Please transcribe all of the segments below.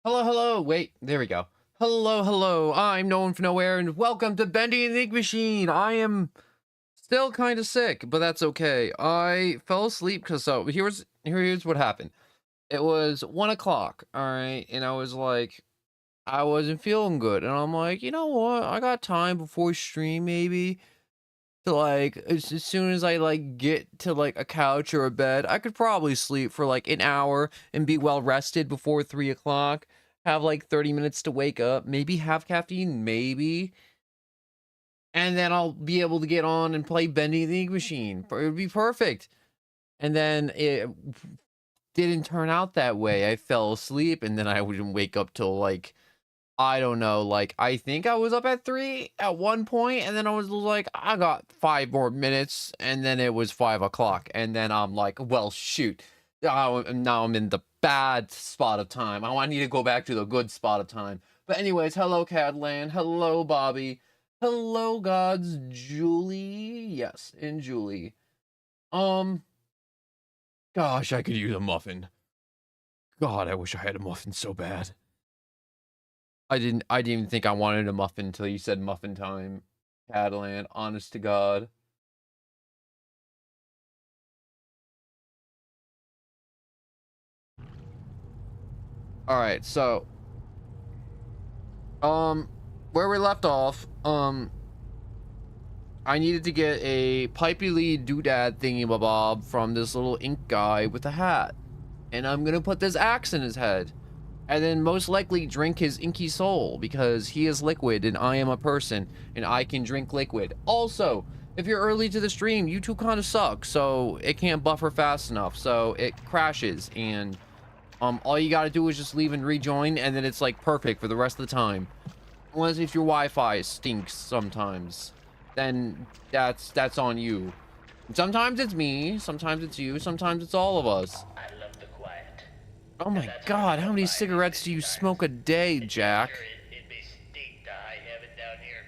Hello, hello. Wait, there we go. Hello, hello. I'm no one from nowhere, and welcome to Bendy and the Ink Machine. I am still kind of sick, but that's okay. I fell asleep because here's what happened. It was 1 o'clock, all right, and I was like, I wasn't feeling good, and I'm like, you know what? I got time before stream, maybe to like as soon as I like get to like a couch or a bed, I could probably sleep for like an hour and be well rested before 3 o'clock. Have like 30 minutes to wake up, maybe have caffeine, maybe, and then I'll be able to get on and play Bendy the Ink Machine. It would be perfect. And then it didn't turn out that way. I fell asleep, and then I wouldn't wake up till like I don't know, like, I think I was up at 3 at one point, and then I was like, I got 5 more minutes, and then it was 5 o'clock, and then I'm like, well, shoot. Now I'm in the bad spot of time. I need to go back to the good spot of time. But anyways, hello, Cadland. Hello, Bobby. Hello, gods. Julie. Yes, and Julie. Um, gosh, I could use a muffin. God, I wish I had a muffin so bad. I didn't even think I wanted a muffin until you said muffin time. Catalan, honest to God. Alright, so um where we left off, I needed to get a pipey lead doodad thingy bob from this little ink guy with a hat. And I'm gonna put this axe in his head. And then most likely drink his inky soul because he is liquid and I am a person and I can drink liquid. Also, if you're early to the stream, YouTube kind of sucks, so it can't buffer fast enough, so it crashes, and all you gotta do is just leave and rejoin, and then it's like perfect for the rest of the time. Unless if your Wi-Fi stinks sometimes, then that's on you. Sometimes it's me, sometimes it's you, sometimes it's all of us. I love the quiet. Oh my God, how many cigarettes do you smoke a day, Jack? Sure, it'd be steep to high heaven down here,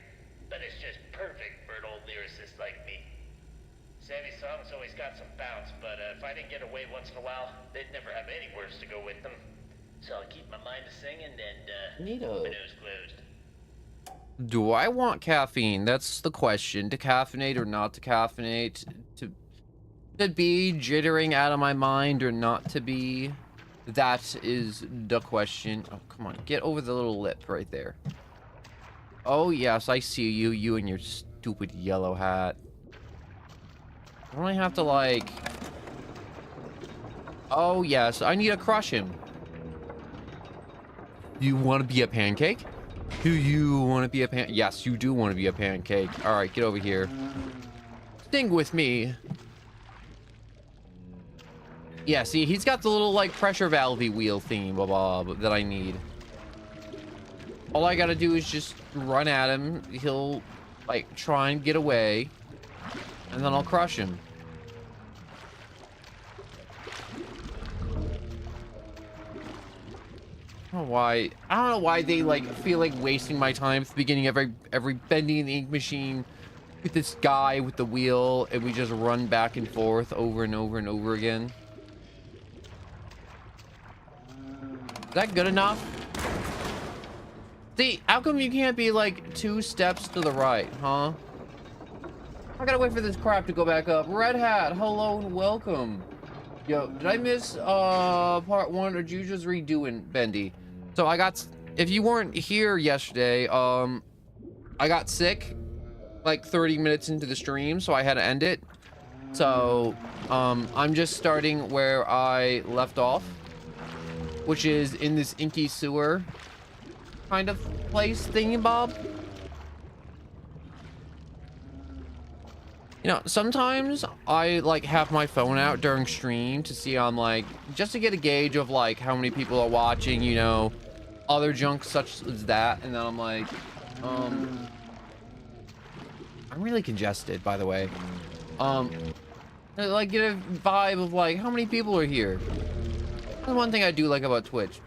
but it's just perfect for an old lyricist like me. Savvy songs always got some bounce, but if I didn't get away once in a while, they'd never have any words to go with them. So I'll keep my mind to singing and my nose closed. Do I want caffeine? That's the question. To caffeinate or not to caffeinate? To be jittering out of my mind or not to be? That is the question. Oh, come on. Get over the little lip right there. Oh, yes, I see you. You and your stupid yellow hat. Don't I have to, like... Oh, yes, I need to crush him. You want to be a pancake? Do you want to be a Yes, you do want to be a pancake. All right, get over here. Sing with me. Yeah, see, he's got the little, like, pressure valve-y wheel thingy bob that I need. All I gotta do is just run at him. He'll, like, try and get away. And then I'll crush him. I don't know why they, like, feel like wasting my time at the beginning of every Bendy and the Ink Machine with this guy with the wheel, and we just run back and forth over and over and over again. Is that good enough? See, how come you can't be like 2 steps to the right, huh? I gotta wait for this crap to go back up. Red Hat, hello and welcome. Yo, did I miss part 1 or did you just redo in Bendy? So if you weren't here yesterday, I got sick like 30 minutes into the stream, so I had to end it. So, I'm just starting where I left off, which is in this inky sewer kind of place thingy bob. You know, sometimes I like have my phone out during stream to see on like just to get a gauge of like how many people are watching, you know, other junk such as that, and then I'm like, I'm really congested, by the way. Like get a vibe of like how many people are here. That's one thing I do like about Twitch.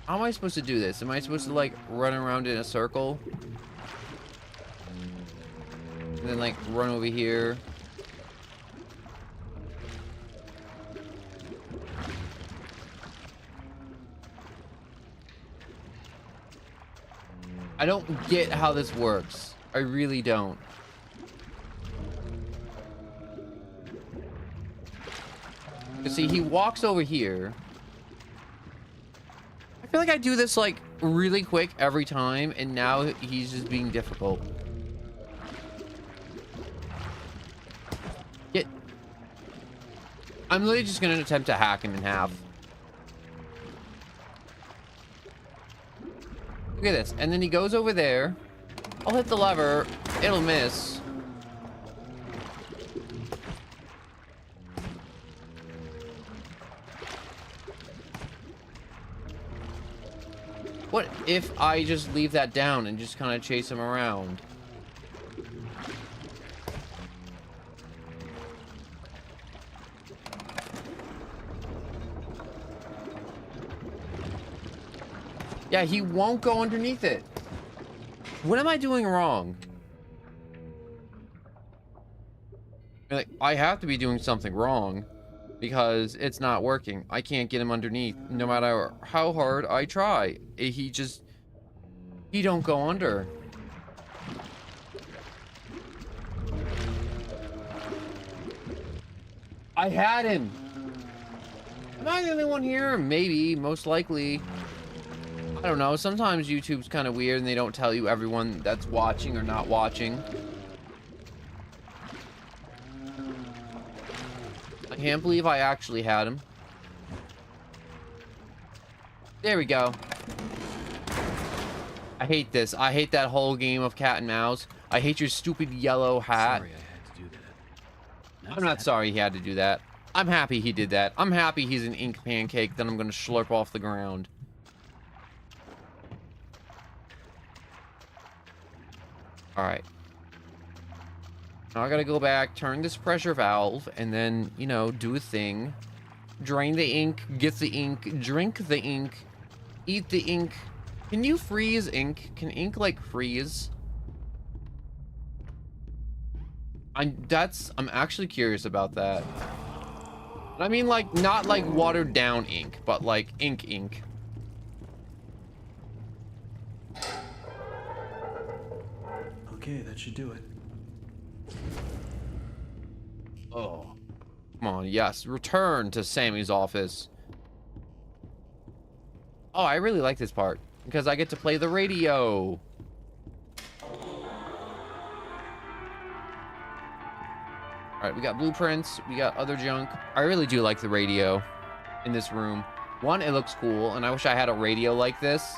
How am I supposed to do this? Am I supposed to like run around in a circle? And then like run over here? I don't get how this works. I really don't. You see, he walks over here. I feel like I do this like really quick every time, and now he's just being difficult. I'm literally just gonna attempt to hack him in half. Look at this. And then he goes over there. I'll hit the lever. It'll miss. What if I just leave that down and just kind of chase him around? Yeah, he won't go underneath it. What am I doing wrong? Like, I have to be doing something wrong because it's not working. I can't get him underneath no matter how hard I try. He don't go under. I had him. Am I the only one here? Maybe, most likely. I don't know. Sometimes YouTube's kind of weird and they don't tell you everyone that's watching or not watching. I can't believe I actually had him. There we go. I hate this. I hate that whole game of cat and mouse. I hate your stupid yellow hat. Sorry I had to do that. I'm not sorry he had to do that. I'm happy he did that. I'm happy he's an ink pancake that I'm going to slurp off the ground. Alright. Now I gotta go back, turn this pressure valve, and then, you know, do a thing. Drain the ink, get the ink, drink the ink, eat the ink. Can you freeze ink? Can ink, like, freeze? I'm actually curious about that. I mean, like, not like watered down ink, but like ink. Okay, that should do it. Oh. Come on, yes. Return to Sammy's office. Oh, I really like this part. Because I get to play the radio. Alright, we got blueprints. We got other junk. I really do like the radio in this room. One, it looks cool. And I wish I had a radio like this.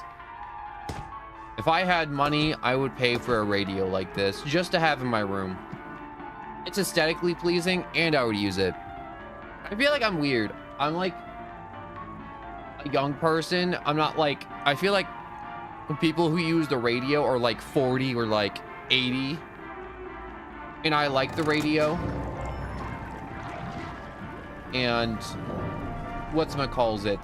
If I had money, I would pay for a radio like this just to have in my room. It's aesthetically pleasing and I would use it. I feel like I'm weird. I'm like a young person. I'm not like, I feel like people who use the radio are like 40 or like 80. And I like the radio. And whatchamacallit,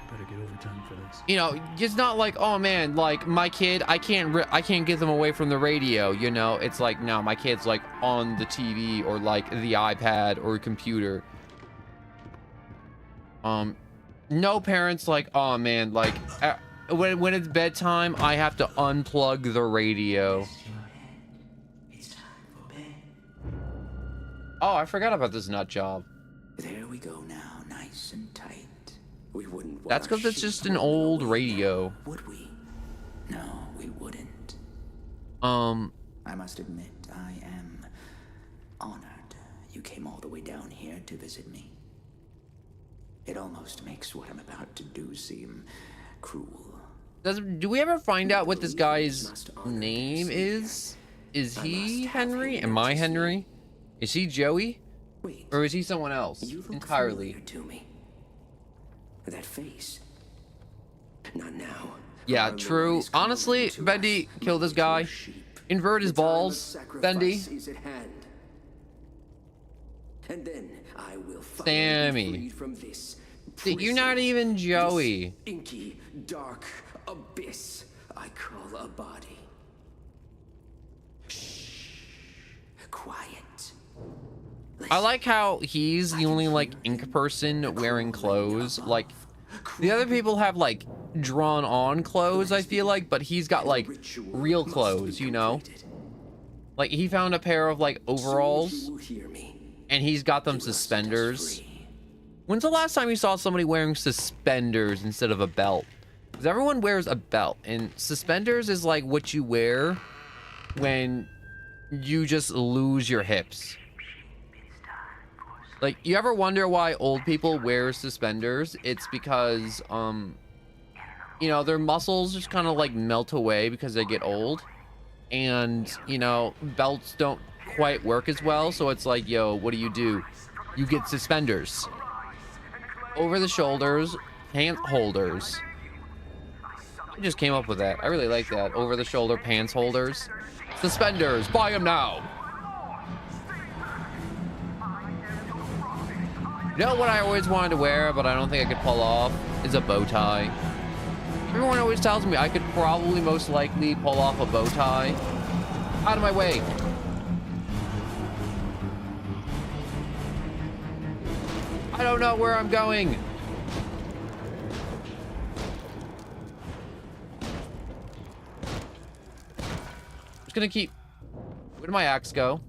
Better get overtime for this. you know, it's not like, oh man, like my kid, I can't get them away from the radio, you know. It's like, no, my kid's like on the TV or like the iPad or computer. No parents like, oh man, like when it's bedtime, I have to unplug the radio. It's time for bed. Oh, I forgot about this nut job. There we go now, nice and tight. We wouldn't want That's our because it's sheep just an rolling old away radio. now, would we? No, we wouldn't. I must admit, I am honored you came all the way down here to visit me. It almost makes what I'm about to do seem cruel. do we ever find out what this guy's name is? Is he Henry? Am I Henry? Is he Joey? Wait, Or is he someone else you look entirely? familiar to me. That face. Not now. Yeah, Our true. Lord is calling Honestly, to Bendy, us, kill this my guy. sheep. Invert his The time of balls, sacrifice Bendy. is at hand. And then I will Sammy. finally be freed from this You're prison, not even Joey. this inky, dark abyss I call a body. Shh. Quiet. I like how he's the only like ink person wearing clothes. Like the other people have like drawn on clothes, I feel like, but he's got like real clothes, you know? Like he found a pair of like overalls and he's got them suspenders. When's the last time you saw somebody wearing suspenders instead of a belt? Because everyone wears a belt, and suspenders is like what you wear when you just lose your hips. Like, you ever wonder why old people wear suspenders? It's because, you know, their muscles just kind of like melt away because they get old. And, you know, belts don't quite work as well. So it's like, yo, what do? You get suspenders. Over the shoulders, pant holders. I just came up with that. I really like that. Over the shoulder pants holders. Suspenders, buy them now. You know what I always wanted to wear, but I don't think I could pull off, is a bow tie. Everyone always tells me I could probably most likely pull off a bow tie. Out of my way. I don't know where I'm going. Just gonna keep... Where did my axe go?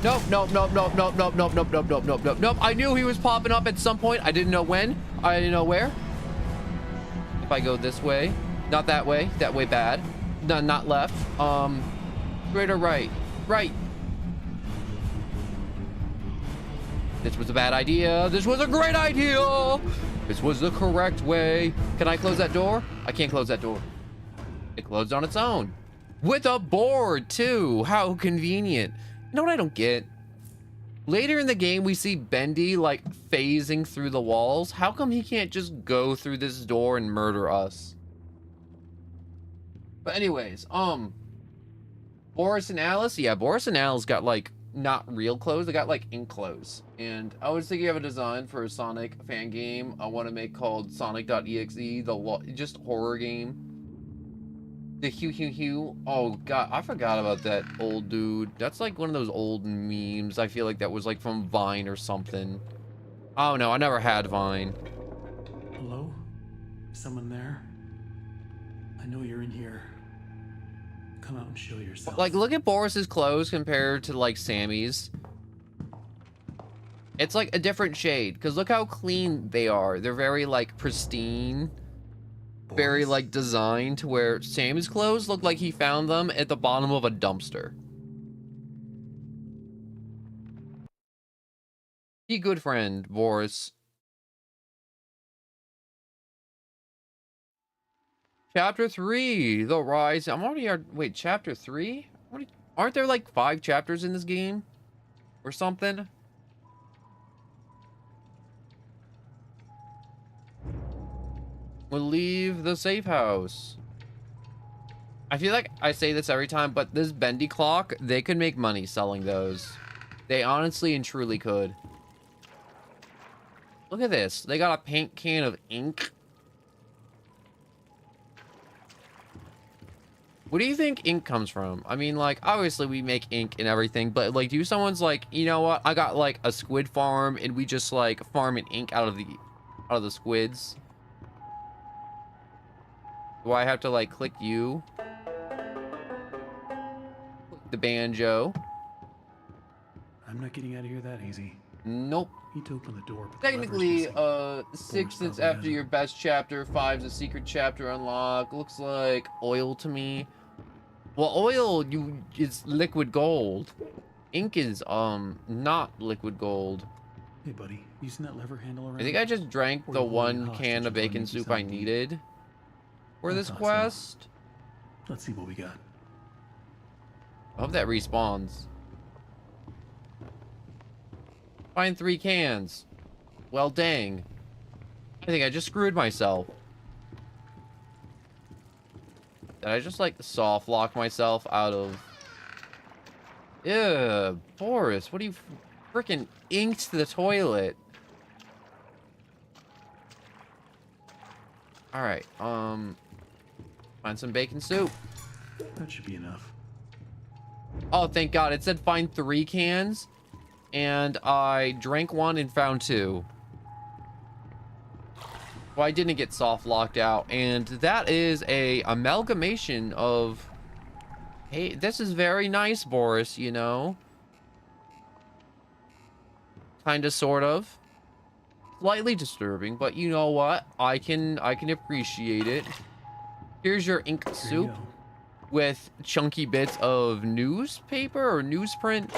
Nope, nope, nope, nope, nope, nope, nope, nope, nope, nope, nope, nope, nope. I knew he was popping up at some point. I didn't know when. I didn't know where. If I go this way. Not that way. That way bad. No, not left. Right or right? Right. This was a bad idea. This was a great idea. This was the correct way. Can I close that door? I can't close that door. It closed on its own. With a board, too. How convenient. You know what I don't get? Later in the game, we see Bendy, like, phasing through the walls. How come he can't just go through this door and murder us? But anyways, Boris and Alice? Yeah, Boris and Alice got, like, not real clothes. They got, like, ink clothes. And I was thinking of a design for a Sonic fan game I want to make called Sonic.exe, just horror game. The Hugh. Oh, God. I forgot about that old dude. That's like one of those old memes. I feel like that was like from Vine or something. Oh, no. I never had Vine. Hello? Someone there? I know you're in here. Come out and show yourself. Like, look at Boris's clothes compared to, like, Sammy's. It's like a different shade. Because look how clean they are. They're very, like, pristine. Very, like, designed to where Sam's clothes look like he found them at the bottom of a dumpster. Be a good friend, Boris. Chapter 3, The Rise. I'm already... Wait, Chapter 3? Aren't there, like, 5 chapters in this game? Or something? We'll leave the safe house. I feel like I say this every time, but this Bendy clock, they could make money selling those. They honestly and truly could. Look at this. They got a paint can of ink. Where do you think ink comes from? I mean, like, obviously we make ink and everything, but, like, do someone's like, you know what? I got, like, a squid farm, and we just, like, farm an ink out of the squids. Do I have to, like, click you? Click the banjo. I'm not getting out of here that easy. Nope. Need to open the door. But the Technically, lever's missing. 6 is probably after has it. your best chapter, 5's a secret chapter unlock. Looks like oil to me. Well, oil is liquid gold. Ink is not liquid gold. Hey, buddy, you seen that lever handle around? I think I just drank Or the you holding one hostage can of while I bacon make you soup I something? needed for I this thought so. quest. Let's see what we got. I hope that respawns. Find 3 cans. Well, dang. I think I just screwed myself. Did I just, like, soft lock myself out of... Ew, Boris, what are you freaking inked the toilet? Alright, find some bacon soup. That should be enough. Oh, thank God. It said find 3 cans, and I drank 1 and found 2. Well, I didn't get soft locked out, and that is a amalgamation of, hey, this is very nice, Boris, you know? Kind of, sort of. Slightly disturbing, but you know what? I can appreciate it. Here's your ink Here you soup go. with chunky bits of newspaper or newsprint.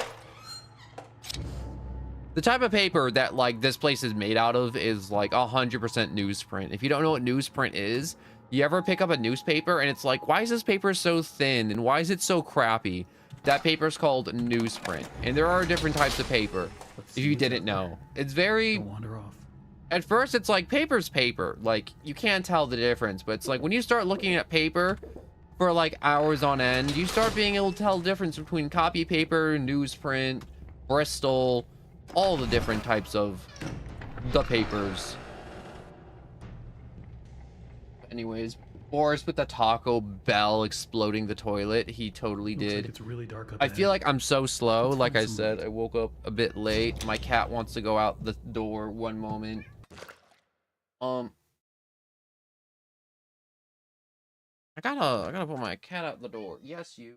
The type of paper that like this place is made out of is like 100% newsprint. If you don't know what newsprint is, you ever pick up a newspaper and it's like, why is this paper so thin and why is it so crappy? That paper is called newsprint, and there are different types of paper. Let's If see you what's didn't out know, there. it's very, Don't wander off. at first it's like paper's paper, like you can't tell the difference, but it's like when you start looking at paper for like hours on end, you start being able to tell the difference between copy paper, newsprint, Bristol, all the different types of the papers. Anyways, Boris with the Taco Bell exploding the toilet, he totally Looks like did. it's really dark up I ahead. feel like I'm so slow. Let's Like find I some said, light. I woke up a bit late. My cat wants to go out the door one moment. I gotta put my cat out the door. Yes, you.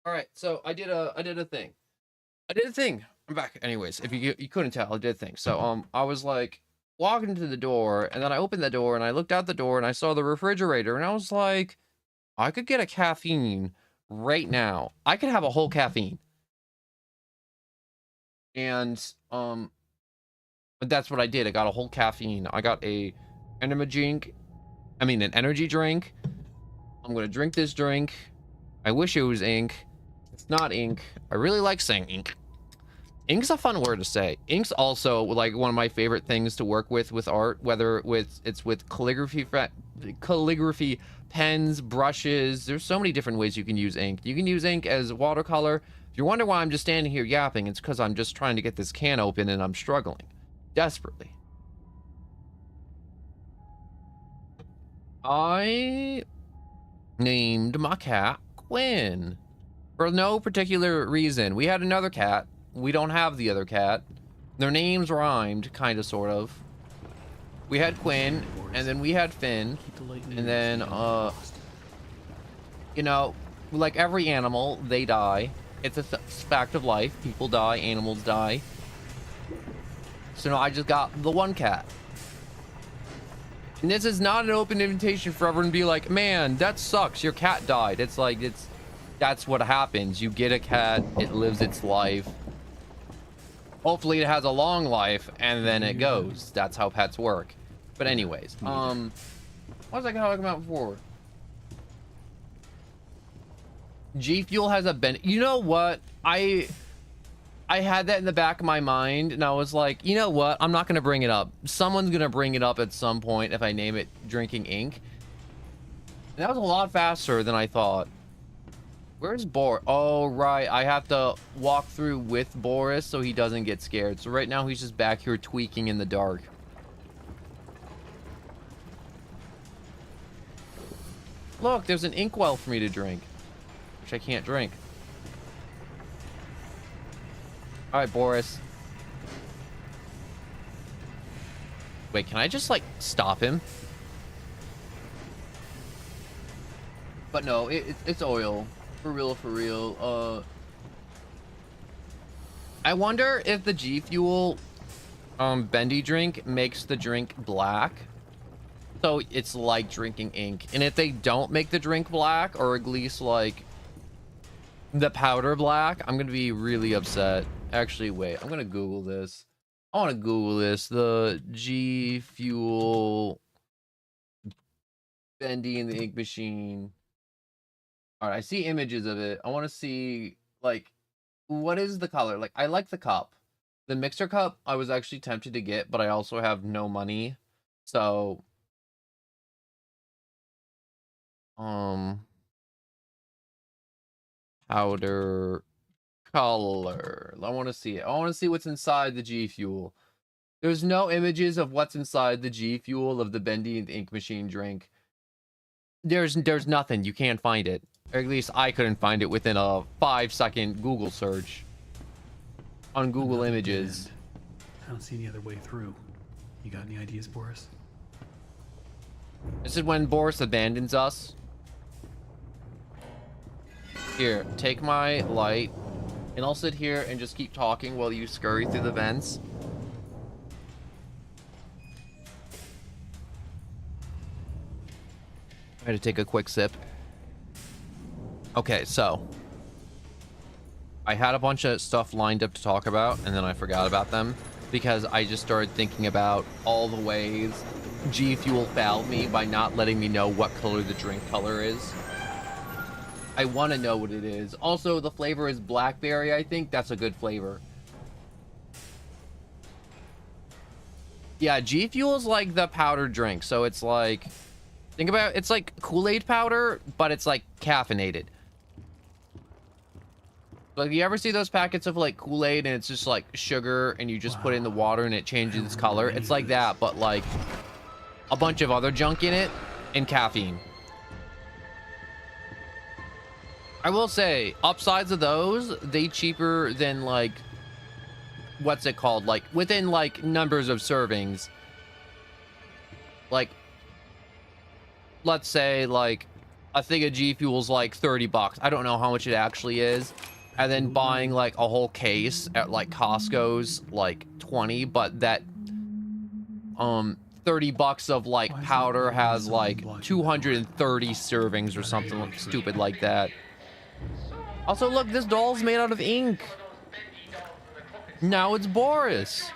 All right, so I did a thing. I did a thing. I'm back. Anyways, if you couldn't tell, I did a thing. So I was like walking to the door, and then I opened the door, and I looked out the door, and I saw the refrigerator, and I was like, I could get a caffeine right now. I could have a whole caffeine, and that's what I did. I got a whole caffeine. I got a energy drink. I mean, an energy drink. I'm gonna drink this drink. I wish it was ink. It's not ink. I really like saying ink. Ink's a fun word to say. Ink's also like one of my favorite things to work with art, whether it's with calligraphy, pens, brushes. There's so many different ways you can use ink. You can use ink as watercolor. If you wonder why I'm just standing here yapping, it's because I'm just trying to get this can open and I'm struggling desperately. I named my cat Quinn for no particular reason. We had another cat. We don't have the other cat. Their names rhymed, kind of, sort of. We had Quinn, and then we had Finn, Keep the light in and your ears then, so you don't get lost. you know, like every animal, they die. It's a fact of life. People die, animals die. So no, I just got the one cat. And this is not an open invitation for everyone to be like, man, that sucks. Your cat died. It's like, that's what happens. You get a cat, it lives its life. Hopefully it has a long life, and then it goes. That's how pets work. But anyways, what was I talking about before? G Fuel has a Bendy. You know what? I had that in the back of my mind, and I was like, you know what? I'm not gonna bring it up. Someone's gonna bring it up at some point if I name it Drinking Ink. And that was a lot faster than I thought. Where's Boris? Oh, right. I have to walk through with Boris so he doesn't get scared. So right now he's just back here tweaking in the dark. Look, there's an inkwell for me to drink, which I can't drink. All right, Boris. Wait, can I just like stop him? But no, it's oil. For real, for real. I wonder if the G Fuel Bendy drink makes the drink black. So it's like drinking ink. And if they don't make the drink black, or at least like the powder black, I'm gonna be really upset. Actually, wait, I'm gonna Google this. I want to Google this. The G Fuel Bendy in the ink machine. All right, I see images of it. I want to see, like, what is the color? Like, I like the cup. The mixer cup, I was actually tempted to get, but I also have no money. So, powder color. I want to see it. I want to see what's inside the G Fuel. There's no images of what's inside the G Fuel of the Bendy and Ink Machine drink. There's nothing. You can't find it. Or at least I couldn't find it within a 5-second Google search on Google Another Images. bend. I don't see any other way through. You got any ideas, Boris? This is when Boris abandons us. Here, take my light, and I'll sit here and just keep talking while you scurry through the vents. I had to take a quick sip. Okay, so I had a bunch of stuff lined up to talk about, and then I forgot about them because I just started thinking about all the ways G Fuel fouled me by not letting me know what color the drink color is. I want to know what it is. Also, the flavor is blackberry, I think. That's a good flavor. Yeah, G Fuel's like the powdered drink, so it's like... Think about it's like Kool-Aid powder, but it's like caffeinated. Like, you ever see those packets of like Kool-Aid and it's just like sugar and you just put it in the water and it changes its color? It's like that, but like a bunch of other junk in it and caffeine. I will say, upsides of those, they cheaper than like, what's it called? Like within like numbers of servings. Like, let's say like a thing of G Fuel's like $30. I don't know how much it actually is. And then buying like a whole case at like Costco's like 20, but that $30 of like powder has like 230 servings or something stupid like that. Also, look, this doll's made out of ink. Now it's Boris.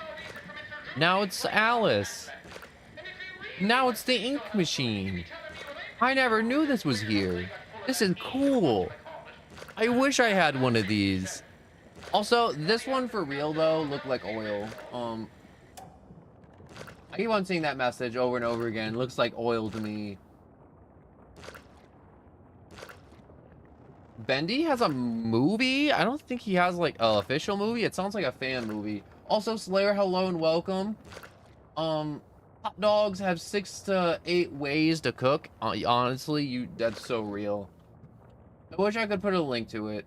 Now it's Alice. Now it's the ink machine. I never knew this was here. This is cool. I wish I had one of these. Also, this one for real though looked like oil. I keep on seeing that message over and over again. Looks like oil to me. Bendy has a movie? I don't think he has like an official movie. It sounds like a fan movie. Also, Slayer, hello and welcome. Hot dogs have 6 to 8 ways to cook. Honestly, that's so real. I wish I could put a link to it.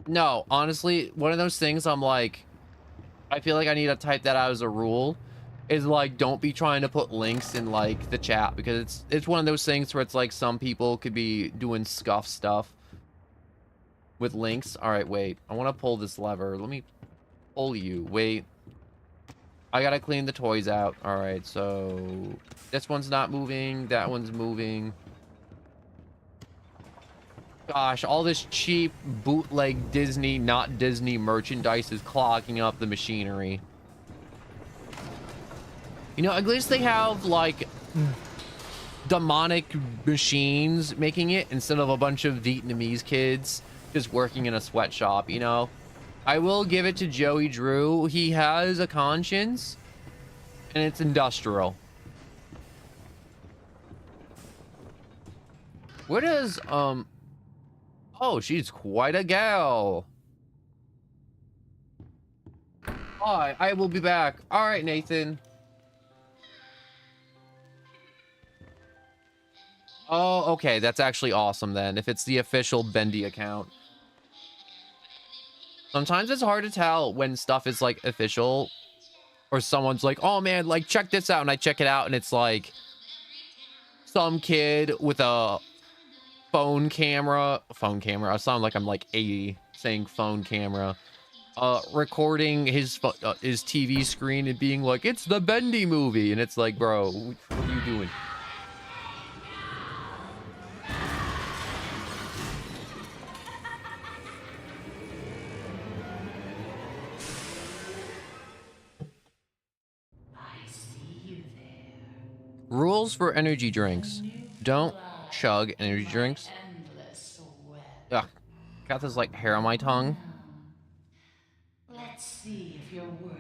No, honestly, one of those things I'm like, I feel like I need to type that out as a rule. Is like, don't be trying to put links in like the chat, because it's one of those things where it's like some people could be doing scuff stuff with links. All right, wait, I want to pull this lever. Let me pull you. Wait, I gotta clean the toys out. All right, so this one's not moving, that one's moving. Gosh, all this cheap bootleg Disney, not Disney merchandise is clogging up the machinery. You know, at least they have like demonic machines making it instead of a bunch of Vietnamese kids just working in a sweatshop, you know? I will give it to Joey Drew. He has a conscience and it's industrial. Where does, oh, she's quite a gal. Hi, I will be back. All right, Nathan. Oh, okay, that's actually awesome then, if it's the official Bendy account. Sometimes it's hard to tell when stuff is, like, official, or someone's like, oh, man, like, check this out, and I check it out, and it's, like, some kid with a phone camera, I sound like I'm, like, 80, saying phone camera, recording his TV screen and being like, it's the Bendy movie, and it's like, bro, what are you doing? Rules for energy drinks. Don't chug energy drinks. Ugh. Got this like hair on my tongue.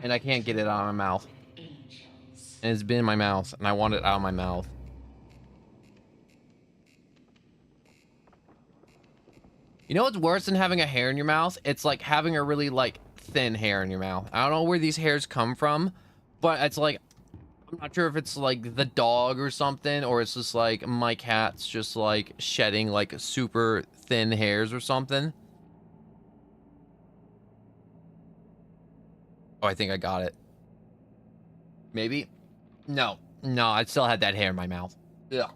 And I can't get it out of my mouth. And it's been in my mouth and I want it out of my mouth. You know what's worse than having a hair in your mouth? It's like having a really like thin hair in your mouth. I don't know where these hairs come from, but it's like, I'm not sure if it's like the dog or something, or it's just like my cat's just like shedding like super thin hairs or something. Oh, I think I got it. Maybe? No. No, I still had that hair in my mouth. Yeah.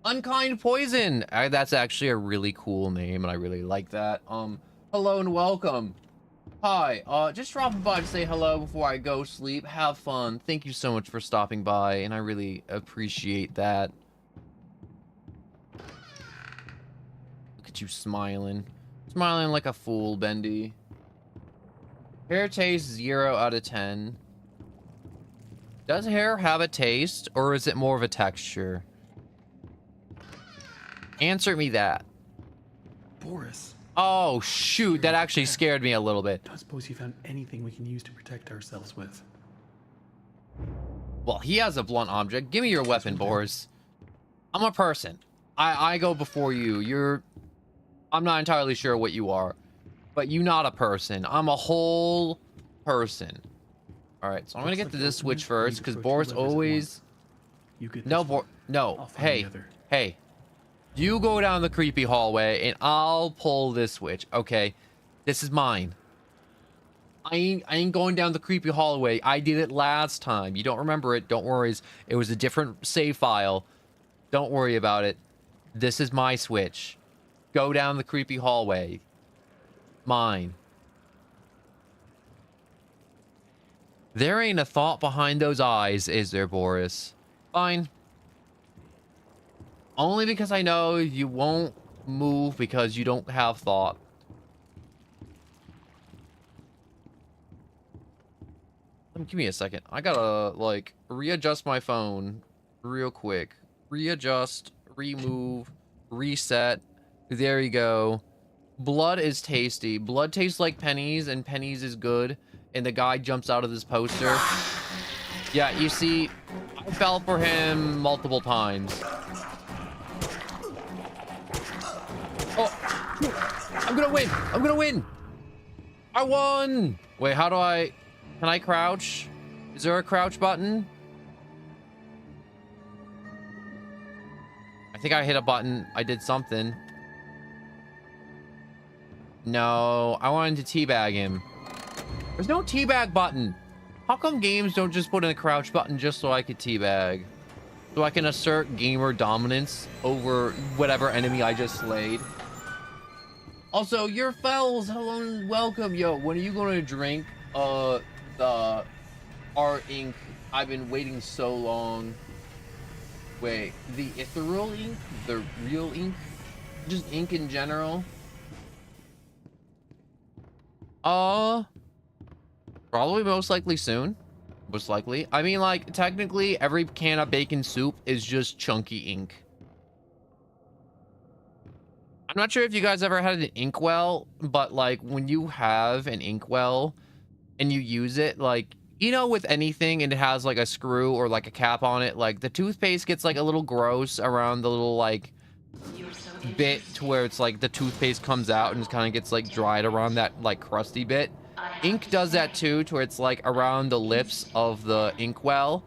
Unkind Poison. That's actually a really cool name, and I really like that. Hello and welcome. Hi, just dropping by to say hello before I go sleep. Have fun. Thank you so much for stopping by, and I really appreciate that. Look at you smiling. Smiling like a fool, Bendy. Hair taste 0 out of 10. Does hair have a taste, or is it more of a texture? Answer me that. Boris, Oh, shoot. That actually scared me a little bit. don't suppose you found anything we can use to protect ourselves with? Well, he has a blunt object. Give me your weapon, Boris. I'm a person. I go before you. I'm not entirely sure what you are, but you're not a person. I'm a whole person. All right, so I'm gonna get to this switch first, because Boris always... You get No, this one. no. I'll find Hey, the other. hey. You go down the creepy hallway, and I'll pull this switch, okay? This is mine. I ain't going down the creepy hallway. I did it last time. You don't remember it. Don't worry. It was a different save file. Don't worry about it. This is my switch. Go down the creepy hallway. Mine. There ain't a thought behind those eyes, is there, Boris? Fine. Only because I know you won't move because you don't have thought. Give me a second. I gotta, like, readjust my phone real quick. Readjust, remove, reset. There you go. Blood is tasty. Blood tastes like pennies, and pennies is good. And the guy jumps out of this poster. Yeah, you see, I fell for him multiple times. Oh, I'm gonna win. I'm gonna win. I won. Wait, how do I... Can I crouch? Is there a crouch button? I think I hit a button. I did something. No, I wanted to teabag him. There's no teabag button. How come games don't just put in a crouch button just so I could teabag? So I can assert gamer dominance over whatever enemy I just slayed. Also, your fells, hello and welcome. Yo, when are you going to drink the art ink? I've been waiting so long. Wait, the ethereal ink? The real ink? Just ink in general? Probably most likely soon. Most likely. I mean, like, technically, every can of bacon soup is just chunky ink. I'm not sure if you guys ever had an inkwell, but, like, when you have an inkwell and you use it, like, you know, with anything and it has, like, a screw or, like, a cap on it, like, the toothpaste gets, like, a little gross around the little, like, bit to where it's, like, the toothpaste comes out and it kind of gets, like, dried around that, like, crusty bit. Ink does that, too, to where it's, like, around the lips of the inkwell.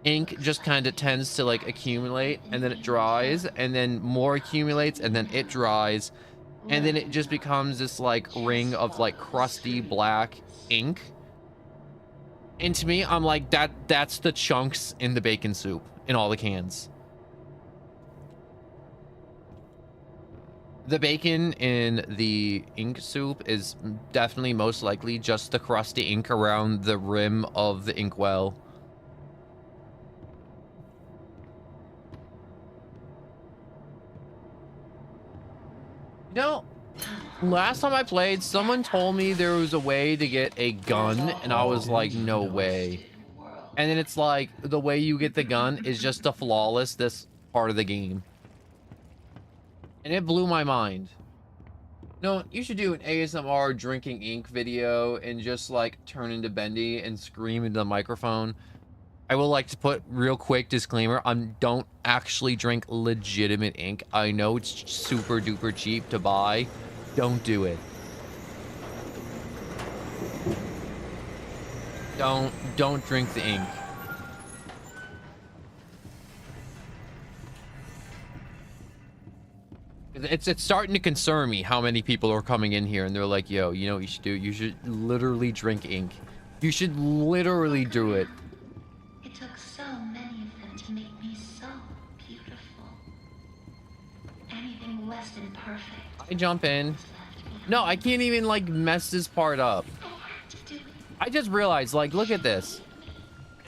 Ink just kind of tends to, like, accumulate, and then it dries, and then more accumulates, and then it dries, and then it just becomes this, like, ring of, like, crusty black ink. And to me, I'm like, that's the chunks in the bacon soup in all the cans. The bacon in the ink soup is definitely most likely just the crusty ink around the rim of the inkwell. You know, last time I played, someone told me there was a way to get a gun, and I was like, no way. And then it's like, the way you get the gun is just to flawless this part of the game. And it blew my mind. No, you should do an ASMR drinking ink video and just like turn into Bendy and scream into the microphone. I will like to put real quick disclaimer. Don't actually drink legitimate ink. I know it's super duper cheap to buy. Don't do it. Don't drink the ink. It's starting to concern me how many people are coming in here and they're like, yo, you know what you should do? You should literally drink ink. You should literally do it. It took so many of them to make me so beautiful. Anything less than perfect. I jump in. was left behind. No, I can't even like mess this part up. I had to do it. I just realized, like, look at this.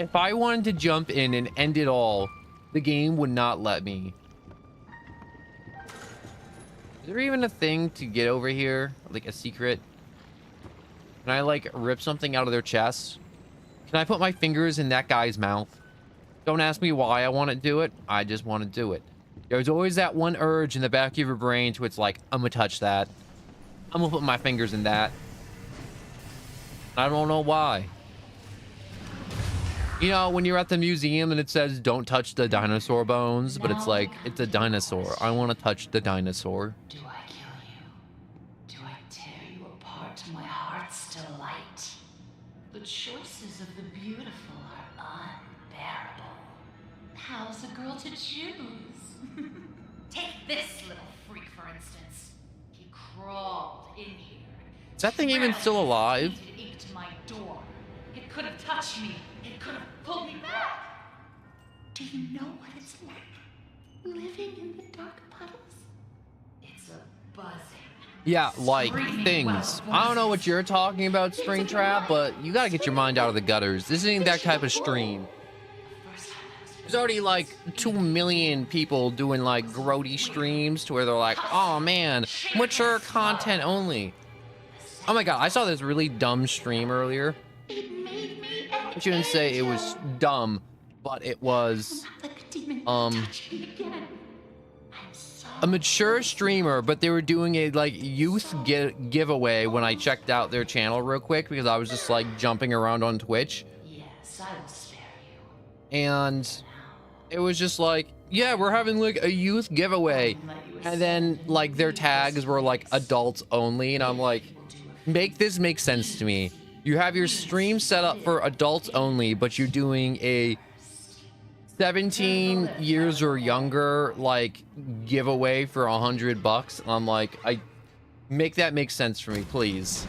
If I wanted to jump in and end it all, the game would not let me. Is there even a thing to get over here? Like a secret? Can I like rip something out of their chest? Can I put my fingers in that guy's mouth? Don't ask me why I want to do it. I just want to do it. There's always that one urge in the back of your brain to it's like, I'm gonna touch that. I'm gonna put my fingers in that. I don't know why. You know, when you're at the museum and it says, don't touch the dinosaur bones, but it's like, it's a dinosaur. I want to touch the dinosaur. Do I kill you? Do I tear you apart to my heart's delight? The choices of the beautiful are unbearable. How's a girl to choose? Take this little freak, for instance. He crawled in here. Is that thing even still alive? Painted ink to my door. It could have touched me. It could have pulled me back. Do you know what it's like? Living in the dark puddles? It's a buzzing. Yeah, like Screaming things. wild I don't know what voices. you're talking about, String Trap, but you gotta get your mind out of the gutters. This ain't that type of stream. First time I was There's already like 2 million people doing like grody streams to where they're like, oh man, mature content only. Oh my god, I saw this really dumb stream earlier. It made me I shouldn't say it was dumb, but it was like a demon. um Touch me again. I'm so a mature streamer, but they were doing a like youth giveaway when I checked out their channel real quick because I was just like jumping around on Twitch, Yes, I will spare you. and it was just like, yeah, we're having like a youth giveaway, and then like their tags were like adults only, and I'm like, make this make sense to me. You have your stream set up for adults only, but you're doing a 17 years or younger like giveaway for $100. I'm like, I make that make sense for me, please.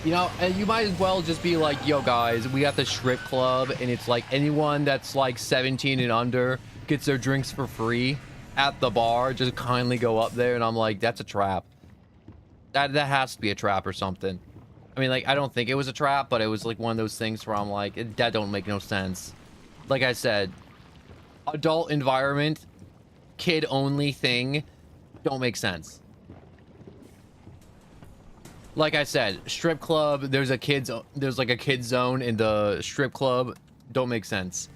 You know, and you might as well just be like, yo guys, we got the strip club and it's like anyone that's like 17 and under gets their drinks for free at the bar. Just kindly go up there, and I'm like, that's a trap. That has to be a trap or something. I mean, like, I don't think it was a trap, but it was like one of those things where I'm like, that don't make no sense. Like I said, adult environment, kid only thing, don't make sense. Like I said, strip club, there's like a kids zone in the strip club, don't make sense.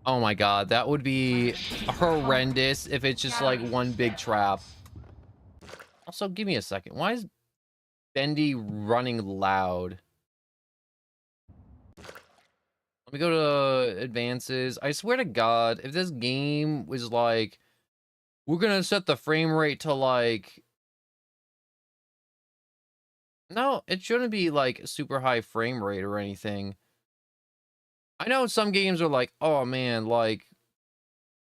Oh my god, that would be horrendous if it's just like one big trap. Also, give me a second. Why is Bendy running loud? Let me go to advances. I swear to god, if this game was like, we're gonna set the frame rate to like... No, it shouldn't be like super high frame rate or anything. I know some games are like, oh man, like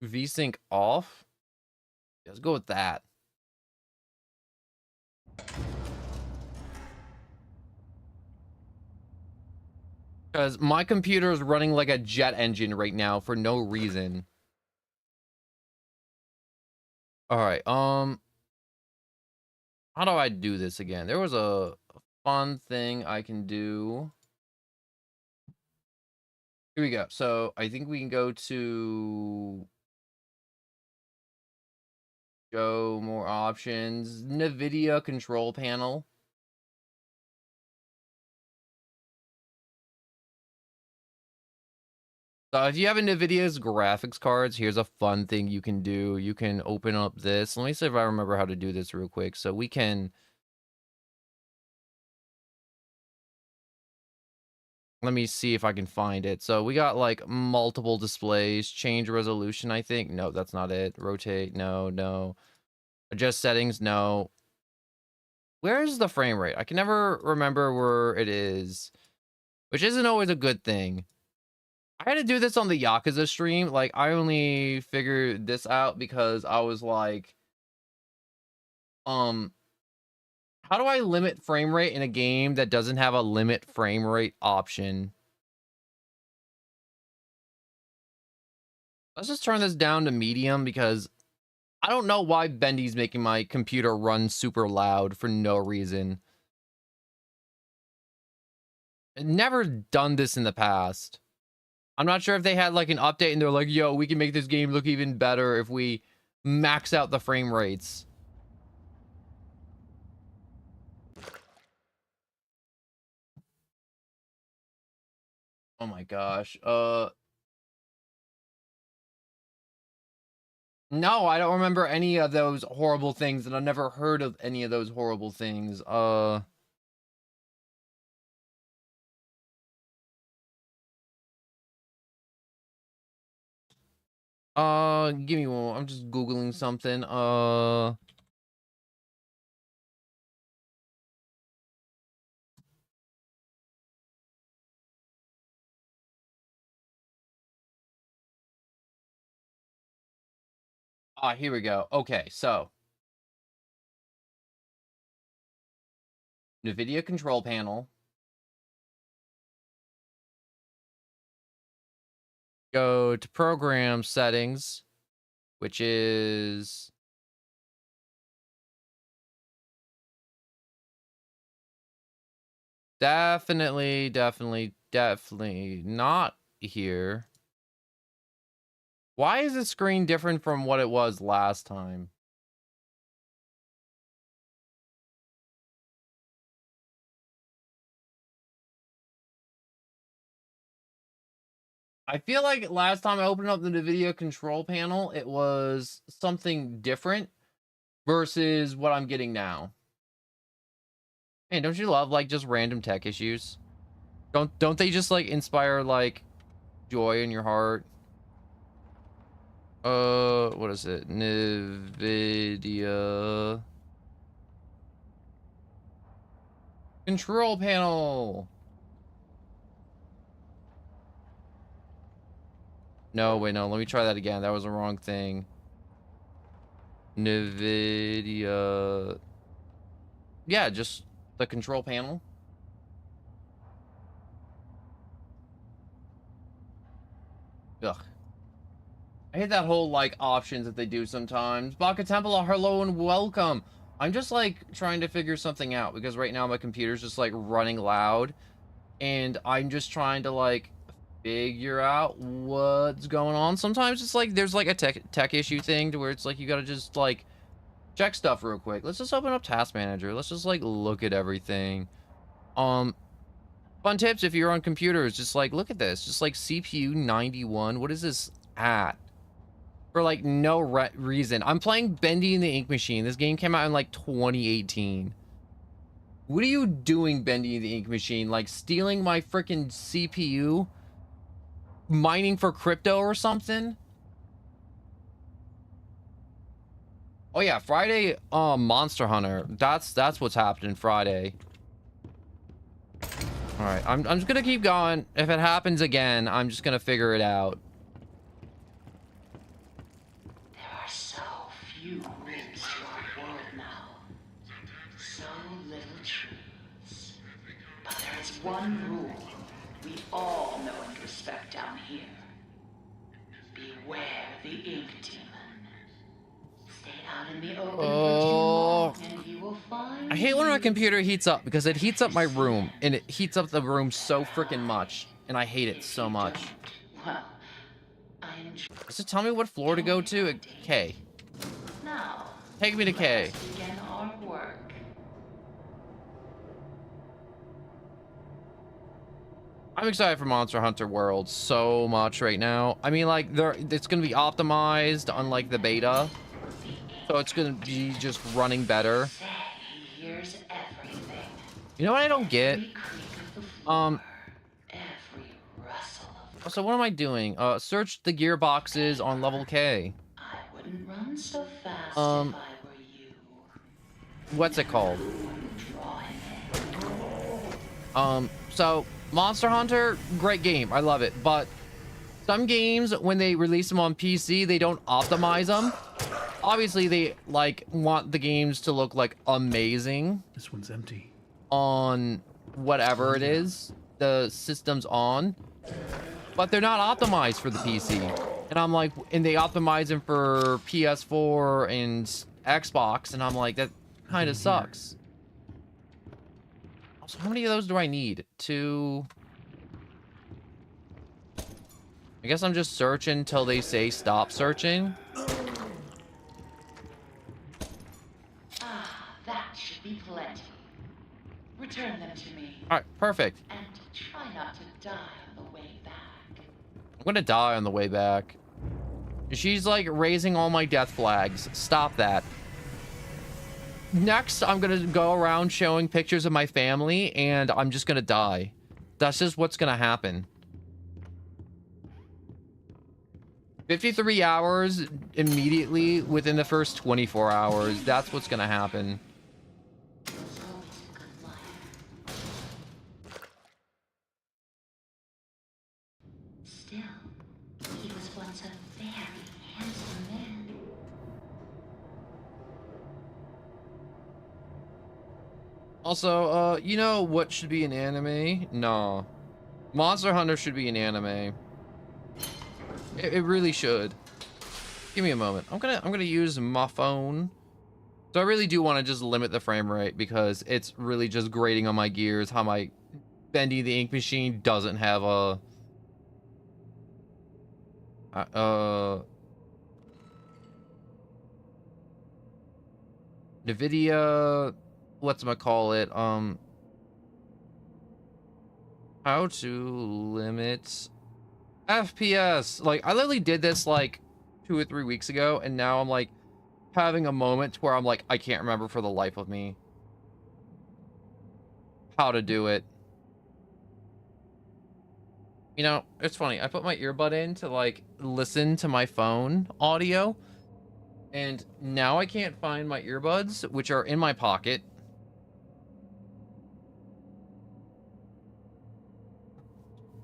VSync off. Let's go with that. Because my computer is running like a jet engine right now for no reason. All right, how do I do this again? There was a fun thing I can do. Here we go. So I think we can go to show more options. NVIDIA control panel. So if you have NVIDIA's graphics cards, here's a fun thing you can do. You can open up this. Let me see if I remember how to do this real quick. So we can... Let me see if I can find it. So we got like multiple displays. Change resolution, I think. No, that's not it. Rotate. No, no. Adjust settings. No. Where is the frame rate? I can never remember where it is, which isn't always a good thing. I had to do this on the Yakuza stream. Like, I only figured this out because I was like, how do I limit frame rate in a game that doesn't have a limit frame rate option? Let's just turn this down to medium because I don't know why Bendy's making my computer run super loud for no reason. I've never done this in the past. I'm not sure if they had like an update and they're like, yo, we can make this game look even better if we max out the frame rates. Oh my gosh. No, I don't remember any of those horrible things, and I've never heard of any of those horrible things. Give me one. I'm just Googling something. Here we go. Okay, so NVIDIA control panel. Go to program settings, which is definitely not here. Why is the screen different from what it was last time? I feel like last time I opened up the NVIDIA control panel, it was something different versus what I'm getting now. Man, don't you love like just random tech issues? Don't they just like inspire like joy in your heart? What is it? NVIDIA control panel. No, wait, no. Let me try that again. That was the wrong thing. NVIDIA. Yeah, just the control panel. Ugh. I hate that whole, like, options that they do sometimes. Baka Templar, hello and welcome. I'm just, like, trying to figure something out because right now my computer's just, like, running loud. And I'm just trying to, like, figure out what's going on. Sometimes it's, like, there's, like, a tech issue thing to where it's, like, you gotta just, like, check stuff real quick. Let's just open up Task Manager. Let's just, like, look at everything. Fun tips if you're on computers. Just, like, look at this. Just, like, CPU 91. What is this at? For like no reason. I'm playing Bendy and the Ink Machine. This game came out in like 2018. What are you doing, Bendy and the Ink Machine? Like stealing my freaking CPU? Mining for crypto or something? Oh yeah, Friday Monster Hunter. That's what's happening Friday. Alright, I'm just gonna keep going. If it happens again, I'm just gonna figure it out. Few rooms to our world now. So little trees. But there is one rule we all know and respect down here. Beware the ink demon. Stay out in the open for too long and you will find... I hate when my computer heats up because it heats up my room and it heats up the room so freaking much. And I hate it so much. Well, Does it tell me what floor to go to? K. now, Take me to K. let's begin our work. I'm excited for Monster Hunter World so much right now. I mean, like, it's gonna be optimized unlike the beta, so it's gonna be just running better. Say, here's everything. You know what I don't get? Every creak of the floor, Um, every rustle of so what am I doing? Search the gearboxes on level K. I wouldn't run so fast if Um, I were you. what's it called? Wouldn't draw him in. So Monster Hunter, great game. I love it. But some games, when they release them on PC, they don't optimize them. Obviously, they like want the games to look like amazing This one's empty. on whatever it is the system's on, but they're not optimized for the PC. And I'm like, and they optimize them for PS4 and Xbox, and I'm like, that kind of sucks. Also, how many of those do I need? 2. I guess I'm just searching until they say stop searching. Ah, that should be plenty. Return them to me. All right, perfect. And try not to die on the way back. I'm gonna die on the way back. She's like raising all my death flags. Stop that. Next, I'm gonna go around showing pictures of my family, and I'm just gonna die. That's just what's gonna happen. 53 hours immediately within the first 24 hours. That's what's gonna happen. It was always a good life. Still, he was once a very handsome man. Also, you know what should be an anime? No. Monster Hunter should be an anime. It really should. Give me a moment. I'm gonna use my phone. So I really do want to just limit the frame rate because it's really just grating on my gears how my Bendy the Ink Machine doesn't have a NVIDIA, whatchamacallit, how to limit FPS. Like, I literally did this like 2 or 3 weeks ago, and now I'm like having a moment where I'm like, I can't remember for the life of me how to do it. You know, it's funny. I put my earbud in to like listen to my phone audio, and now I can't find my earbuds, which are in my pocket.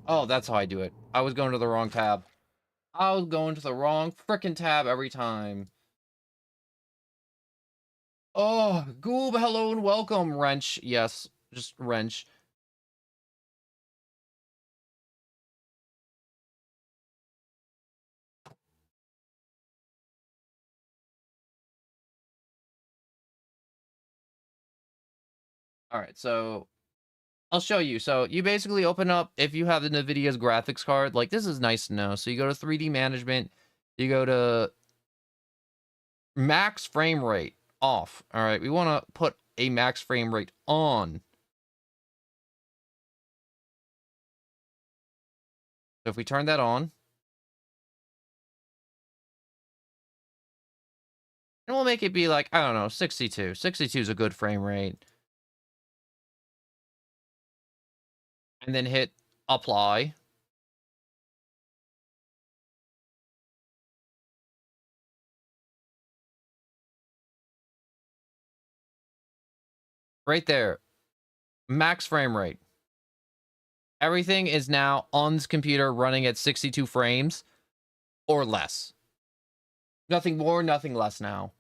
Oh, that's how I do it. I was going to the wrong tab. I was going to the wrong frickin' tab every time. Oh, Goob, hello and welcome, Wrench. Yes, just Wrench. All right, so I'll show you. So you basically open up, if you have the NVIDIA's graphics card, like this is nice to know. So you go to 3D management, you go to max frame rate off. All right, we want to put a max frame rate on. So if we turn that on, and we'll make it be like, I don't know, 62. 62 is a good frame rate. And then hit apply. Right there. Max frame rate. Everything is now on this computer running at 62 frames or less. Nothing more, nothing less now.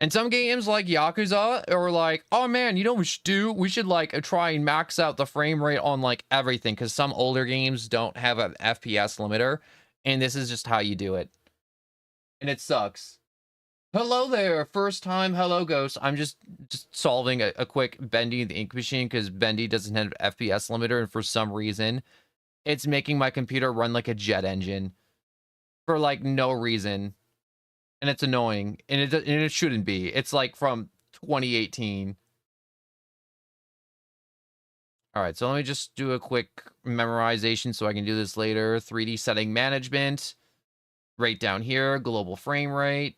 And some games like Yakuza are like, oh man, you know what we should do? We should like try and max out the frame rate on like everything, because some older games don't have an FPS limiter, and this is just how you do it. And it sucks. Hello there, first time. Hello, Ghost. I'm just solving a quick Bendy the Ink Machine because Bendy doesn't have an FPS limiter, and for some reason, it's making my computer run like a jet engine for like no reason. And it's annoying, and it shouldn't be. It's like from 2018. All right, so let me just do a quick memorization so I can do this later. 3D setting management. Right down here, global frame rate.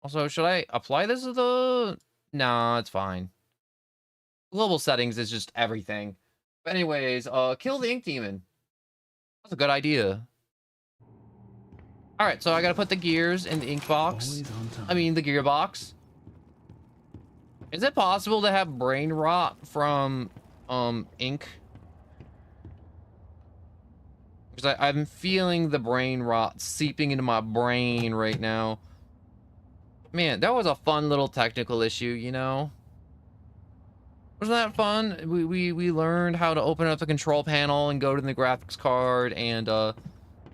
Also, should I apply this to the... Nah, it's fine. Global settings is just everything. But anyways, kill the ink demon. That's a good idea. All right, so I gotta put the gears in the ink box. Always on time. I mean, the gearbox. Is it possible to have brain rot from, ink? Because I'm feeling the brain rot seeping into my brain right now. Man, that was a fun little technical issue, you know? Wasn't that fun? We learned how to open up the control panel and go to the graphics card and,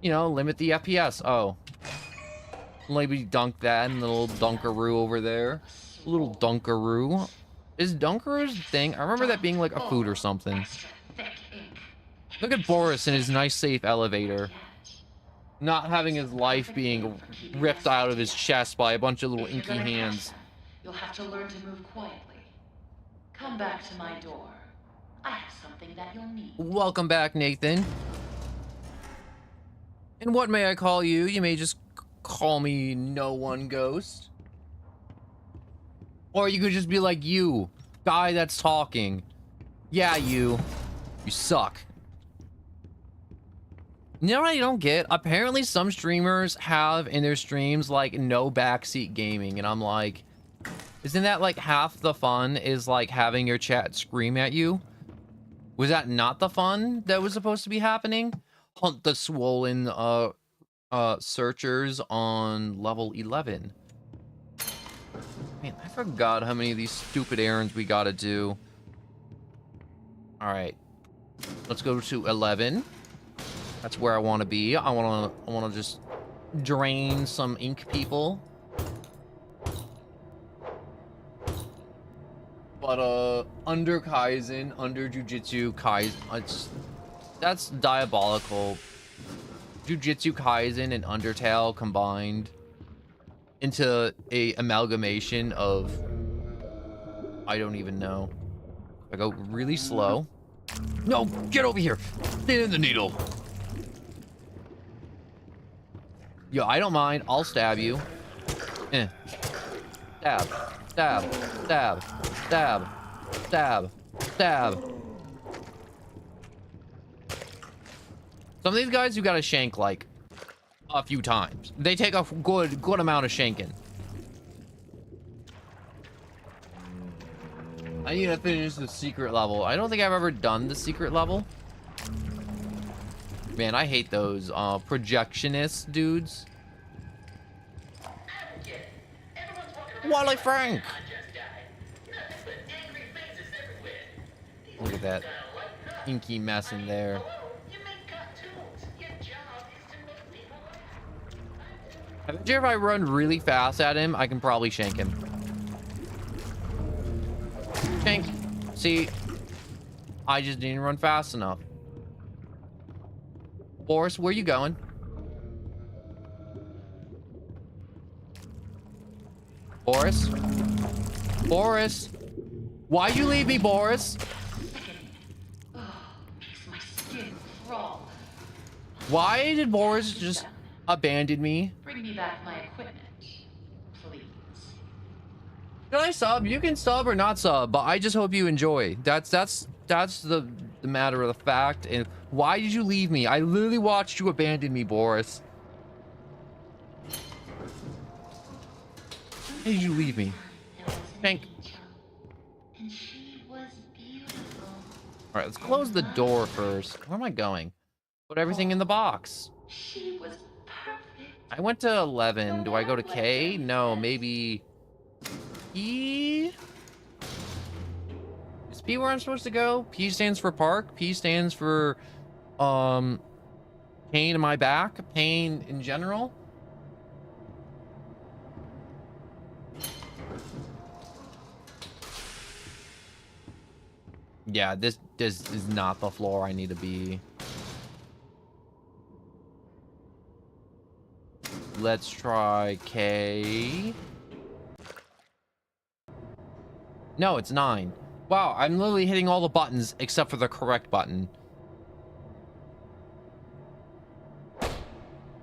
you know, limit the FPS. Oh. Maybe dunk that in the little Dunkaroo over there. Little Dunkaroo. Is Dunkaroo's a thing? I remember that being like a food or something. Look at Boris in his nice, safe elevator. Not having his life being ripped out of his chest by a bunch of little If you're inky gonna catch hands. them, you'll have to learn to move quietly. Come back to my door. I have something that you'll need. Welcome back, Nathan. And what may I call you? You may just call me No One Ghost. Or you could just be like you, guy that's talking. Yeah, you. You suck. You know what I don't get? Apparently some streamers have in their streams like no backseat gaming, and I'm like, isn't that like half the fun is like having your chat scream at you? Was that not the fun that was supposed to be happening? Hunt the swollen searchers on level 11. Man, I forgot how many of these stupid errands we gotta do. All right, let's go to 11. That's where I want to be. I want to just drain some ink people. But under Kaizen, under Jujutsu Kaisen, that's diabolical. Jujutsu Kaisen and Undertale combined into a amalgamation of, I don't even know. I go really slow. No, get over here. Stay in the needle. Yo, I don't mind. I'll stab you. Eh. Stab. Stab. Stab. Stab. Stab. Stab. Some of these guys you gotta shank like a few times. They take a good amount of shanking. I need to finish the secret level. I don't think I've ever done the secret level. Man, I hate those projectionist dudes. Wally Frank! Look at that inky mess in there. I bet you if I run really fast at him, I can probably shank him. Shank. See, I just didn't run fast enough. Boris, where you going? Boris? Boris? Why'd you leave me, Boris? Oh, makes my skin crawl. Why did Boris just abandon me? Bring me back my equipment, please. Can I sub? You can sub or not sub, but I just hope you enjoy. That's the matter of the fact. And why did you leave me? I literally watched you abandon me, Boris. Why did you leave me? Thank. And she was beautiful. All right, let's close the door first. Where am I going? Put everything in the box. She was perfect. I went to 11. Do I go to K? No, maybe E? Is P where I'm supposed to go? P stands for park. P stands for pain in my back, pain in general. Yeah, this is not the floor I need to be. Let's try K. No, it's 9. Wow, I'm literally hitting all the buttons except for the correct button.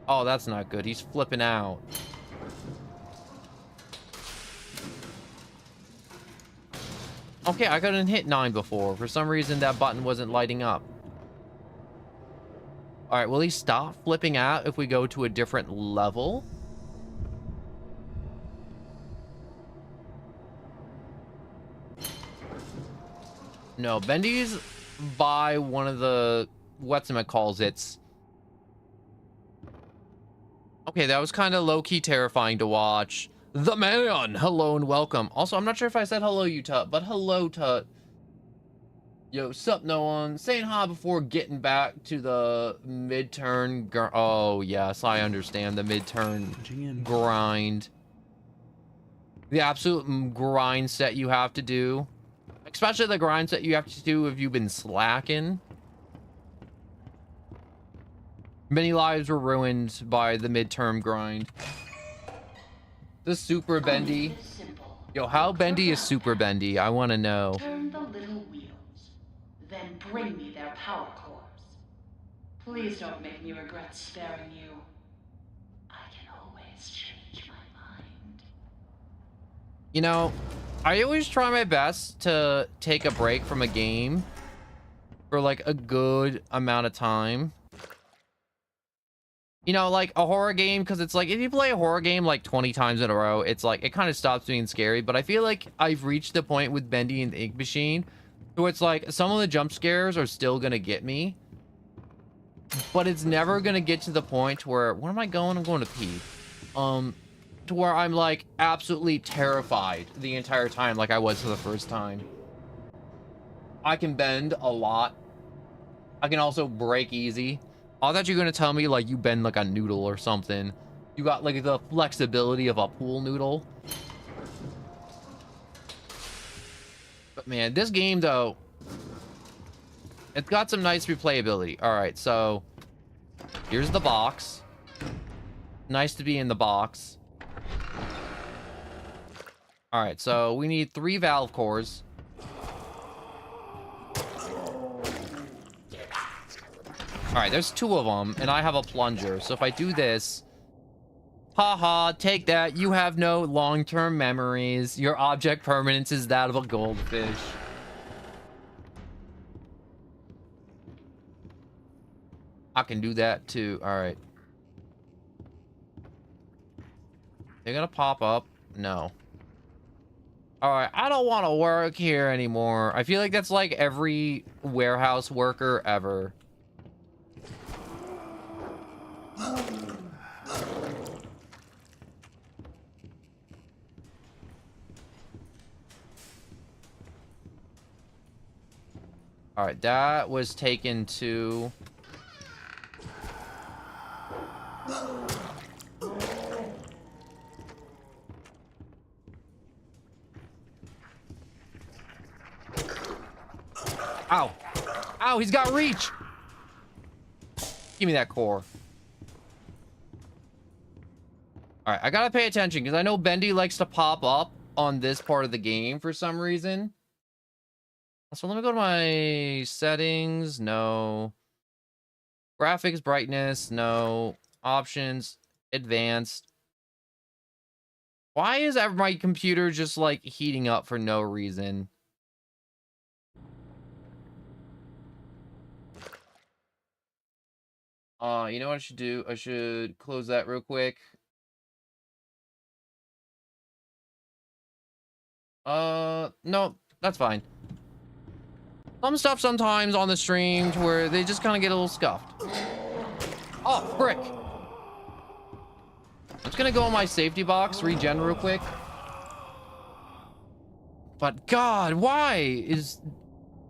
Oh, that's not good. He's flipping out. Okay, I couldn't hit 9 before. For some reason, that button wasn't lighting up. All right, will he stop flipping out if we go to a different level? No, Bendy's by one of the whatchamacallits. Okay, that was kind of low-key terrifying to watch. The man, hello and welcome. Also, I'm not sure if I said hello, you Tut, but hello, Tut. Yo, sup, no one. Saying hi before getting back to the mid-turn. Oh, yes, I understand the mid-turn grind. The absolute grind set you have to do. Especially the grind set you have to do if you've been slacking. Many lives were ruined by the midterm grind. The super bendy. Yo, how bendy is super bendy? I want to know. Turn the little wheels, then bring me their power cores. Please don't make me regret sparing you. I can always change my mind. You know, I always try my best to take a break from a game for like a good amount of time. You know, like a horror game, because it's like if you play a horror game like 20 times in a row, it's like it kind of stops being scary. But I feel like I've reached the point with Bendy and the Ink Machine where it's like some of the jump scares are still gonna get me, but it's never gonna get to the point where where am I going? I'm going to pee. To where I'm like absolutely terrified the entire time, like I was for the first time. I can bend a lot. I can also break easy. I thought you were gonna tell me like you bend like a noodle or something. You got like the flexibility of a pool noodle. But man, this game though, it's got some nice replayability. All right, so here's the box. Nice to be in the box. All right, so we need 3 valve cores. All right, there's 2 of them, and I have a plunger. So if I do this, haha, take that. You have no long-term memories. Your object permanence is that of a goldfish. I can do that too. All right. They're gonna pop up. No. All right, I don't want to work here anymore. I feel like that's like every warehouse worker ever. All right, that was taken to... Ow. Ow, he's got reach. Give me that core. All right, I gotta pay attention because I know Bendy likes to pop up on this part of the game for some reason. So let me go to my settings. No. Graphics, brightness. No. Options. Advanced. Why is my computer just like heating up for no reason? You know what I should do? I should close that real quick. No, that's fine. Some stuff sometimes on the stream to where they just kind of get a little scuffed. Oh, frick. I'm just gonna go in my safety box, regen real quick. But God, why is...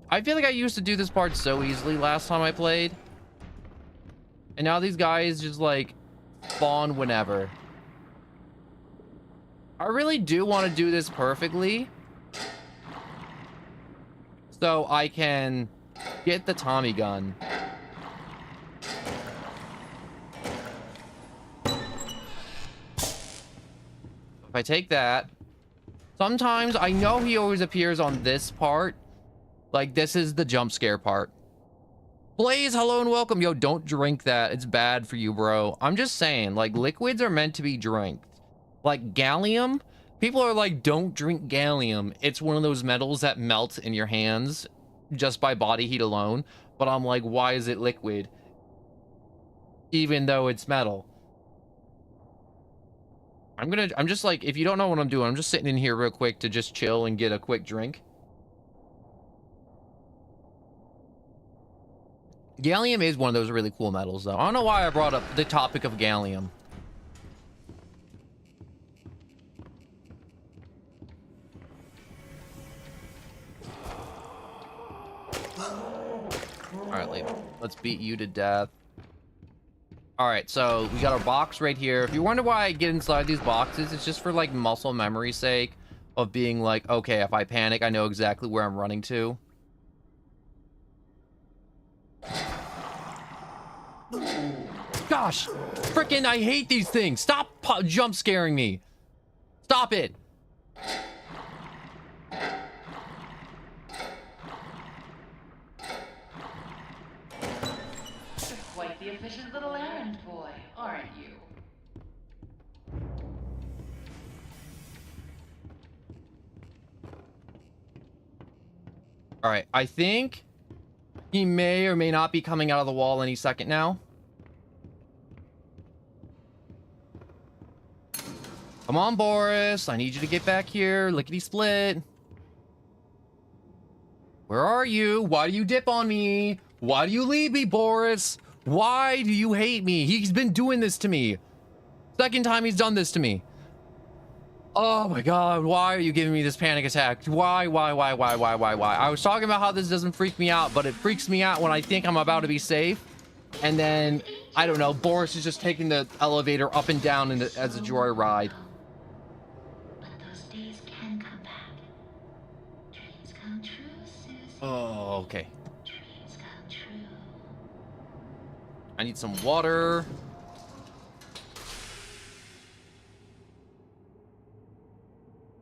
I feel like I used to do this part so easily last time I played. And now these guys just like spawn whenever. I really do want to do this perfectly, so I can get the Tommy gun. If I take that, sometimes I know he always appears on this part, Like, this is the jump scare part. Blaze, hello and welcome. Yo, don't drink that. It's bad for you, bro. I'm just saying, like, liquids are meant to be drank. Like, gallium, people are like, don't drink gallium. It's one of those metals that melt in your hands just by body heat alone. But I'm like, why is it liquid? Even though it's metal. I'm just like, if you don't know what I'm doing, I'm just sitting in here real quick to just chill and get a quick drink. Gallium is one of those really cool metals, though. I don't know why I brought up the topic of gallium. Alright, let's beat you to death. Alright, so we got our box right here. If you wonder why I get inside these boxes, it's just for, like, muscle memory's sake of being like, okay, if I panic, I know exactly where I'm running to. Gosh, frickin' I hate these things. Stop jump scaring me. Stop it. Quite the efficient little errand boy, aren't you? All right, I think he may or may not be coming out of the wall any second now. Come on, Boris. I need you to get back here. Lickety split. Where are you? Why do you dip on me? Why do you leave me, Boris? Why do you hate me? He's been doing this to me. Second time he's done this to me. Oh my god, why are you giving me this panic attack? Why? I was talking about how this doesn't freak me out, but it freaks me out when I think I'm about to be safe. And then, I don't know, Boris is just taking the elevator up and down as a joyride. But those days can come back. Dreams come true, Susie. Oh, okay. Dreams come true. I need some water.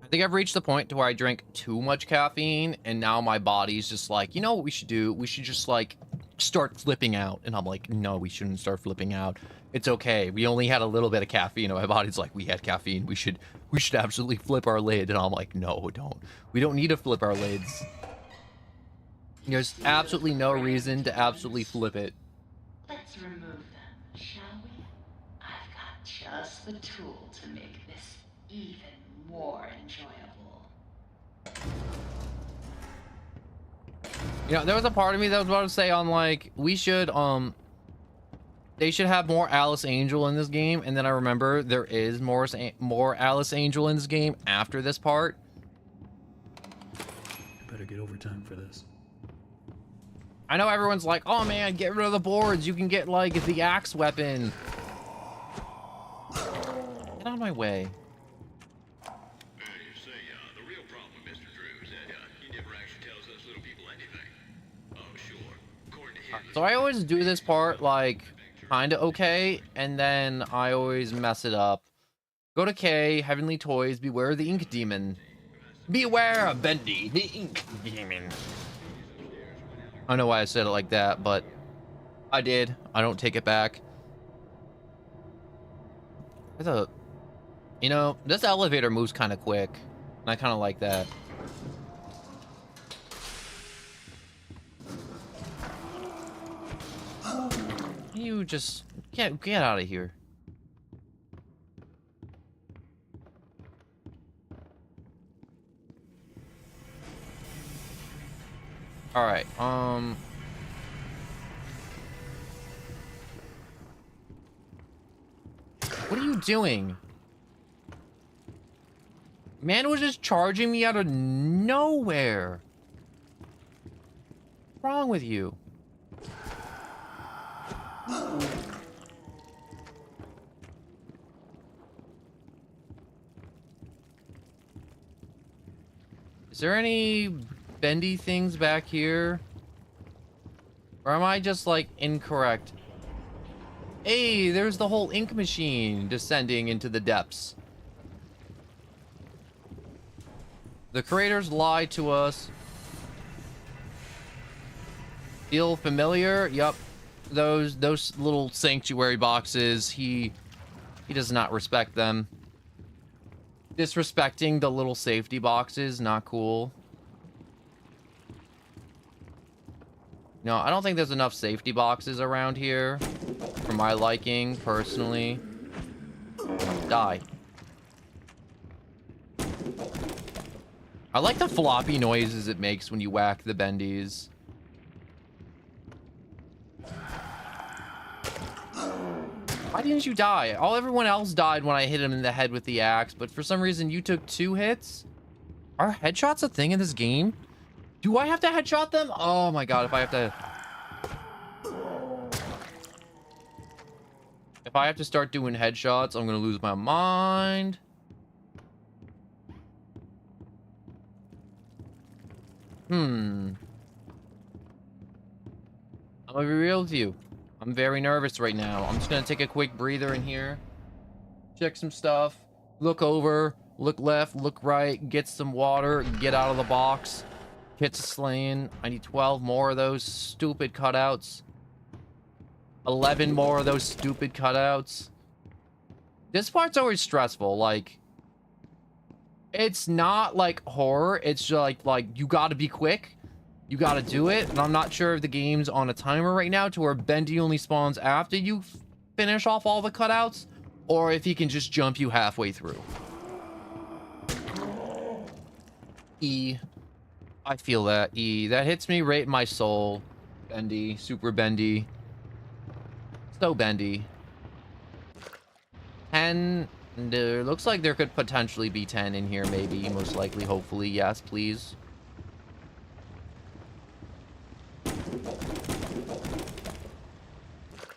I think I've reached the point to where I drank too much caffeine, and now my body's just like, you know what we should do? We should just, like, start flipping out. And I'm like, no, we shouldn't start flipping out. It's okay. We only had a little bit of caffeine, and my body's like, we had caffeine. We should absolutely flip our lid. And I'm like, no, don't. We don't need to flip our lids. There's absolutely no reason to absolutely flip it. Let's remove them, shall we? I've got just the tool to make this even more enjoyable. You know, there was a part of me that was about to say on, like, we should, they should have more Alice Angel in this game, and then I remember there is more Alice Angel in this game after this part. I better get overtime for this. I know everyone's like, oh man, get rid of the boards. You can get, like, the axe weapon. Get out of my way. The real problem, Mr. Drew, is that he never actually tells us little people anything. Oh, sure. According to him, So I always do this part, like, kind of okay, and then I always mess it up. Go to K, Heavenly Toys, beware the Ink Demon. Beware of Bendy, the Ink Demon. I don't know why I said it like that, but I did. I don't take it back. You know, this elevator moves kind of quick, and I kind of like that. You just get out of here. All right. What are you doing? Man was just charging me out of nowhere. What's wrong with you? Is there any bendy things back here? Or am I just, like, incorrect? Hey, there's the whole ink machine descending into the depths. The creators lied to us. Feel familiar? Yup. Those little sanctuary boxes, he does not respect them. Disrespecting the little safety boxes, not cool. No, I don't think there's enough safety boxes around here for my liking, personally. Die. I like the floppy noises it makes when you whack the bendies. Why didn't you die? Everyone else died when I hit him in the head with the axe, but for some reason you took 2 hits? Are headshots a thing in this game? Do I have to headshot them? Oh my god, if I have to start doing headshots, I'm gonna lose my mind. I'm gonna be real with you. I'm very nervous right now. I'm just gonna take a quick breather in here. Check some stuff. Look over. Look left. Look right. Get some water. Get out of the box. Hits slaying. I need 12 more of those stupid cutouts. 11 more of those stupid cutouts. This part's always stressful. Like, it's not like horror. It's just like you gotta be quick. You gotta do it. And I'm not sure if the game's on a timer right now to where Bendy only spawns after you finish off all the cutouts, or if he can just jump you halfway through. E. I feel that. E. That hits me right in my soul. Bendy. Super Bendy. So Bendy. 10. Looks like there could potentially be 10 in here, maybe. Most likely, hopefully. Yes, please.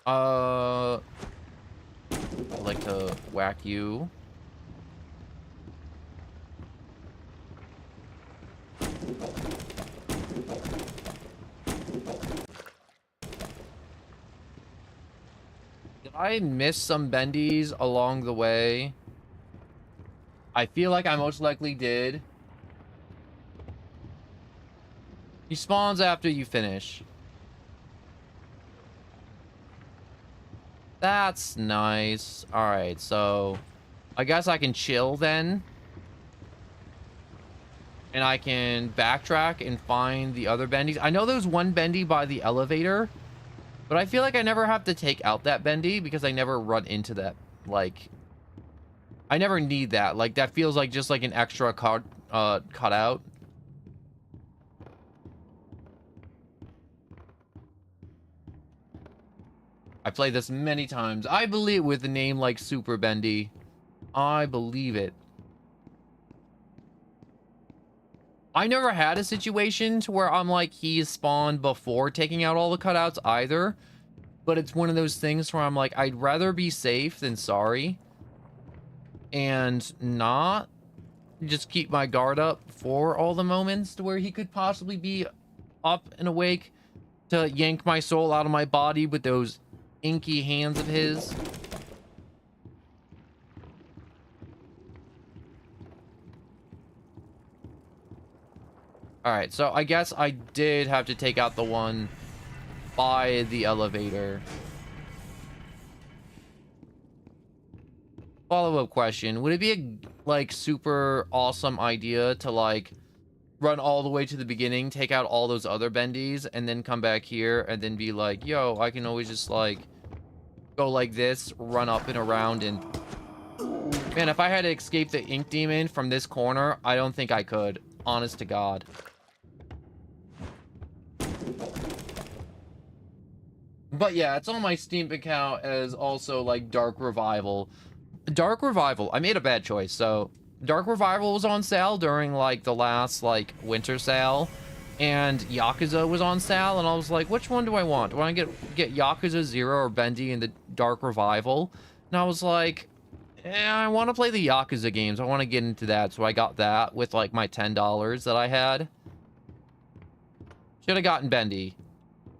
I'd like to whack you. Did I miss some bendies along the way? I feel like I most likely did. He spawns after you finish. That's nice. Alright, so I guess I can chill then. And I can backtrack and find the other bendies. I know there's one bendy by the elevator, but I feel like I never have to take out that bendy because I never run into that. Like, I never need that. Like, that feels like just like an extra cutout. I played this many times. I believe with a name like Super Bendy. I believe it. I never had a situation to where I'm like, he spawned before taking out all the cutouts either. But it's one of those things where I'm like, I'd rather be safe than sorry. And not just keep my guard up for all the moments to where he could possibly be up and awake to yank my soul out of my body with those inky hands of his. Alright, so I guess I did have to take out the one by the elevator. Follow-up question. Would it be a, like, super awesome idea to, like, run all the way to the beginning, take out all those other bendies, and then come back here and then be like, yo, I can always just, like, go like this, run up and around, and... Man, if I had to escape the ink demon from this corner, I don't think I could. Honest to God. But yeah, it's on my Steam account as also, like, Dark Revival. Dark Revival, I made a bad choice, so... Dark Revival was on sale during, like, the last, like, winter sale. And Yakuza was on sale, and I was like, which one do I want? Do I get Yakuza 0 or Bendy in the Dark Revival? And I was like, I want to play the Yakuza games. I want to get into that, so I got that with, like, my $10 that I had. Should have gotten Bendy.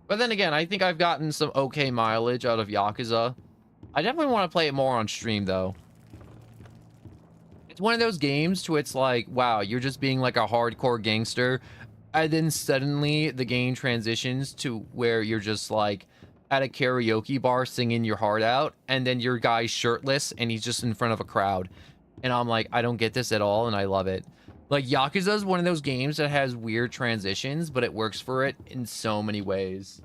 But then again, I think I've gotten some okay mileage out of Yakuza. I definitely want to play it more on stream, though. It's one of those games to it's like, wow, you're just being like a hardcore gangster And then suddenly the game transitions to where you're just like at a karaoke bar singing your heart out, and then your guy's shirtless and he's just in front of a crowd. And I'm like, I don't get this at all, and I love it. Like, Yakuza is one of those games that has weird transitions, but it works for it in so many ways.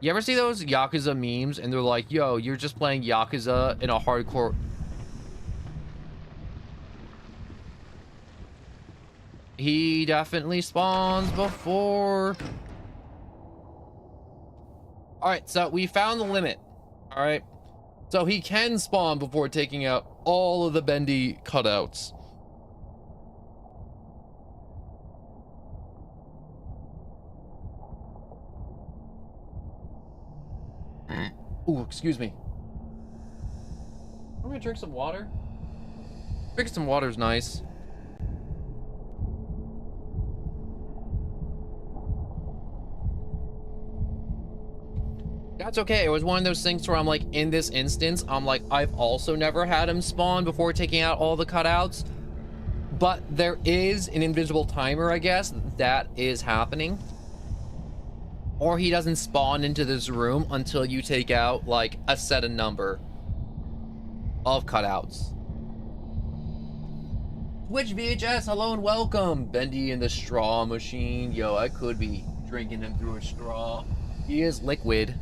You ever see those Yakuza memes and they're like, yo, you're just playing Yakuza in a hardcore... He definitely spawns before... Alright, so we found the limit. Alright. So he can spawn before taking out all of the Bendy cutouts. Ooh, excuse me. I'm gonna drink some water. Drinking some water is nice. That's okay. It was one of those things where I'm like, in this instance, I'm like, I've also never had him spawn before taking out all the cutouts. But there is an invisible timer, I guess, that is happening. Or he doesn't spawn into this room until you take out, like, a set number of cutouts. Twitch VHS, hello and welcome. Bendy in the straw machine. Yo, I could be drinking him through a straw. He is liquid.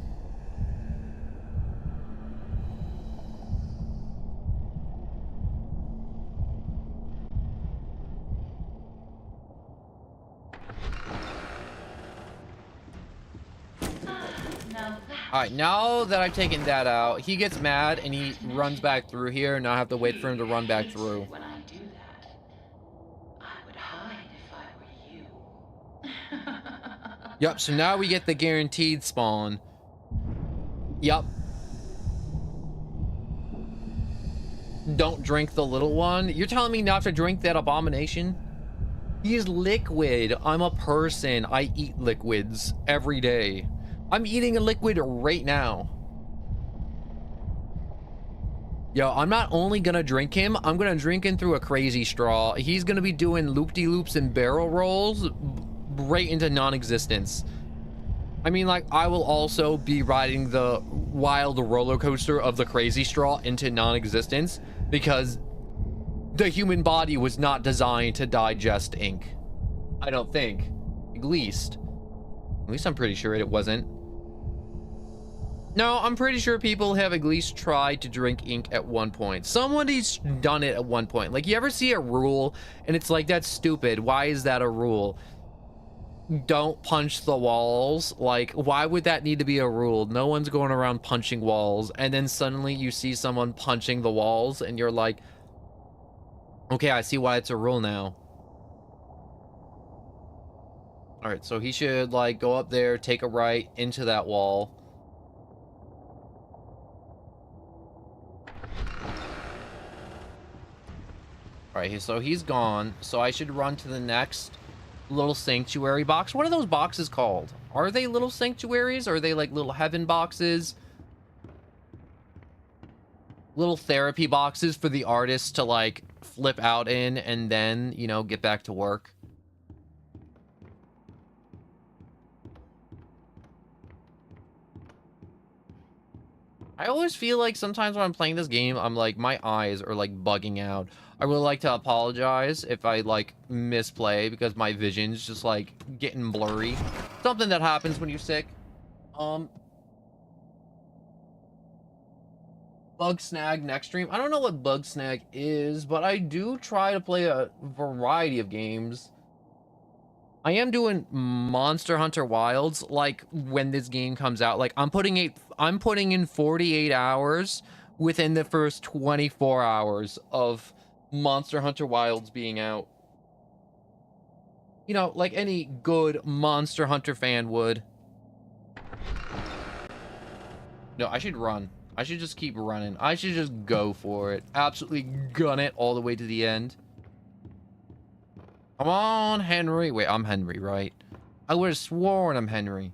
Alright, now that I've taken that out, he gets mad and he runs back through here, and I have to wait for him to run back through. When I do that, I would hide if I were you. Yep, so now we get the guaranteed spawn. Yep. Don't drink the little one? You're telling me not to drink that abomination? He's liquid. I'm a person. I eat liquids every day. I'm eating a liquid right now. Yo, I'm not only gonna drink him, I'm gonna drink him through a crazy straw. He's gonna be doing loop-de-loops and barrel rolls right into non-existence. I mean, like, I will also be riding the wild roller coaster of the crazy straw into non-existence because the human body was not designed to digest ink. I don't think. At least I'm pretty sure it wasn't. No, I'm pretty sure people have at least tried to drink ink at one point. Somebody's done it at one point. Like, you ever see a rule and it's like, that's stupid. Why is that a rule? Don't punch the walls. Like, why would that need to be a rule? No one's going around punching walls. And then suddenly you see someone punching the walls and you're like, okay, I see why it's a rule now. All right, so he should, like, go up there, take a right into that wall. All right, so he's gone. So I should run to the next little sanctuary box. What are those boxes called? Are they little sanctuaries? Or are they like little heaven boxes? Little therapy boxes for the artists to like flip out in and then, you know, get back to work. I always feel like sometimes when I'm playing this game, I'm like, my eyes are like bugging out. I would like to apologize if I like misplay because my vision's just like getting blurry. Something that happens when you're sick. Bug Snag next stream. I don't know what Bug Snag is, but I do try to play a variety of games. I am doing Monster Hunter Wilds, like, when this game comes out. Like, I'm putting in 48 hours within the first 24 hours of Monster Hunter Wilds being out. You know, like any good Monster Hunter fan would. No, I should run. I should just keep running. I should just go for it. Absolutely gun it all the way to the end. Come on, Henry. Wait, I'm Henry, right? I would have sworn I'm Henry.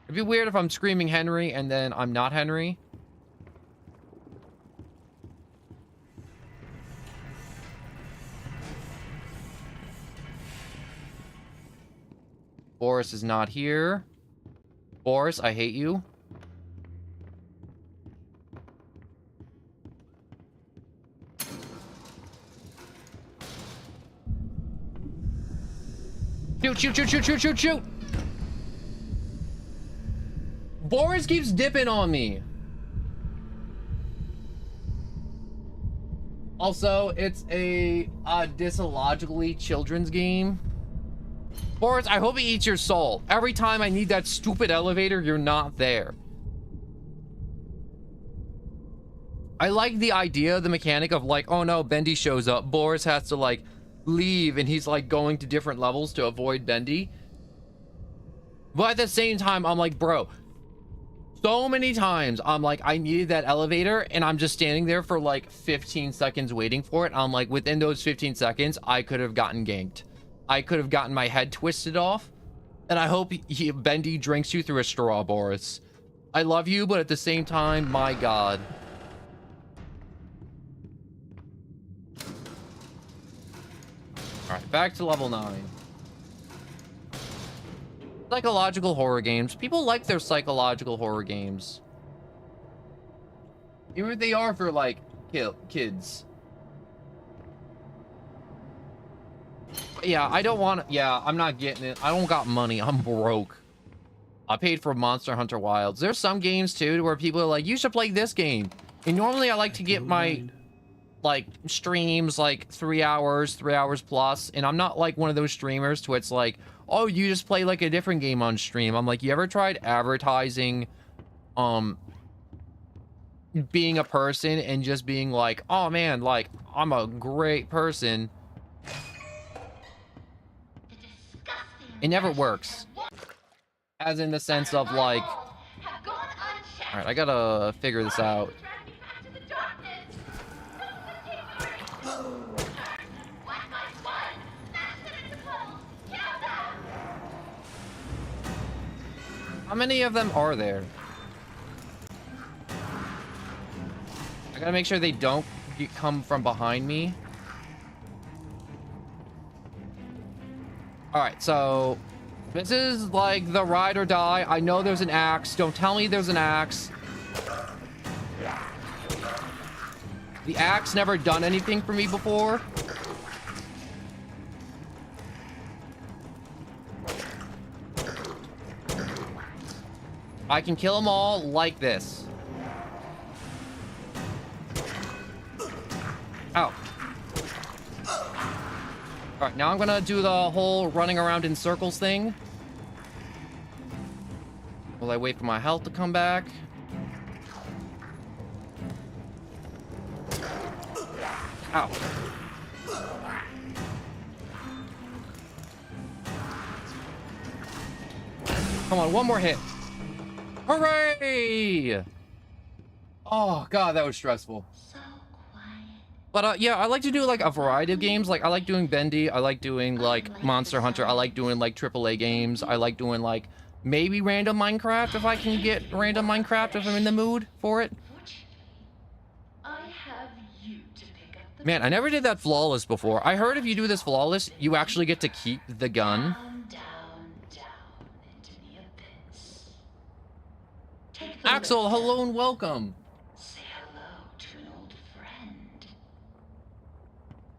It'd be weird if I'm screaming Henry and then I'm not Henry. Boris is not here. Boris, I hate you. Shoot, shoot, shoot, shoot, shoot, shoot, shoot! Boris keeps dipping on me. Also, it's a disilogically children's game. Boris, I hope it eats your soul. Every time I need that stupid elevator, you're not there. I like the idea, the mechanic of like, oh no, Bendy shows up. Boris has to like leave and he's like going to different levels to avoid Bendy. But at the same time, I'm like, bro, so many times I'm like, I needed that elevator and I'm just standing there for like 15 seconds waiting for it. I'm like, within those 15 seconds, I could have gotten ganked. I could have gotten my head twisted off. And I hope Bendy drinks you through a straw, Boris. I love you, but at the same time, my God. All right, back to level 9. Psychological horror games. People like their psychological horror games. Even if they are for, like, kids. Yeah, I don't want... Yeah, I'm not getting it. I don't got money. I'm broke. I paid for Monster Hunter Wilds. There's some games, too, where people are like, you should play this game. And normally I like to get my... like streams like 3 hours plus, and I'm not like one of those streamers to it's like, oh, you just play like a different game on stream. I'm like, you ever tried advertising being a person and just being like, oh man, like I'm a great person? It never works, as in the sense of like, all right, I gotta figure this out. How many of them are there? I gotta make sure they don't come from behind me. Alright, so this is like the ride or die. I know there's an axe. Don't tell me there's an axe. The axe never done anything for me before. I can kill them all like this. Ow. Alright, now I'm gonna do the whole running around in circles thing. Will I wait for my health to come back? Ow. Come on, one more hit. Hooray! Oh god, that was stressful. So quiet. But yeah, I like to do like a variety of games. Like I like doing Bendy, I like doing like Monster Hunter, I like doing like AAA games, I like doing like maybe random Minecraft if I can get random Minecraft if I'm in the mood for it. I have you to pick up the Man, I never did that flawless before. I heard if you do this flawless, you actually get to keep the gun. down into the abyss. Take the Axel, lift. hello and welcome. Say hello to an old friend.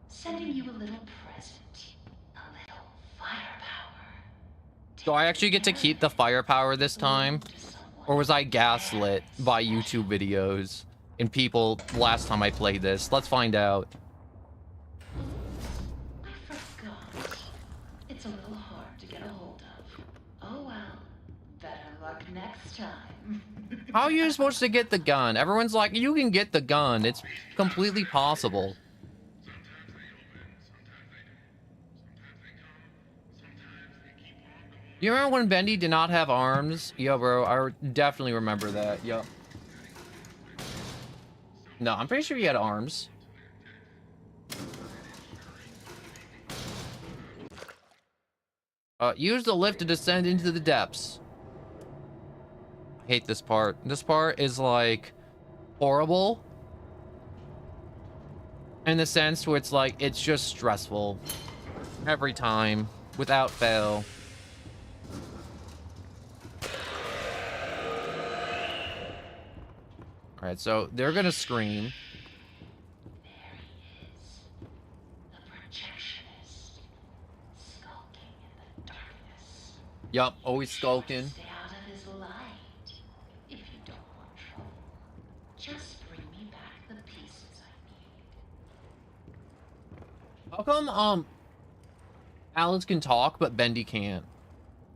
Sending you a little present. A little firepower. Do I actually get to keep the firepower this time? Or was I gaslit by YouTube videos and people last time I played this? Let's find out. I forgot. It's a little hard to get a hold of. Oh well. Better luck next time. How are you supposed to get the gun? Everyone's like, you can get the gun. It's completely possible. You remember when Bendy did not have arms? Yo, bro, I definitely remember that. Yo. No, I'm pretty sure he had arms. Use the lift to descend into the depths. I hate this part. This part is like horrible. In the sense where it's like, it's just stressful. Every time, without fail. All right, so they're gonna scream. There he is. The projectionist. Skulking in the darkness. Yup, always Sure to skulking. stay out of his light. If you don't want trouble, just bring me back the pieces I need. How come Alex can talk but Bendy can't?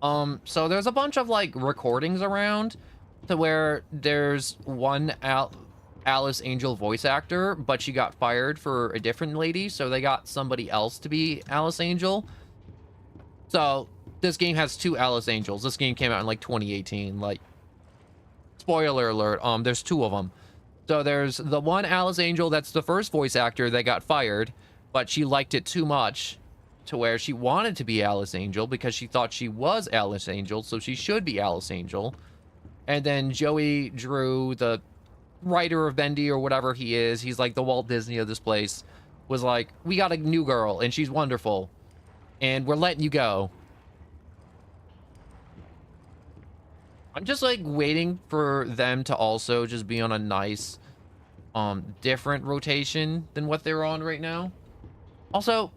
So there's a bunch of like recordings around to where there's one Alice Angel voice actor, but she got fired for a different lady, so they got somebody else to be Alice Angel. So this game has two Alice Angels. This game came out in like 2018. Like, spoiler alert, there's two of them. So there's the one Alice Angel that's the first voice actor that got fired, but she liked it too much to where she wanted to be Alice Angel because she thought she was Alice Angel, so she should be Alice Angel. And then Joey Drew, the writer of Bendy or whatever he is, he's like the Walt Disney of this place, was like, we got a new girl and she's wonderful and we're letting you go. I'm just like waiting for them to also just be on a nice different rotation than what they're on right now. Also,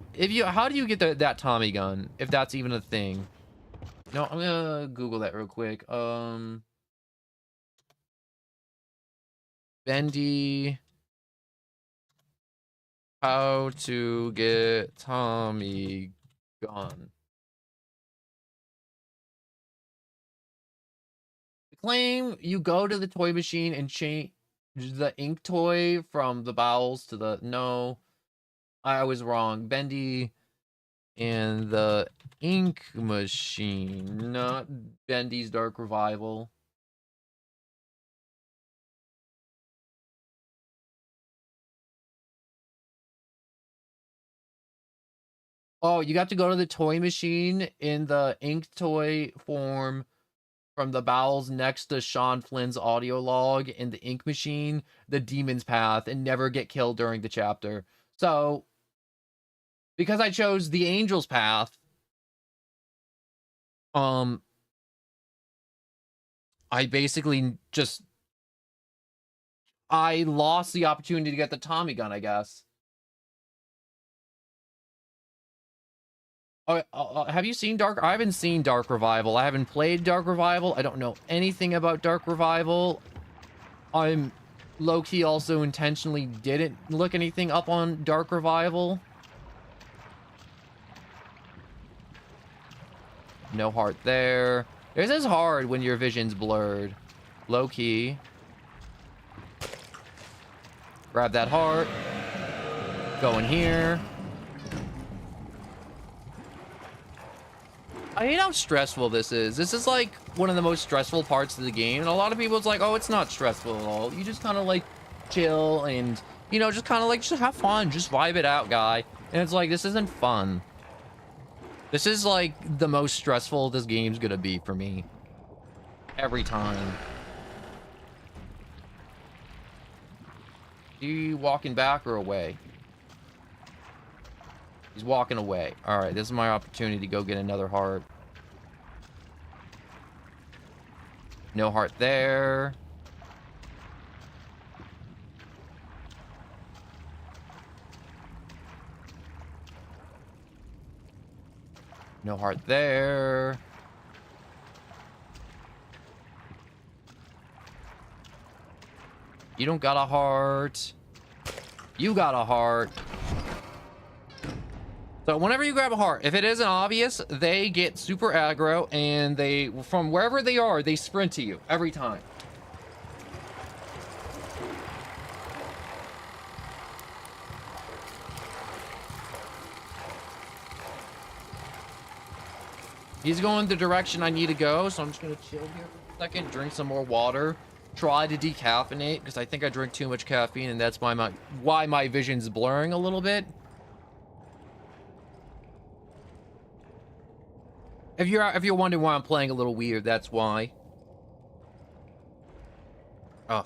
how do you get that Tommy gun if that's even a thing? No, I'm gonna Google that real quick. Bendy, how to get Tommy gun. Claim you go to the toy machine and change the ink toy from the bowels to the... No, I was wrong. Bendy and the ink machine, not Bendy's Dark Revival. Oh, you got to go to the toy machine in the ink toy form from the bowels next to Sean Flynn's audio log in the ink machine, the demon's path, and never get killed during the chapter. So, because I chose the angel's path, I basically just... I lost the opportunity to get the Tommy gun, I guess. Oh, have you seen Dark? I haven't seen Dark Revival. I haven't played Dark Revival. I don't know anything about Dark Revival. I'm low-key also intentionally didn't look anything up on Dark Revival. No heart there. This is hard when your vision's blurred. Low-key. Grab that heart. Go in here. I hate how stressful this is. This is like one of the most stressful parts of the game. And a lot of people, it's like, oh, it's not stressful at all. You just kind of like chill and, you know, just kind of like, just have fun. Just vibe it out, guy. And it's like, this isn't fun. This is like the most stressful this game's gonna be for me. Every time. You walking back or away? He's walking away. All right, this is my opportunity to go get another heart. No heart there. No heart there. You don't got a heart. You got a heart. So whenever you grab a heart, if it isn't obvious, they get super aggro and they, from wherever they are, they sprint to you every time. He's going the direction I need to go, so I'm just gonna chill here for a second, drink some more water, try to decaffeinate, because I think I drink too much caffeine and that's why my vision's blurring a little bit. If you're wondering why I'm playing a little weird, that's why. Oh.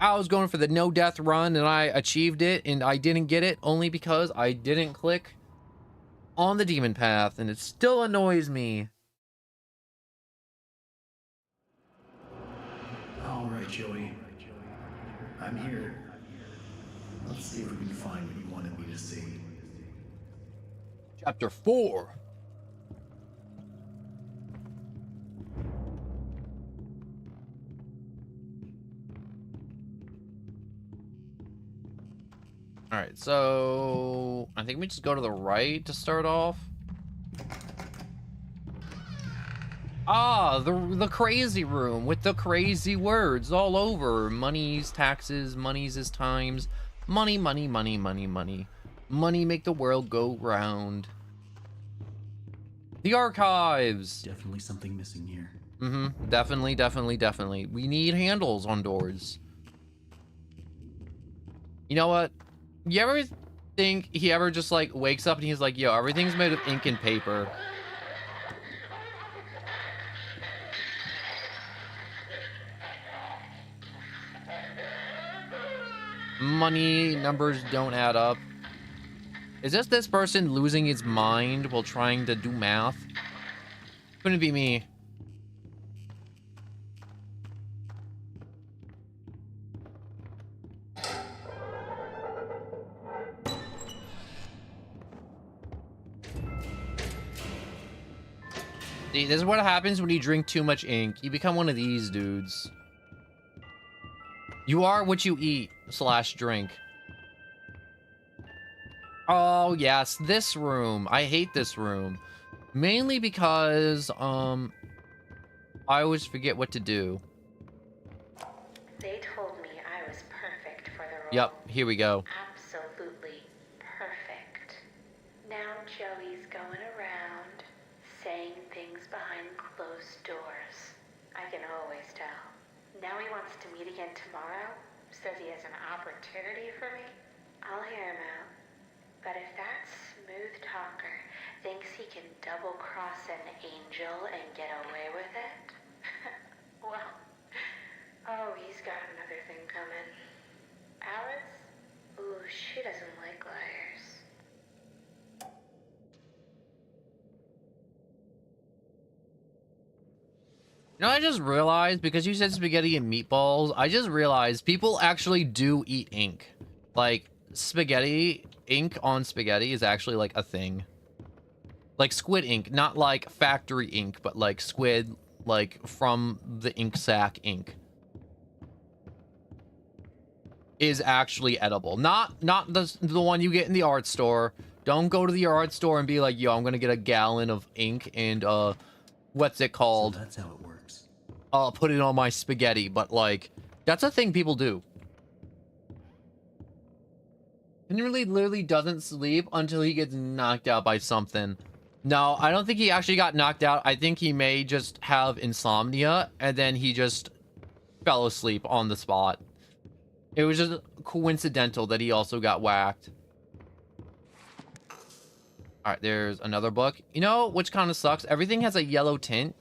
I was going for the no death run and I achieved it, and I didn't get it only because I didn't click on the demon path, and it still annoys me. All right, Joey. I'm here. Let's see if we can find what you wanted me to see. Chapter 4. Alright, so I think we just go to the right to start off. Ah, the crazy room with the crazy words all over. Money's taxes, money's is times. Money, money, money, money, money. Money make the world go round. The archives. Definitely something missing here. Definitely, definitely, definitely. We need handles on doors. You know what? You ever think he ever just like wakes up and he's like, yo, everything's made of ink and paper. Money numbers don't add up. Is this person losing his mind while trying to do math? Couldn't be me. See, this is what happens when you drink too much ink. You become one of these dudes. You are what you eat / drink. Oh, yes, this room. I hate this room. Mainly because, I always forget what to do. They told me I was perfect for the role. Yep, here we go. Absolutely perfect. Now Joey's going around saying things behind closed doors. I can always tell. Now he wants to meet again tomorrow. Says he has an opportunity for me. I'll hear him out. But if that smooth talker thinks he can double-cross an angel and get away with it, well, oh, he's got another thing coming. Alice? Ooh, she doesn't like liars. You know, I just realized, because you said spaghetti and meatballs, I just realized people actually do eat ink. Like, spaghetti, ink on spaghetti is actually, like, a thing. Like, squid ink, not like factory ink, but like squid, like, from the ink sac ink. Is actually edible. Not the one you get in the art store. Don't go to the art store and be like, yo, I'm gonna get a gallon of ink and, what's it called? So that's how it works. Put it on my spaghetti, but like, that's a thing people do. Henry literally doesn't sleep until he gets knocked out by something. No, I don't think he actually got knocked out. I think he may just have insomnia, and then he just fell asleep on the spot. It was just coincidental that he also got whacked. Alright, there's another book. You know, which kind of sucks? Everything has a yellow tint.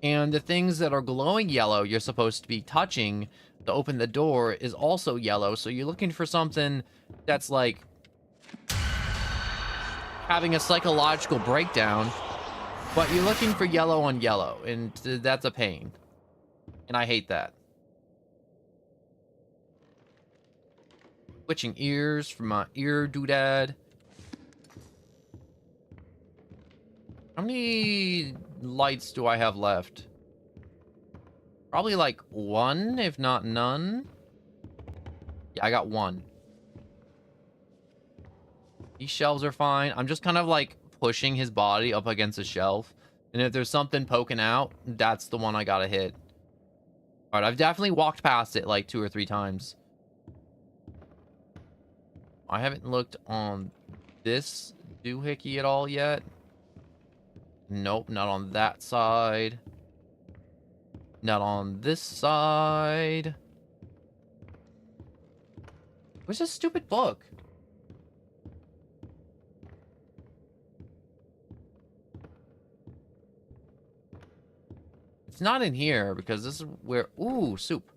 And the things that are glowing yellow you're supposed to be touching to open the door is also yellow. So you're looking for something that's like having a psychological breakdown. But you're looking for yellow on yellow. And that's a pain. And I hate that. Switching ears from my ear doodad. How many lights do I have left? Probably like one, if not none. Yeah, I got one. These shelves are fine. I'm just kind of like pushing his body up against a shelf. And if there's something poking out, that's the one I gotta hit. All right, I've definitely walked past it like 2 or 3 times. I haven't looked on this doohickey at all yet. Nope, not on that side. Not on this side. Where's this stupid book? It's not in here because this is where... Ooh, soup.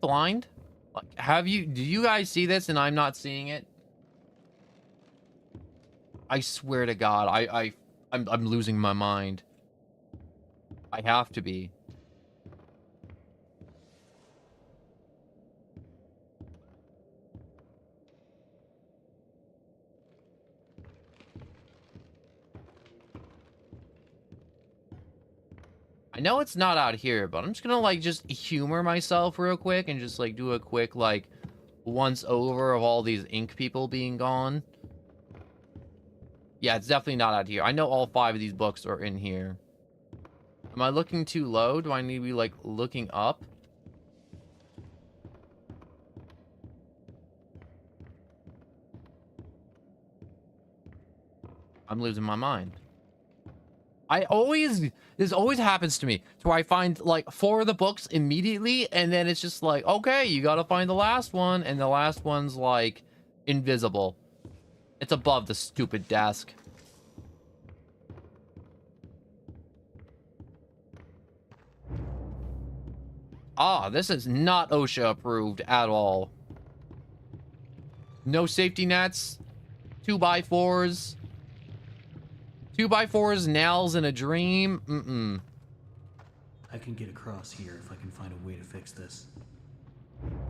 blind? Like, do you guys see this and I'm not seeing it? I swear to God, I'm losing my mind. I have to be. I know it's not out here, but I'm just gonna like just humor myself real quick and just like do a quick like once over of all these ink people being gone. Yeah, it's definitely not out here. I know all 5 of these books are in here. Am I looking too low? Do I need to be like looking up? I'm losing my mind. This always happens to me, to where I find like 4 of the books immediately, and then it's just like, okay, you gotta find the last one, and the last one's like invisible. It's above the stupid desk. Ah, this is not OSHA approved at all. No safety nets, 2x4s. 2x4s, nails in a dream. I can get across here if I can find a way to fix this.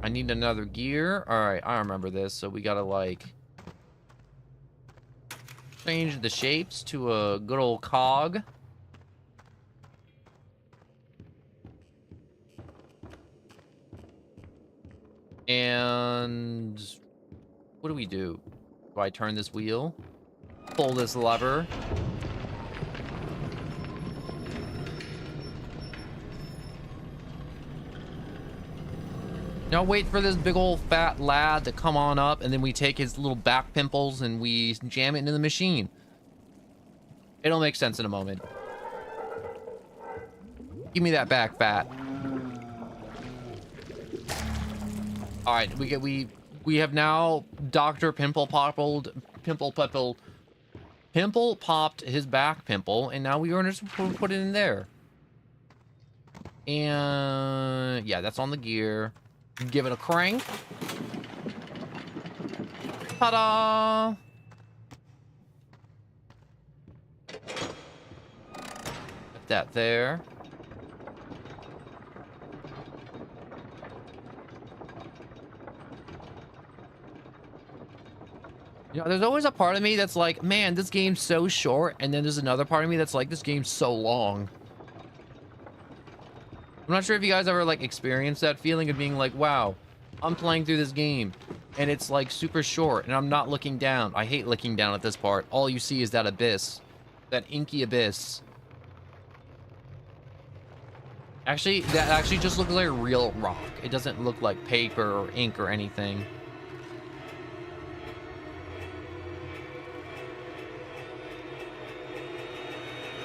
I need another gear. All right, I remember this. So we gotta like change the shapes to a good old cog. And what do we do? Do I turn this wheel? Pull this lever? Now wait for this big old fat lad to come on up, and then we take his little back pimples and we jam it into the machine. It'll make sense in a moment. Give me that back, fat. All right, we have now Dr. Pimple popped his back pimple, and now we're gonna just put it in there. And yeah, that's on the gear. Give it a crank. Ta-da! Put that there. You know, there's always a part of me that's like, man, this game's so short, and then there's another part of me that's like, this game's so long. I'm not sure if you guys ever like experienced that feeling of being like, wow, I'm playing through this game and it's like super short and I'm not looking down. I hate looking down at this part. All you see is that abyss, that inky abyss. Actually, that actually just looks like real rock. It doesn't look like paper or ink or anything.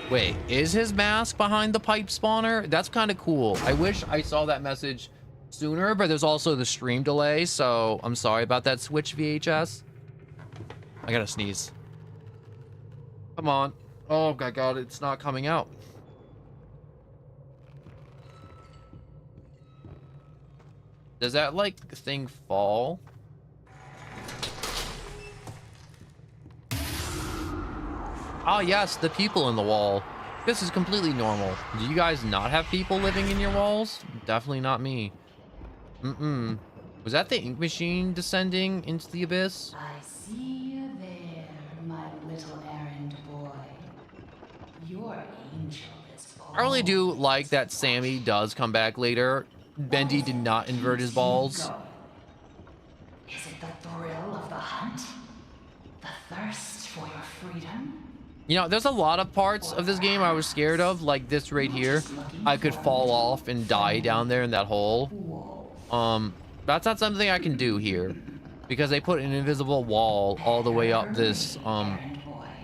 Wait, is his mask behind the pipe spawner? That's kind of cool. I wish I saw that message sooner, but there's also the stream delay, so I'm sorry about that Switch VHS. I gotta sneeze. Come on. Oh my god, it's not coming out. Does that, like, thing fall? Oh yes, the people in the wall. This is completely normal. Do you guys not have people living in your walls? Definitely not me. Was that the ink machine descending into the abyss? I see you there, my little errand boy. Your angel is I really do like that Sammy does come back later. Bendy did not invert his balls. Is it the thrill of the hunt? The thirst for your freedom? You know, there's a lot of parts of this game I was scared of, like this right here. I could fall off and die down there in that hole. That's not something I can do here, because they put an invisible wall all the way up this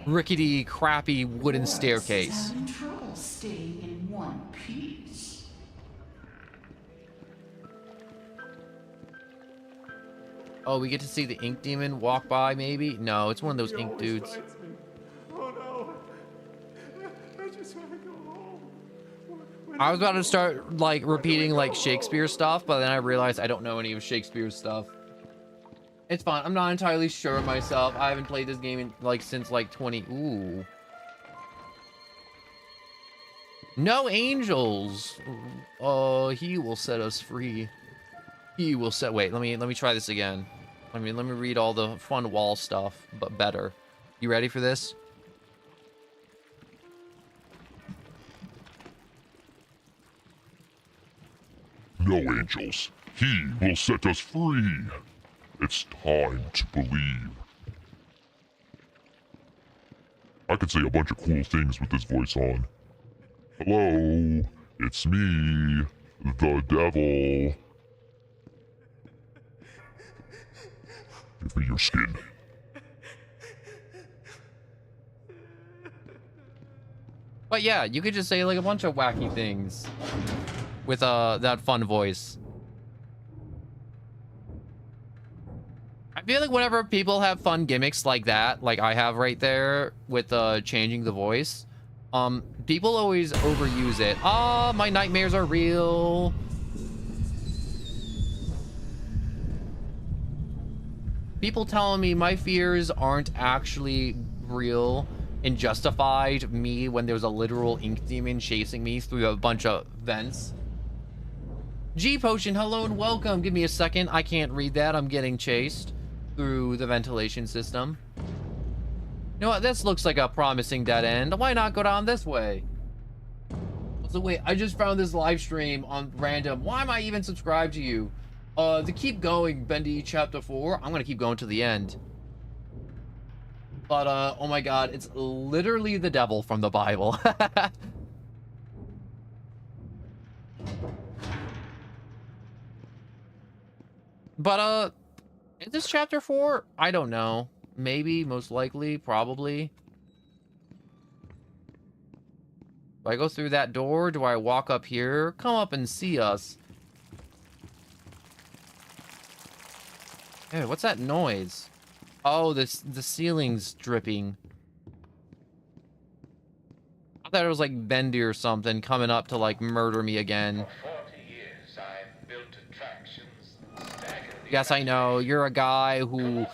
rickety, crappy wooden staircase. Having trouble staying in one piece. Oh, we get to see the ink demon walk by, maybe? No, it's one of those ink dudes. I was about to start like repeating like Shakespeare stuff, but then I realized I don't know any of Shakespeare's stuff. It's fine. I'm not entirely sure myself. I haven't played this game in like since like 20. Ooh. No angels. He will set us free. He will set. Wait, let me try this again. Let me read all the fun wall stuff, but better. You ready for this? No angels. He will set us free. It's time to believe. I could say a bunch of cool things with this voice on. Hello, it's me, the devil. Give me your skin. But yeah, you could just say like a bunch of wacky things with that fun voice. I feel like whenever people have fun gimmicks like that, like I have right there with changing the voice, people always overuse it. Ah, my nightmares are real. People telling me my fears aren't actually real and justified me when there's a literal ink demon chasing me through a bunch of vents. G Potion, hello and welcome. Give me a second. I can't read that. I'm getting chased through the ventilation system. You know what? This looks like a promising dead end. Why not go down this way? So wait, I just found this live stream on random. Why am I even subscribed to you? To keep going, Bendy chapter 4. I'm gonna keep going to the end. But oh my god, it's literally the devil from the Bible. But is this chapter 4? I don't know. Maybe, most likely, probably. Do I go through that door? Do I walk up here? Come up and see us. Hey, what's that noise? Oh, the ceiling's dripping. I thought it was like Bendy or something coming up to like murder me again. For 40 years, I've built attractions. Yes, I know. You're a guy who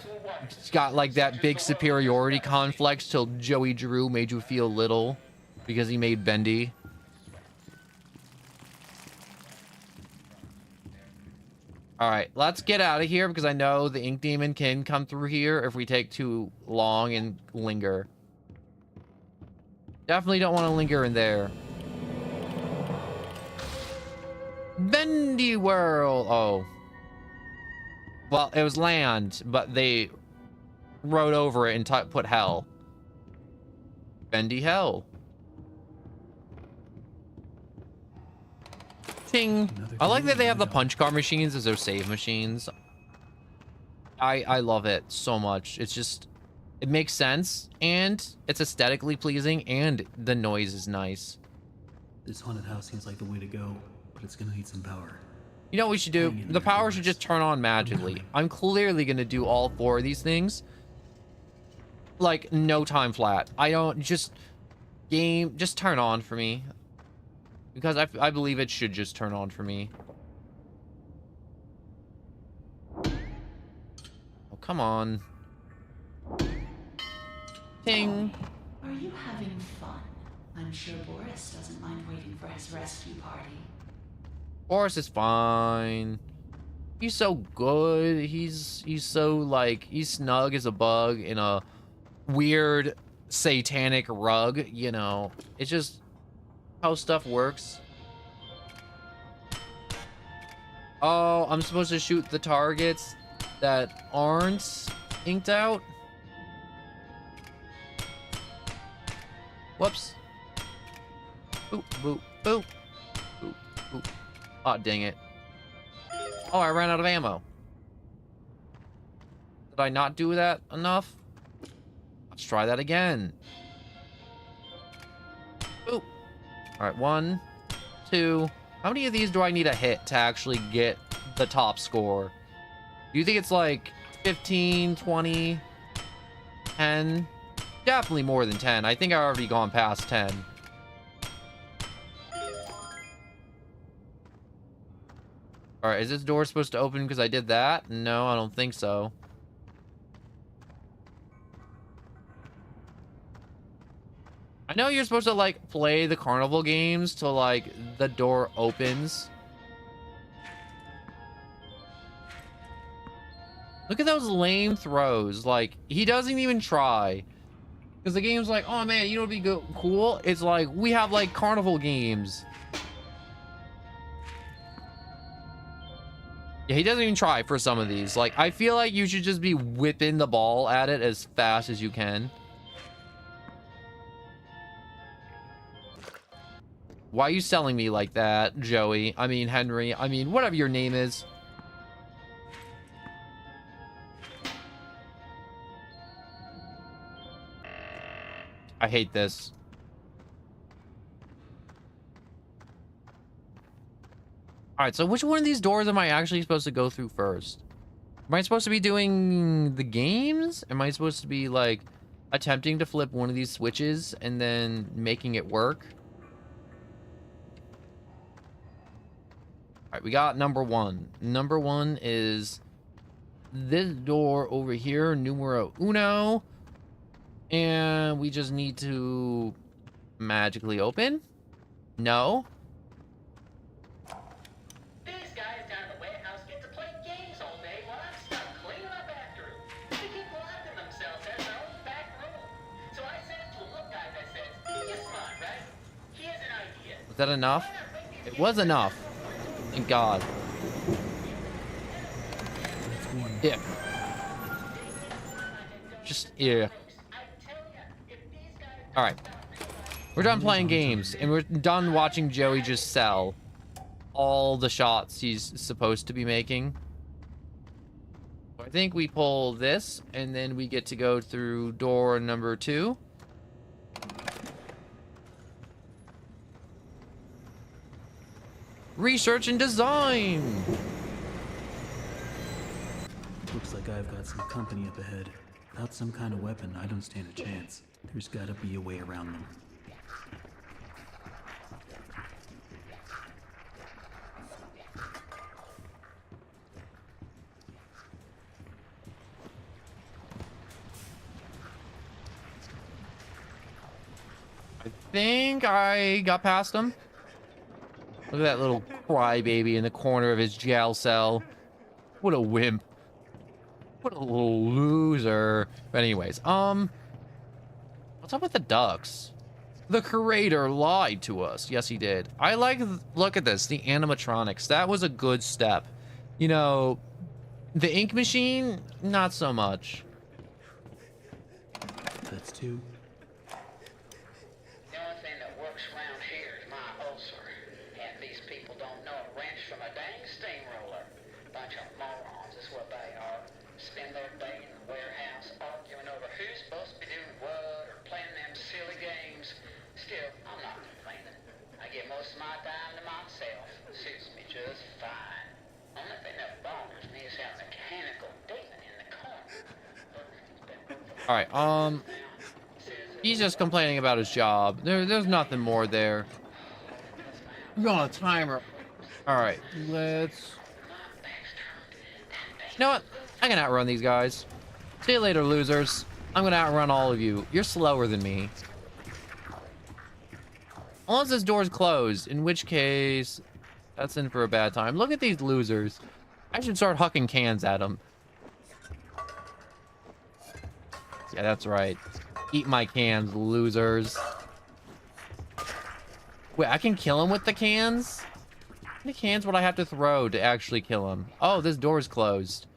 got like that big superiority complex till Joey Drew made you feel little because he made Bendy. All right, let's get out of here because I know the ink demon can come through here if we take too long and linger. Definitely don't want to linger in there. Bendy World. Oh. Well, it was land, but they wrote over it and put hell. Bendy Hell. Ting. I like that they have the punch card machines as their save machines. I love it so much. It's just, it makes sense and it's aesthetically pleasing and the noise is nice. This haunted house seems like the way to go, but it's gonna need some power. You know what we should do? The power should just turn on magically. I'm clearly gonna do all 4 of these things. Like, no time flat. I don't, just turn on for me. Because I believe it should just turn on for me. Oh, come on. Ting. Are you having fun? I'm sure Boris doesn't mind waiting for his rescue party. Boris is fine. He's so good. He's so, like, he's snug as a bug in a weird satanic rug, you know. It's just how stuff works. Oh, I'm supposed to shoot the targets that aren't inked out? Whoops. Boop, boop, boop. Boop, boop. Oh, dang it. Oh, I ran out of ammo. Did I not do that enough? Let's try that again. Boop. All right, 1, 2. How many of these do I need to hit to actually get the top score? Do you think it's like 15, 20, 10? Definitely more than 10. I think I've already gone past 10. All right, is this door supposed to open because I did that? No, I don't think so. I know you're supposed to like play the carnival games till like the door opens. Look at those lame throws. Like, he doesn't even try. Because the game's like, oh man, you know what'd be cool? It's like, we have like carnival games. Yeah, he doesn't even try for some of these. Like, I feel like you should just be whipping the ball at it as fast as you can. Why are you selling me like that, Joey? I mean, Henry. I mean, whatever your name is. I hate this. All right, so which one of these doors am I actually supposed to go through first? Am I supposed to be doing the games? Am I supposed to be like attempting to flip one of these switches and then making it work? All right, we got number one. Number one is this door over here, numero uno. And we just need to magically open? No. These guys down at the warehouse get to play games all day while I'm stuck cleaning up after them. They keep locking themselves in their own back room. So I said to a little guy that says, "You're smart, right? Here's an idea. Was that enough? It was enough. Thank God. Yeah. Just, yeah. Alright. We're done playing games, and we're done watching Joey just sell all the shots he's supposed to be making. I think we pull this, and then we get to go through door number 2. Research and design! Looks like I've got some company up ahead. Without some kind of weapon, I don't stand a chance. There's gotta be a way around them. I think I got past him. Look at that little crybaby in the corner of his jail cell. What a wimp. What a little loser. But anyways, what's up with the ducks? The creator lied to us. Yes, he did. I like, look at this, the animatronics. That was a good step. You know, the ink machine, not so much. That's 2. The only thing that works around here is my ulcer. And these people don't know a wrench from a dang steamroller. Bunch of morons is what they are. Spend their day in the warehouse arguing over who's supposed to be doing what or playing them silly games. Still, I'm not complaining. I give most of my time to myself. Suits me just fine. Only thing that bothers me is that mechanical demon in the corner. All right, he's just complaining about his job. There's nothing more there. We're on a timer. All right, let's. You know what? I can outrun these guys. See you later, losers. I'm gonna outrun all of you. You're slower than me. Unless this door's closed, in which case, that's in for a bad time. Look at these losers. I should start hucking cans at them. Yeah, that's right. Eat my cans, losers. Wait, I can kill him with the cans? How many cans would I have to throw to actually kill him? Oh, this door's closed.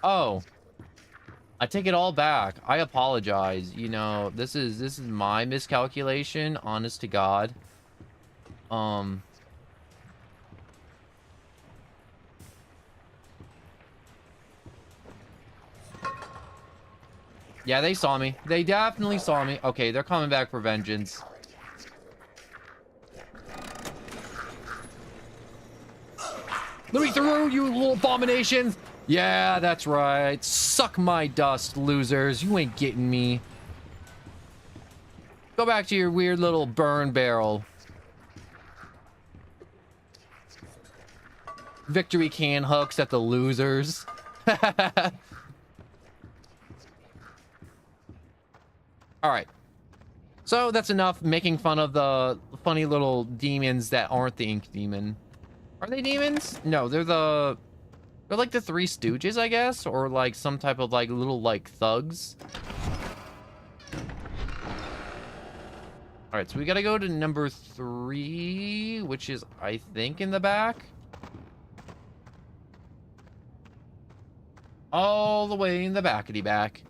Oh. I take it all back. I apologize. You know, this is my miscalculation, honest to God. Yeah, they saw me. They definitely saw me. Okay, they're coming back for vengeance. Let me through, you little abominations! Yeah, that's right. Suck my dust, losers. You ain't getting me. Go back to your weird little burn barrel. victory can hooks at the losers. All right. So that's enough making fun of the funny little demons that aren't the ink demon. Are they demons? No, they're like the Three Stooges, I guess, or like some type of like little like thugs. All right, so we gotta go to number 3, which is, I think, in the back. All the way in the backity back.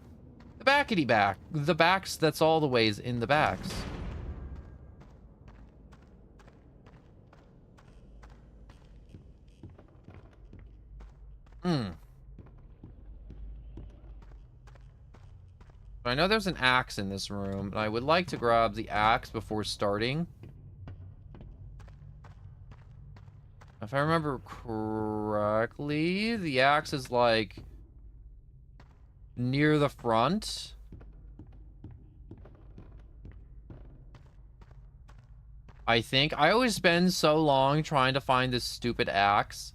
The backity back. The backs that's all the ways in the backs. I know there's an axe in this room, and I would like to grab the axe before starting. If I remember correctly, the axe is like near the front. I think. I always spend so long trying to find this stupid axe.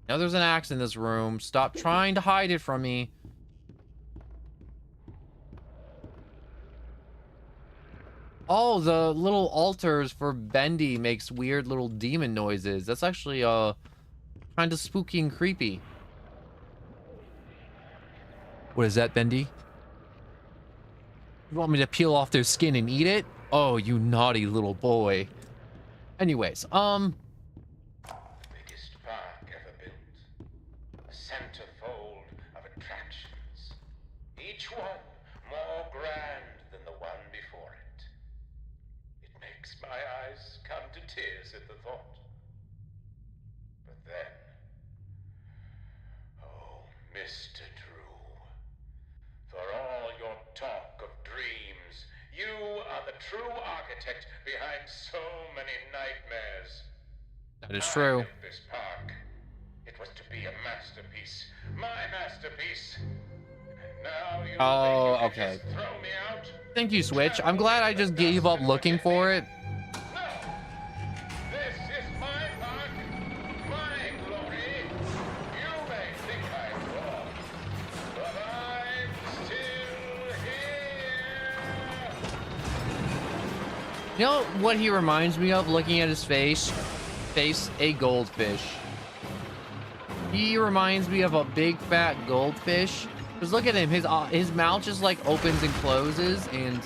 Now there's an axe in this room. Stop trying to hide it from me. Oh, the little altars for Bendy makes weird little demon noises. That's actually kind of spooky and creepy. What is that, Bendy? You want me to peel off their skin and eat it? Oh, you naughty little boy. Anyways, Biggest park ever built. A centerfold of attractions. Each one more grand than the one before it. It makes my eyes come to tears at the thought. But then, oh, Mr. Drew, for all your talk of dreams, you are the true architect behind so many nightmares. that is true. I built this park. It was to be a masterpiece. My masterpiece. And now you Oh, think you can okay. just throw me out? Thank you, Switch. I'm glad I just gave up looking for it. No! This is my park, my glory. You may think I'm wrong, but I'm still here. You know what he reminds me of looking at his face? A goldfish. He reminds me of a big fat goldfish. Just look at him. His mouth just like opens and closes, and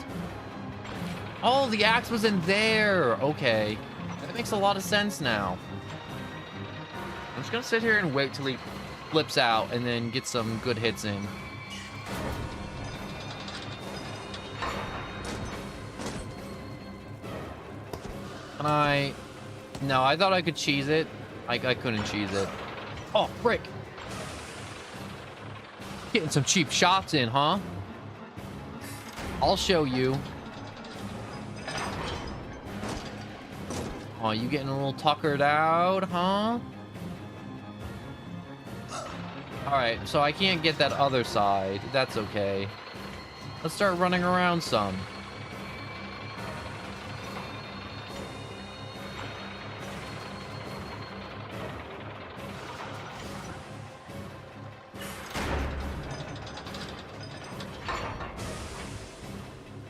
oh, the axe was in there. Okay, that makes a lot of sense now. I'm just gonna sit here and wait till he flips out and then get some good hits in. Can I? No, I thought I could cheese it. I couldn't cheese it. Oh, frick. Getting some cheap shots in, huh? I'll show you. Oh, you getting a little tuckered out, huh? Alright, so I can't get that other side. That's okay. Let's start running around some.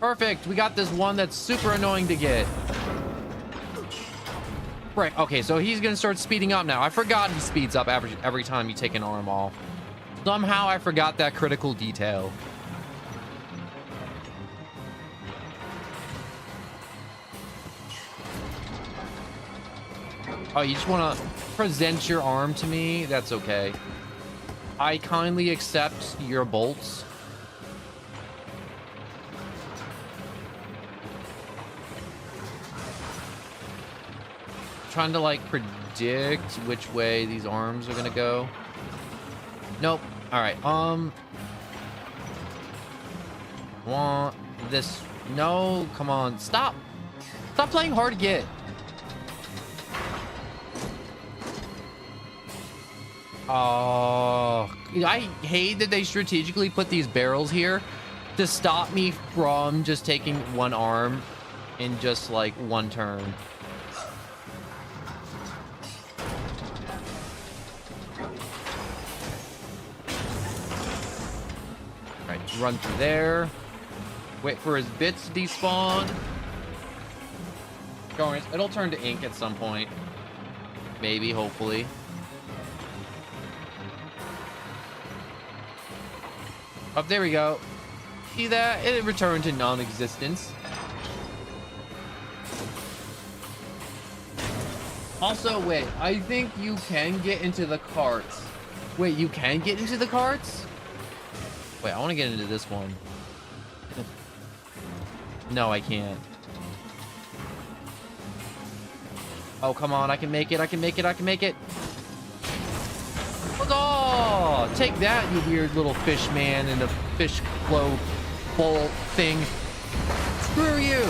Perfect. We got this one that's super annoying to get. Right. Okay, so he's gonna start speeding up now. I forgot he speeds up every time you take an arm off. Somehow I forgot that critical detail. Oh, you just want to present your arm to me? That's okay. I kindly accept your bolts. Trying to like predict which way these arms are gonna go. Nope. All right. Want this? No. Come on. Stop. Stop playing hard to get. Oh, I hate that they strategically put these barrels here to stop me from just taking one arm in just like one turn. Alright, run through there. Wait for his bits to despawn. Darn it, it'll turn to ink at some point. Maybe, hopefully. Oh, there we go. See that? It returned to non-existence. Also, wait, I think you can get into the carts. Wait, you can get into the carts? Wait, I want to get into this one. No, I can't. Oh, come on, I can make it, I can make it, I can make it. Oh, take that, you weird little fish man in the fish globe bowl thing. Screw you.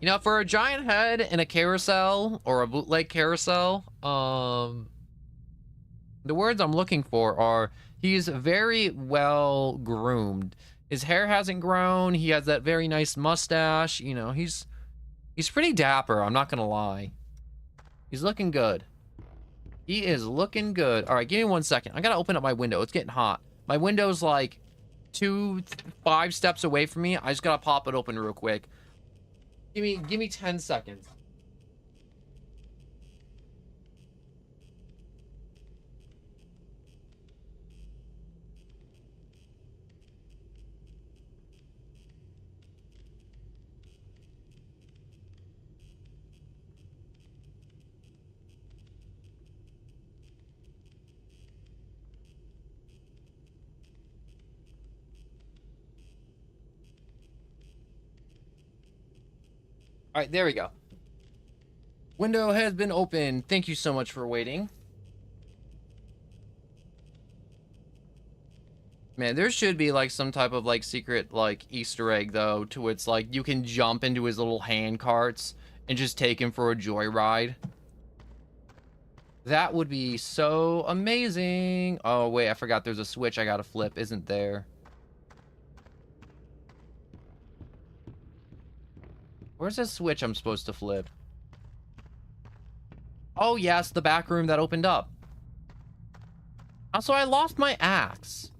You know, for a giant head in a carousel or a bootleg carousel, the words I'm looking for are he's very well groomed. His hair hasn't grown. He has that very nice mustache. You know, he's pretty dapper. I'm not gonna lie. He's looking good. He is looking good. All right, give me 1 second. I gotta open up my window. It's getting hot. My window's like 5 steps away from me. I just gotta pop it open real quick. Give me 10 seconds. All right, there we go. Window has been opened. Thank you so much for waiting. Man, there should be like some type of like secret like Easter egg though, to it's like you can jump into his little hand carts and just take him for a joyride. That would be so amazing. Oh wait, I forgot there's a switch I gotta flip, isn't there? Where's the switch I'm supposed to flip? Oh yes, the back room that opened up. Also, I lost my axe.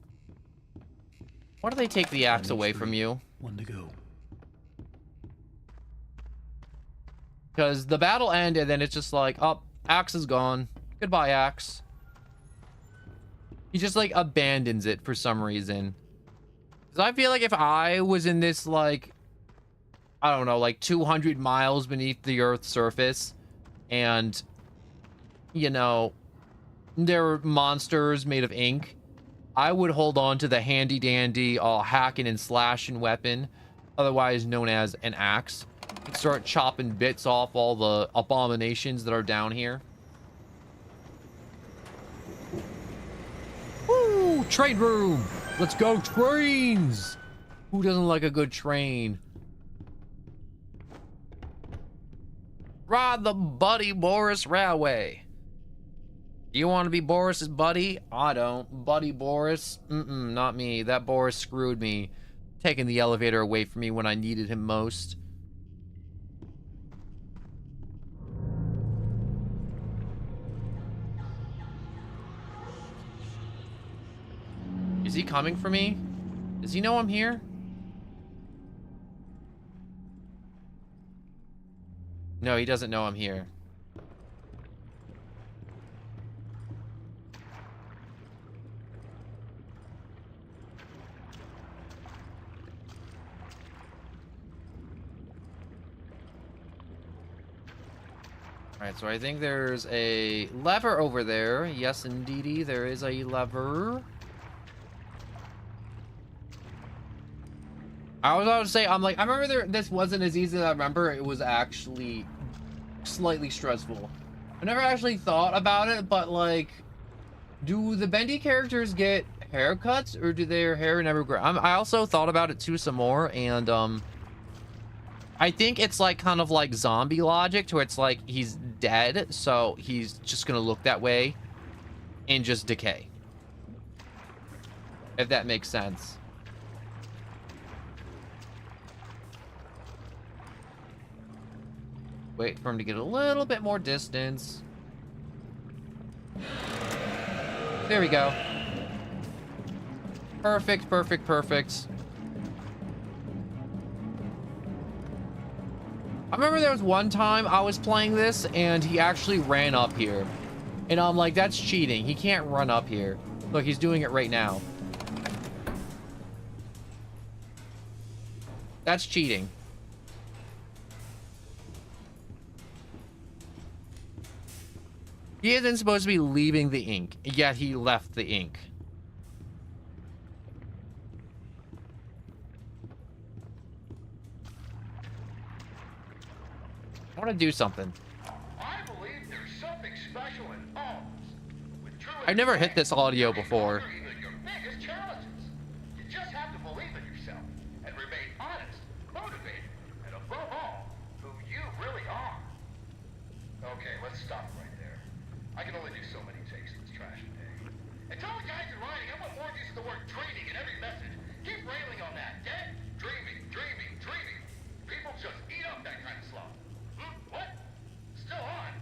Why do they take the axe away from you? One to go. Because the battle ended, and then it's just like, oh, axe is gone. Goodbye, axe. He just like abandons it for some reason. Because I feel like if I was in this like, I don't know, like 200 miles beneath the Earth's surface, and, you know, there were monsters made of ink, I would hold on to the handy-dandy hacking and slashing weapon, otherwise known as an axe, and start chopping bits off all the abominations that are down here. Woo! Train room! Let's go trains! Who doesn't like a good train? Ride the Buddy Boris Railway. You want to be Boris's buddy? I don't. Buddy Boris? Not me. That Boris screwed me. Taking the elevator away from me when I needed him most. Is he coming for me? Does he know I'm here? No, he doesn't know I'm here. Alright, so I think there's a lever over there. Yes, indeedy, there is a lever. I was about to say, I'm like, I remember this wasn't as easy as I remember. It was actually slightly stressful. I never actually thought about it, but like, do the Bendy characters get haircuts, or do their hair never grow? I also thought about it too some more, and I I think it's like kind of like zombie logic to where it's like he's dead, so he's just gonna look that way and just decay. If that makes sense. Wait for him to get a little bit more distance. There we go. Perfect, perfect, perfect. I remember there was one time I was playing this and he actually ran up here. And I'm like, that's cheating. He can't run up here. Look, he's doing it right now. That's cheating. He isn't supposed to be leaving the ink, yet he left the ink. I want to do something. I believe there's something special in homes. I've never hit this audio before. Even your biggest challenges. You just have to believe in yourself and remain honest, motivated, and above all, who you really are. Okay, let's stop right there. I can only do so many takes of this trash today. And tell the guys in writing I want more use of the word dreaming in every message. Keep railing on that. Get dreaming, dreaming, dreaming. People just eat up that kind of slop. What? Still on?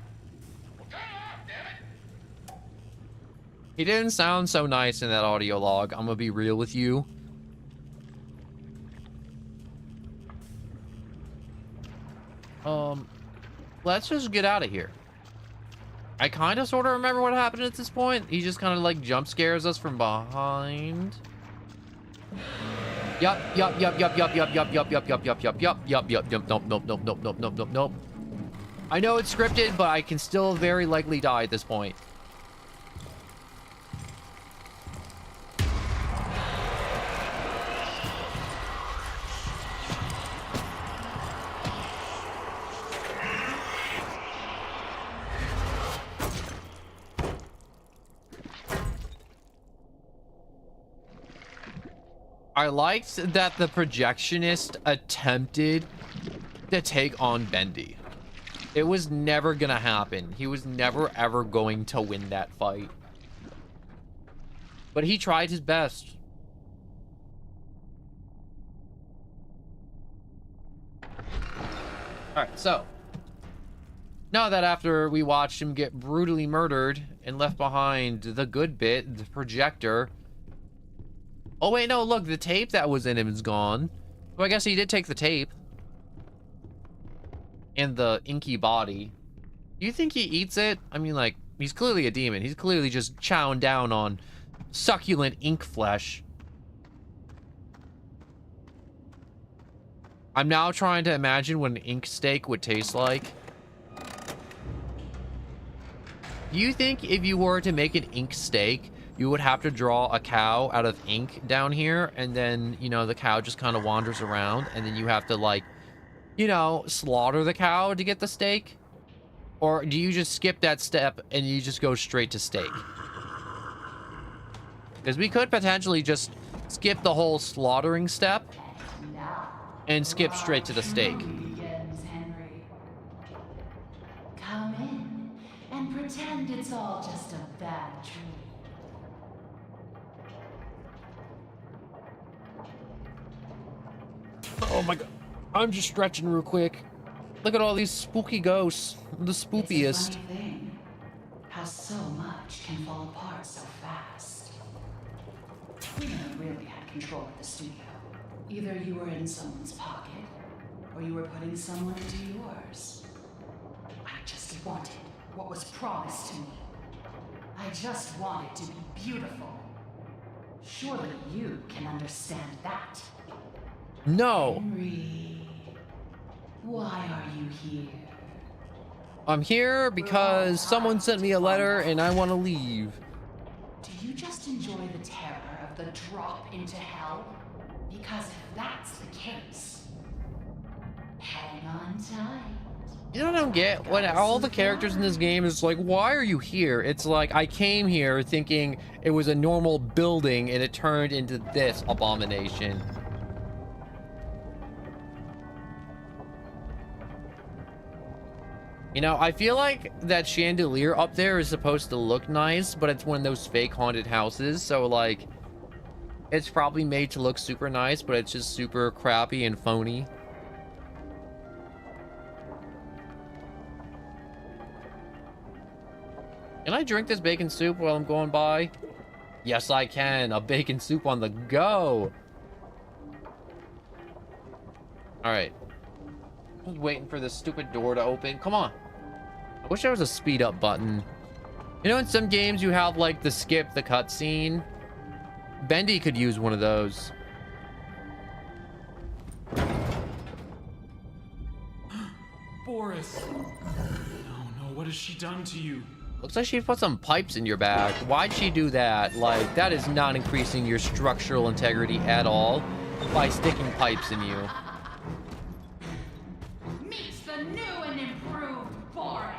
Well, turn it off, damn it! He didn't sound so nice in that audio log. I'm gonna be real with you. Let's just get out of here. I kind of sort of remember what happened at this point. He just kind of like jump scares us from behind. Yup. Nope. I know it's scripted, but I can still very likely die at this point. I liked that the projectionist attempted to take on Bendy. It was never gonna happen. He was never ever going to win that fight. But he tried his best. Alright, so. Now that after we watched him get brutally murdered and left behind the good bit, the projector. Oh, wait, no, look, the tape that was in him is gone. So I guess he did take the tape. And the inky body. Do you think he eats it? I mean, like, he's clearly a demon. He's clearly just chowing down on succulent ink flesh. I'm now trying to imagine what an ink steak would taste like. Do you think if you were to make an ink steak, you would have to draw a cow out of ink down here, and then, you know, the cow just kind of wanders around, and then you have to, like, you know, slaughter the cow to get the steak? Or do you just skip that step and you just go straight to steak? Because we could potentially just skip the whole slaughtering step and skip straight to the steak. Come in and pretend it's all just a bad dream. Oh my god. I'm just stretching real quick. Look at all these spooky ghosts. The spookiest. It's a funny thing, how so much can fall apart so fast. We never really had control of the studio. Either you were in someone's pocket, or you were putting someone into yours. I just wanted what was promised to me. I just wanted to be beautiful. Surely you can understand that. No. Henry, why are you here? I'm here because someone sent me a letter and I want to leave. Do you just enjoy the terror of the drop into hell? Because if that's the case, hang on tight. You know what I don't get? When all the characters in this game is like, why are you here? It's like, I came here thinking it was a normal building and it turned into this abomination. You know, I feel like that chandelier up there is supposed to look nice, but it's one of those fake haunted houses. So, like, it's probably made to look super nice, but it's just super crappy and phony. Can I drink this bacon soup while I'm going by? Yes, I can. A bacon soup on the go. All right. I was waiting for this stupid door to open. Come on. I wish there was a speed up button. You know, in some games you have like the skip the cutscene. Bendy could use one of those. Boris. Oh no, what has she done to you? Looks like she put some pipes in your back. Why'd she do that? Like, that is not increasing your structural integrity at all by sticking pipes in you. Meets the new and improved Boris.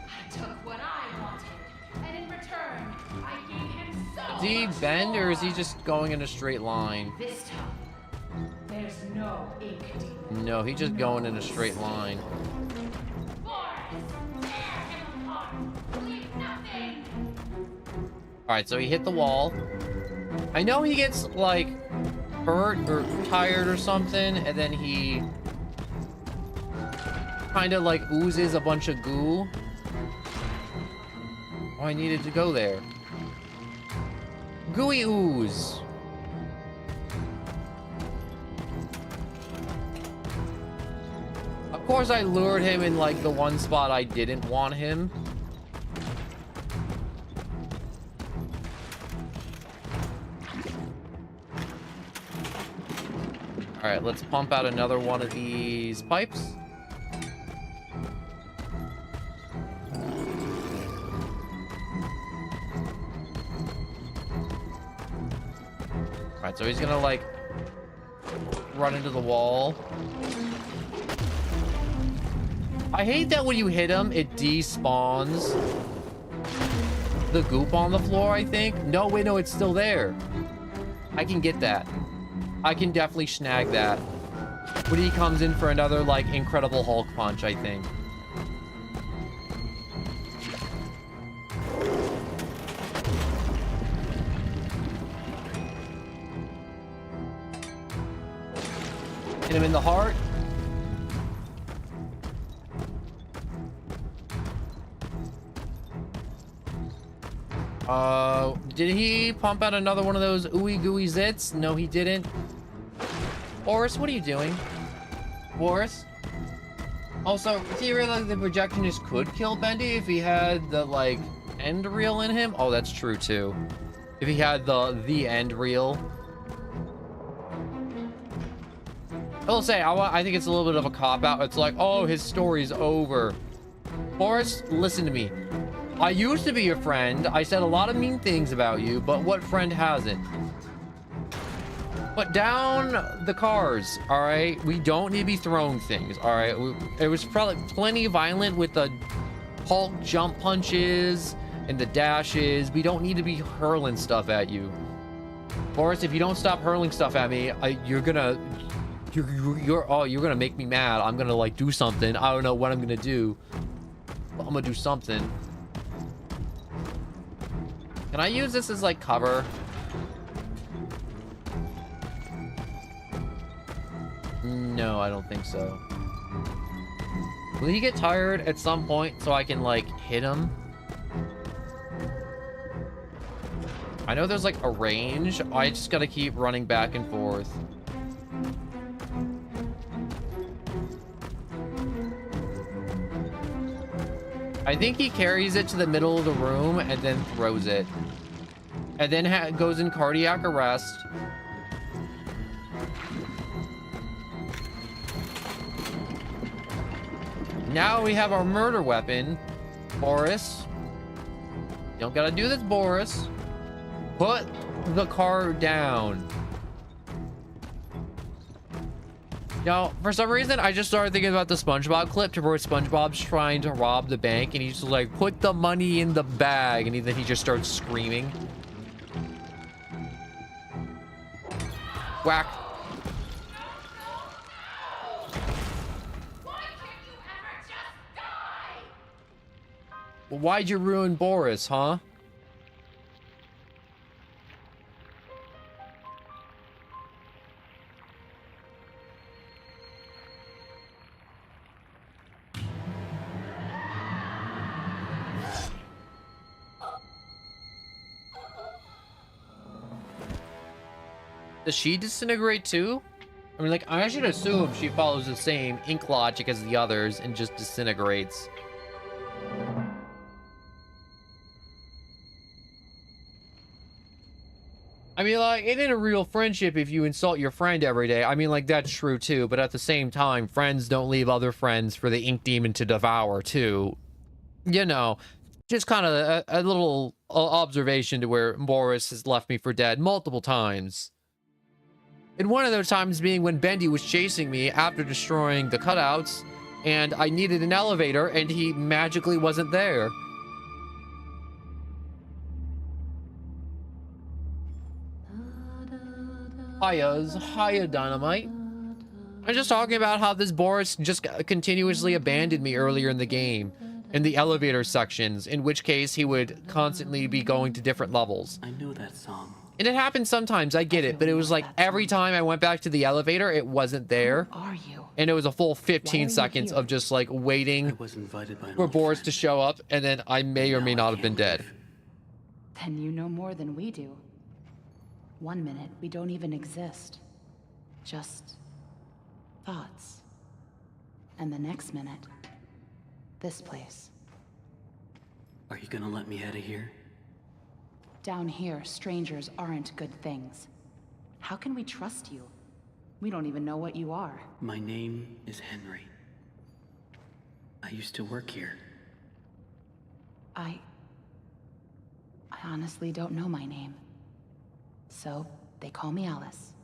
I took what I wanted, and in return, I gave him so Does he much bend, or is he more. just going in a straight line? This time, there's no ink deep. No, he's just going in a straight line. Alright, so he hit the wall. I know he gets, like, hurt or tired or something, and then he kind of, like, oozes a bunch of goo. Oh, I needed to go there. Gooey ooze. Of course, I lured him in, like, the one spot I didn't want him. All right, let's pump out another one of these pipes. All right, so he's gonna like run into the wall. I hate that when you hit him, it despawns the goop on the floor, I think. No, wait, no, it's still there. I can get that. I can definitely snag that when he comes in for another, like, Incredible Hulk punch, I think. Hit him in the heart. Did he pump out another one of those ooey gooey zits? No, he didn't. Boris, what are you doing? Boris? Also, theoretically, the projectionist could kill Bendy if he had the, like, end reel in him. Oh, that's true, too. If he had the end reel. I will say, I think it's a little bit of a cop-out. It's like, oh, his story's over. Boris, listen to me. I used to be your friend. I said a lot of mean things about you, but what friend hasn't? Put down the cars, all right? We don't need to be throwing things, all right? It was probably plenty violent with the Hulk jump punches and the dashes. We don't need to be hurling stuff at you. Boris, if you don't stop hurling stuff at me, you're gonna make me mad. I'm gonna, like, do something. I don't know what I'm gonna do, but I'm gonna do something. Can I use this as, like, cover? No, I don't think so. Will he get tired at some point so I can, like, hit him? I know there's, like, a range. I just gotta keep running back and forth. I think he carries it to the middle of the room and then throws it. And then goes in cardiac arrest. Now we have our murder weapon. Boris. You don't gotta do this, Boris. Put the car down. Now, for some reason, I just started thinking about the SpongeBob clip to where SpongeBob's trying to rob the bank, and he's just like, put the money in the bag, and then he just starts screaming. Whack. Why can't you ever Why'd you ruin Boris, huh? Does she disintegrate too? I mean, like, I should assume she follows the same ink logic as the others and just disintegrates. I mean, like, it ain't a real friendship if you insult your friend every day. I mean, like, that's true too, but at the same time, friends don't leave other friends for the ink demon to devour too. You know, just kind of a little observation to where Boris has left me for dead multiple times. And one of those times being when Bendy was chasing me after destroying the cutouts, and I needed an elevator, and he magically wasn't there. Hiya, Dynamite. I'm just talking about how this Boris just continuously abandoned me earlier in the game, in the elevator sections, in which case he would constantly be going to different levels. I know that song. And it happened sometimes, I get it, but it was like every time I went back to the elevator, it wasn't there. Who are you? And it was a full 15 seconds of just like I waiting was invited by an for old Boris friend. to show up, and then I may or may Now I not have been can't dead. leave. Then you know more than we do. 1 minute, we don't even exist. Just thoughts. And the next minute, this place. Are you gonna let me out of here? Down here, strangers aren't good things. How can we trust you? We don't even know what you are. My name is Henry. I used to work here. I honestly don't know my name. So, they call me Alice.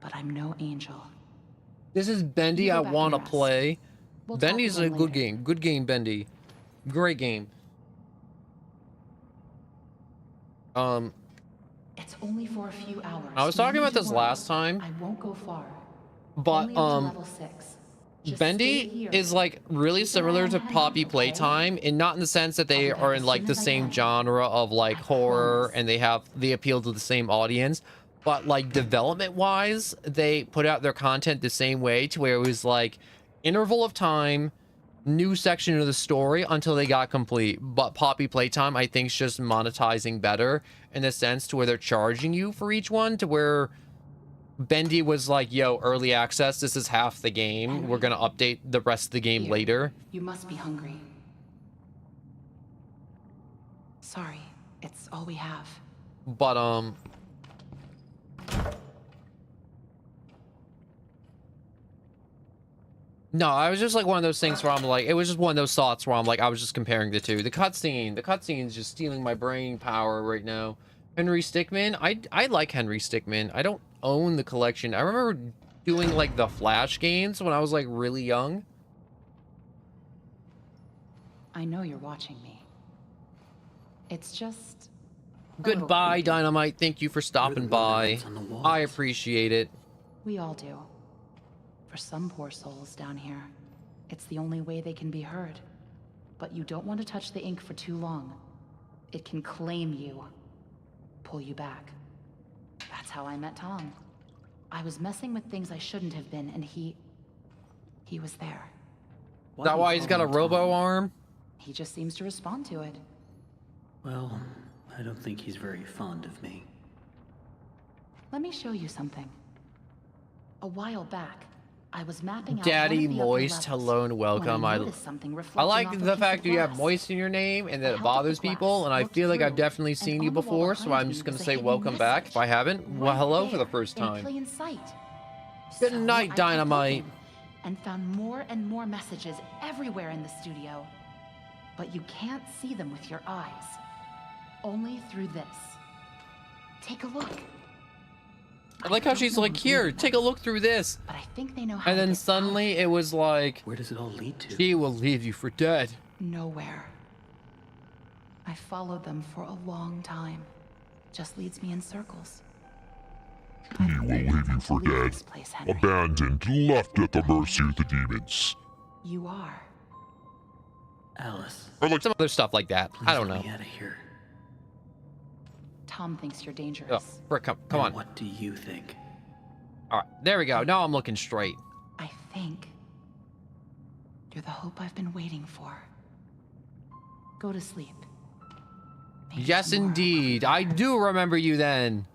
But I'm no angel. This is Bendy You go I back want to and rest. play. We'll talk Bendy's a again good later. game. Good game, Bendy. Great game. It's only for a few hours. I was No talking need about to this worry. last time, I won't go far. but Only up to level 6. Just stay Bendy here. is like really Keep an eye similar on to Henry, Poppy okay? Playtime, and not in the sense that they I'll be are back in as like soon the as I same can. genre of like I horror, promise. and they have the appeal to the same audience. But like development wise, they put out their content the same way, to where it was like interval of time, new section of the story until they got complete. But Poppy Playtime, I think, is just monetizing better in the sense to where they're charging you for each one, to where Bendy was like, yo, early access, this is half the game. Henry. We're gonna update the rest of the game Here. later. You must be hungry. Sorry, it's all we have. But no, I was just like one of those things where I'm like, it was just one of those thoughts where I'm like, I was just comparing the two. The cutscene is just stealing my brain power right now. Henry Stickmin, I like Henry Stickmin. I don't own the collection. I remember doing like the Flash games when I was like really young. I know you're watching me. It's just... a little Goodbye, creepy. Dynamite. Thank you for stopping by. ornaments on the walls. I appreciate it. We all do. For some poor souls down here, it's the only way they can be heard. But you don't want to touch the ink for too long. It can claim you. Pull you back. That's how I met Tom. I was messing with things I shouldn't have been, and he was there. Is that why he's got a robo arm? He just seems to respond to it. Well, I don't think he's very fond of me. Let me show you something. A while back, I was mapping out Daddy one of the upper Moist, levels hello and welcome. when I I noticed something I reflecting like off a the piece fact of that you have glass. Moist in your name and that I it held up bothers the glass, people, and I looked feel like I've through, definitely and seen you on the wall before, so behind I'm me just gonna was a say hidden welcome back. message, If I haven't, well, right hello for the there, first in time. plain sight. Good So night, I kept Dynamite. looking and found more and more messages everywhere in the studio. But you can't see them with your eyes. Only through this. Take a look. I like how don't she's know like, who's here, reading take a them, look through this. but I think they know how And to then get suddenly it was like, Where does it all lead to? she will leave you for dead. nowhere. I followed them for a long time. Just leads me in circles. He will leave you for Leave dead. this place, Henry. Abandoned, left at the mercy of the demons. You are. Alice, Or like, Some other stuff like that. I don't let know. me out of here. Tom thinks you're Oh, dangerous. frick, come And on. What do you think? All right, there we go. Now I'm looking straight. I think you're the hope I've been waiting for. Go to sleep. Maybe Yes, tomorrow I'll be indeed. there. I do remember you then.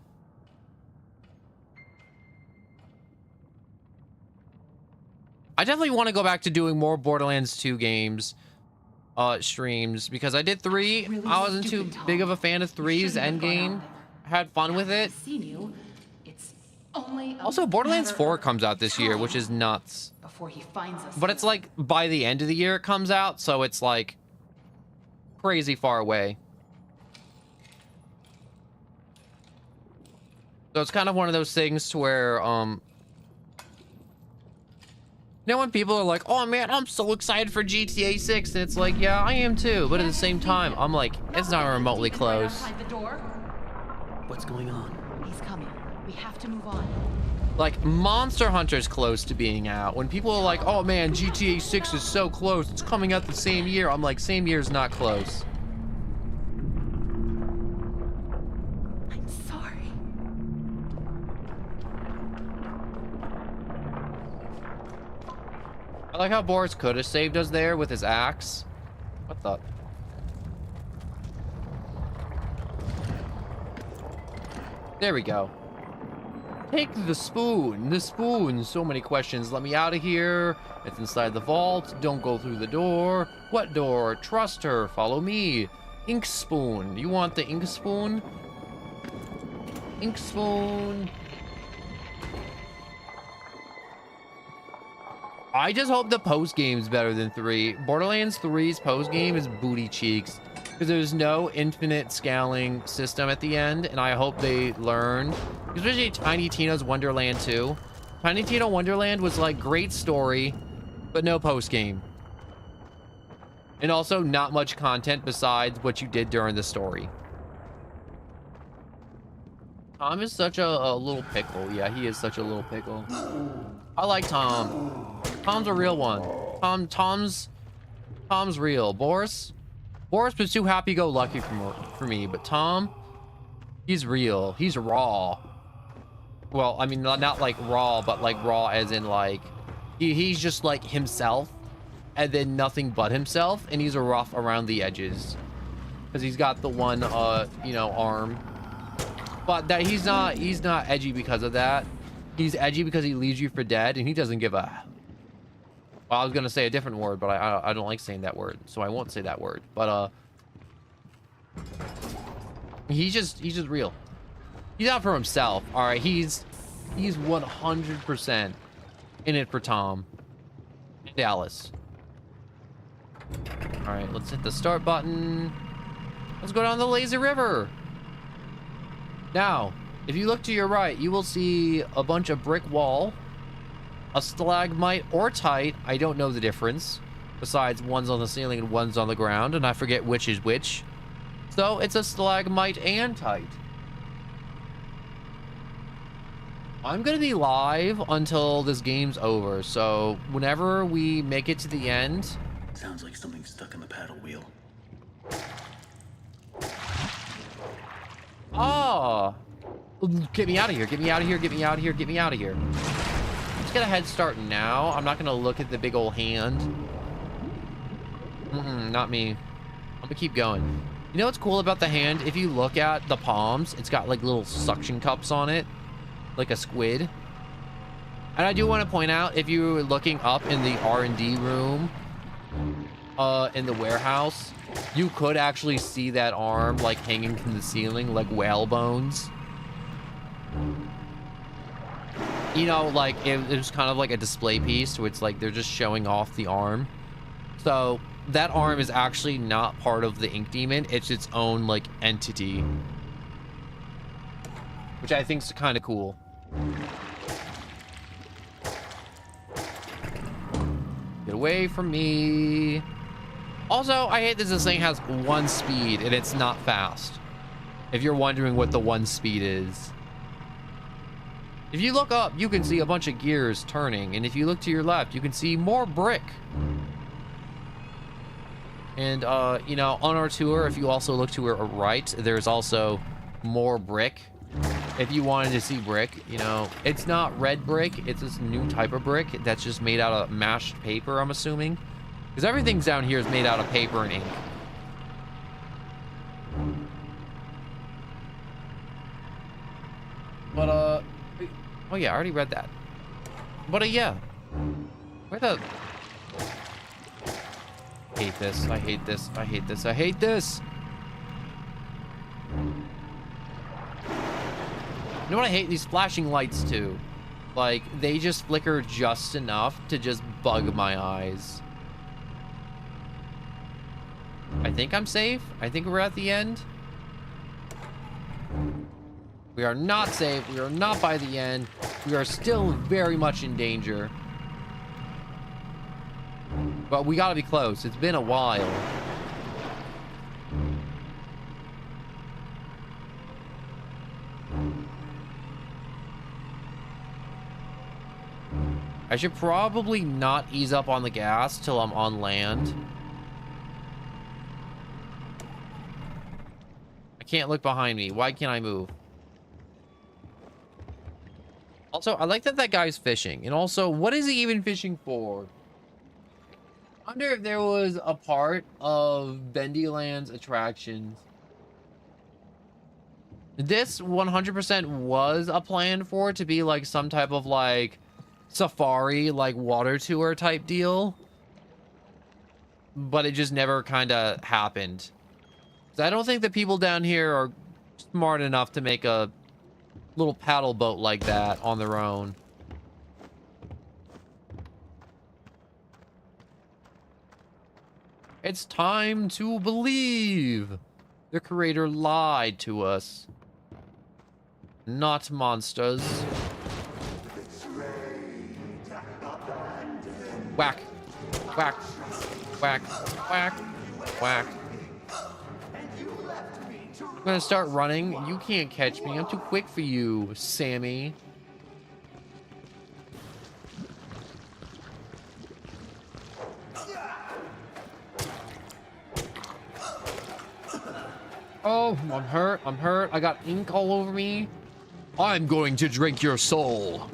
I definitely want to go back to doing more Borderlands 2 games, streams, because I did 3. Really I wasn't too stupid, Tom. big of a fan of You 3's shouldn't have gone out endgame. with him. Had fun with Now that it. I've seen you, it's only a Also, Borderlands matter 4 of comes out this year, which time is nuts. before he finds us. But it's like by the end of the year it comes out, so it's like crazy far away. So it's kind of one of those things to where, you know, when people are like, oh man, I'm so excited for GTA 6, and it's like, yeah, I am too, but at the same time, I'm like, it's not remotely close. Outside the door. What's going on? He's coming. We have to move on. Like, Monster Hunter's close to being out. When people are like, oh man, GTA 6 is so close, it's coming out the same year, I'm like, same year's not close. I'm sorry. I like how Boris could have saved us there with his axe. What the? There we go. Take the spoon. The spoon. So many questions. Let me out of here. It's inside the vault. Don't go through the door. What door? Trust her. Follow me. Ink spoon. You want the ink spoon? Ink spoon. I just hope the post game's better than 3. Borderlands 3's post game is booty cheeks because there's no infinite scaling system at the end, and I hope they learn. Especially Tiny Tina's Wonderland 2. Tiny Tina Wonderland was like great story, but no post game, and also not much content besides what you did during the story. Tom is such a little pickle. Yeah, he is such a little pickle. I like Tom. Tom's a real one. Tom's real. Boris was too happy-go-lucky for me, but Tom, he's real. He's raw. Well, I mean, not like raw, but like raw as in like he's just like himself, and then nothing but himself, and he's rough around the edges because he's got the one you know, arm. But that he's not edgy because of that. He's edgy because he leaves you for dead, and he doesn't give a... Well, I was gonna say a different word, but I don't like saying that word, so I won't say that word. But he's just real. He's out for himself. All right, he's 100% in it for Tom and Alice. All right, let's hit the start button. Let's go down the lazy river. Now, if you look to your right, you will see a bunch of brick wall, a stalagmite or tite. I don't know the difference. Besides, one's on the ceiling and one's on the ground, and I forget which is which. So it's a stalagmite and tite. I'm gonna be live until this game's over, so whenever we make it to the end... Sounds like something's stuck in the paddle wheel. Ah! Get me out of here, get me out of here, get me out of here, get me out of here. Let's get a head start now. I'm not gonna look at the big old hand. Not me. I'm gonna keep going. You know what's cool about the hand? If you look at the palms, it's got like little suction cups on it, like a squid. And I do want to point out, if you're looking up in the R&D room, in the warehouse, you could actually see that arm like hanging from the ceiling like whale bones. You know, like it was kind of like a display piece where it's like they're just showing off the arm. So that arm is actually not part of the ink demon. It's its own like entity, which I think is kind of cool. Get away from me. Also, I hate that this thing has 1 speed and it's not fast. If you're wondering what the 1 speed is. If you look up, you can see a bunch of gears turning. And if you look to your left, you can see more brick. And, you know, on our tour, if you also look to our right, there's also more brick. If you wanted to see brick, you know, it's not red brick. It's this new type of brick that's just made out of mashed paper, I'm assuming. Because everything's down here is made out of paper and ink. But, oh yeah, I already read that. But, yeah. Where the... I hate this. I hate this. I hate this. I hate this. You know what I hate? These flashing lights too. Like, they just flicker just enough to just bug my eyes. I think I'm safe. I think we're at the end. We are not safe. We are not by the end. We are still very much in danger. But we gotta be close. It's been a while. I should probably not ease up on the gas till I'm on land. I can't look behind me. Why can't I move? Also, I like that guy's fishing. And also, what is he even fishing for? I wonder if there was a part of Bendy Land's attractions. This 100% was a plan for it to be like some type of like safari, like water tour type deal. But it just never kind of happened. I don't think the people down here are smart enough to make a little paddle boat like that on their own. It's time to believe. The creator lied to us. Not monsters. Whack. Whack. Whack. Whack. Whack. I'm gonna start running. You can't catch me. I'm too quick for you, Sammy. Oh, I'm hurt. I'm hurt. I got ink all over me. I'm going to drink your soul.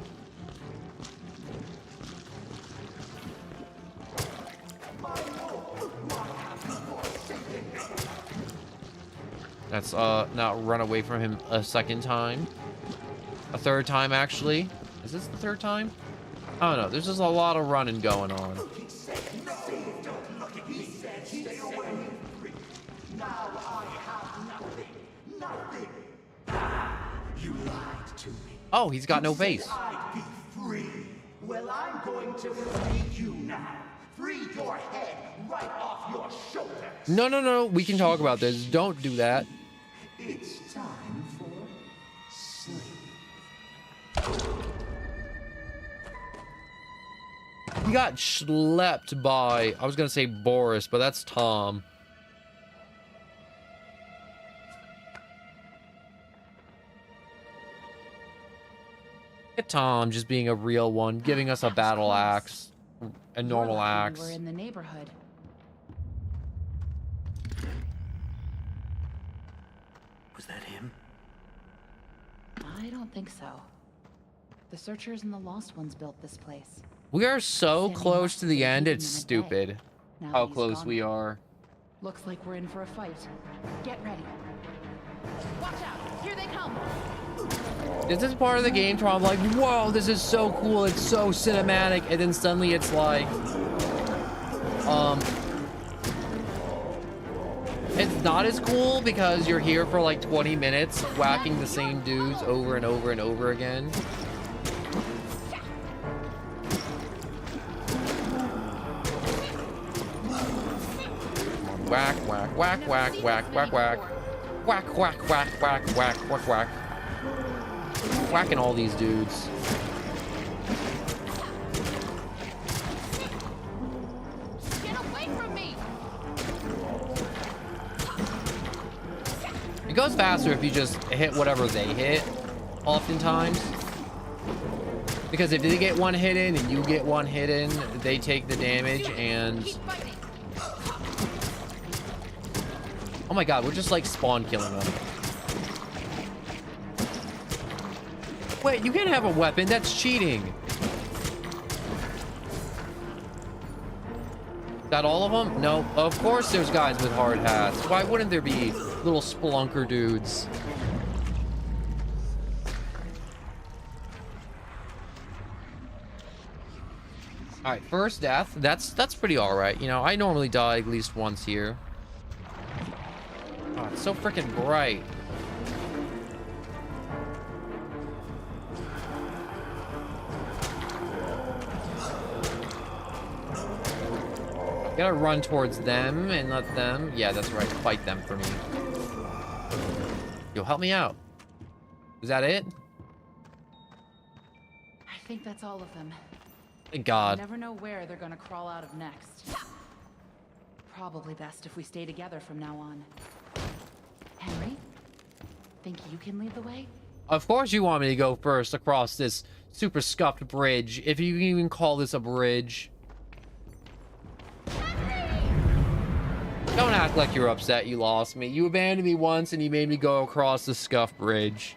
That's not run away from him a second time. A third time, actually. Is this the third time? I don't know. There's just a lot of running going on. Oh, he's got no face. Well, I'm going to free you now. Free your head right off your shoulders. No, no, no. We can talk about this. Don't do that. It's time for sleep. He got schlepped by, I was gonna say Boris, but that's Tom. Look at Tom just being a real one, giving us a battle axe, a normal axe. We're in the neighborhood. Was that him? I don't think so. The Searchers and the Lost Ones built this place. We are so Sandy close must to have the been end, hidden it's in a stupid day. Now how he's close gone. we are. Looks like we're in for a fight. Get ready. Watch out! Here they come! This is part of the game where I'm like, whoa, this is so cool, it's so cinematic, and then suddenly it's like, it's not as cool because you're here for like 20 minutes whacking the same dudes over and over and over again. Whack, whack, whack, whack, whack, whack, whack. Whack, whack, whack, whack, whack, whack, whack. Whacking all these dudes. Get away from me! It goes faster if you just hit whatever they hit, oftentimes. Because if they get one hit in and you get one hit in, they take the damage and... Keep fighting! Oh my god, we're just like spawn killing them. Wait, you can't have a weapon. That's cheating. Is that all of them? No. Of course there's guys with hard hats. Why wouldn't there be little spelunker dudes? All right, first death. That's pretty all right. You know, I normally die at least once here. Oh, it's so freaking bright. Gotta run towards them and let them. Yeah, that's right. Fight them for me. Yo, help me out. Is that it? I think that's all of them. Thank God. You never know where they're gonna crawl out of next. Probably best if we stay together from now on. Henry, think you can lead the way? Of course you want me to go first across this super scuffed bridge, if you can even call this a bridge. Don't act like you're upset you lost me. You abandoned me once and you made me go across the scuffed bridge.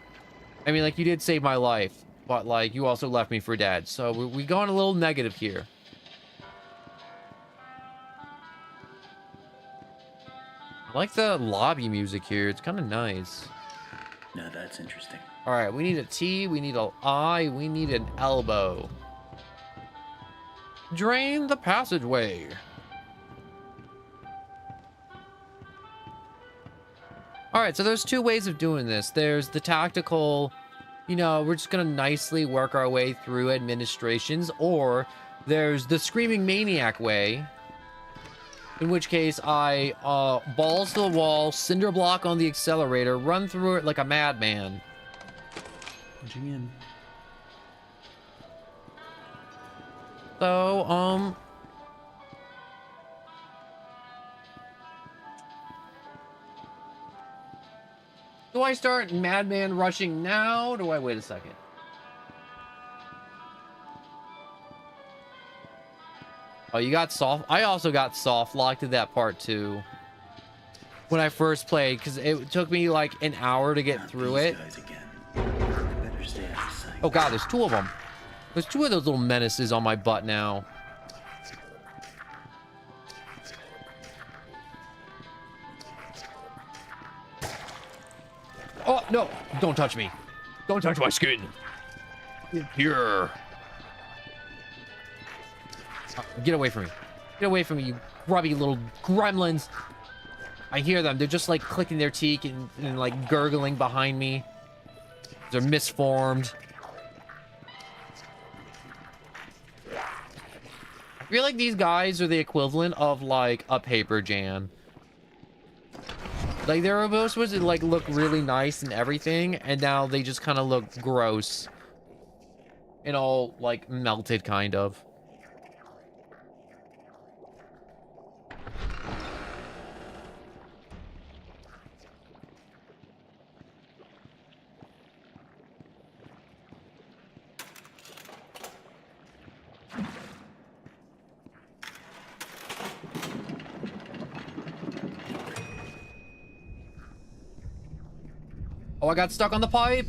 I mean, like, you did save my life, but, like, you also left me for dead. So we're going a little negative here. I like the lobby music here. It's kind of nice. Now that's interesting. All right, we need a T, we need an I, we need an elbow. Drain the passageway. All right, so there's two ways of doing this. There's the tactical, you know, we're just gonna nicely work our way through administrations, or there's the screaming maniac way, in which case I balls to the wall, cinder block on the accelerator, run through it like a madman. Punching in. So, do I start madman rushing now? Do I wait a second? Oh, you got soft. I also got soft locked to that part too. When I first played, because it took me like an hour to get through it. Oh god, there's two of them. There's two of those little menaces on my butt now. Oh, no. Don't touch me. Don't touch my skin. Here. Get away from me. Get away from me, you grubby little gremlins. I hear them. They're just like clicking their teeth and like gurgling behind me. They're misformed. I feel like these guys are the equivalent of like a paper jam. Like, they were both supposed to, like, look really nice and everything, and now they just kind of look gross. And all, like, melted, kind of. Oh, I got stuck on the pipe.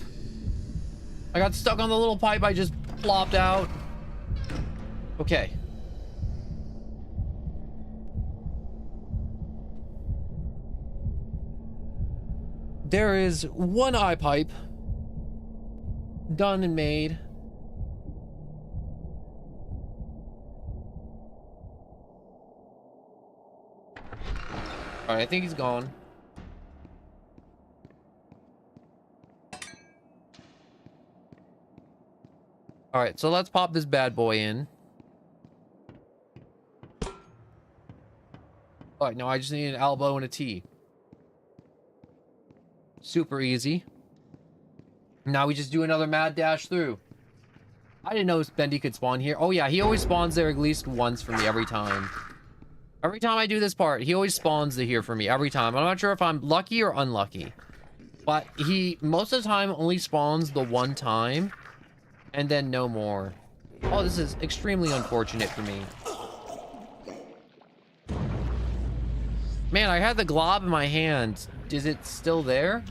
I got stuck on the little pipe I just plopped out. Okay. There is one eye pipe. Done and made. Alright, I think he's gone. All right, so let's pop this bad boy in. All right, now I just need an elbow and a T. Super easy. Now we just do another mad dash through. I didn't know Bendy could spawn here. Oh yeah, he always spawns there at least once for me every time. Every time I do this part, he always spawns here for me every time. I'm not sure if I'm lucky or unlucky. But he, most of the time, only spawns the one time. And then no more. Oh, this is extremely unfortunate for me. Man, I had the glob in my hand. Is it still there?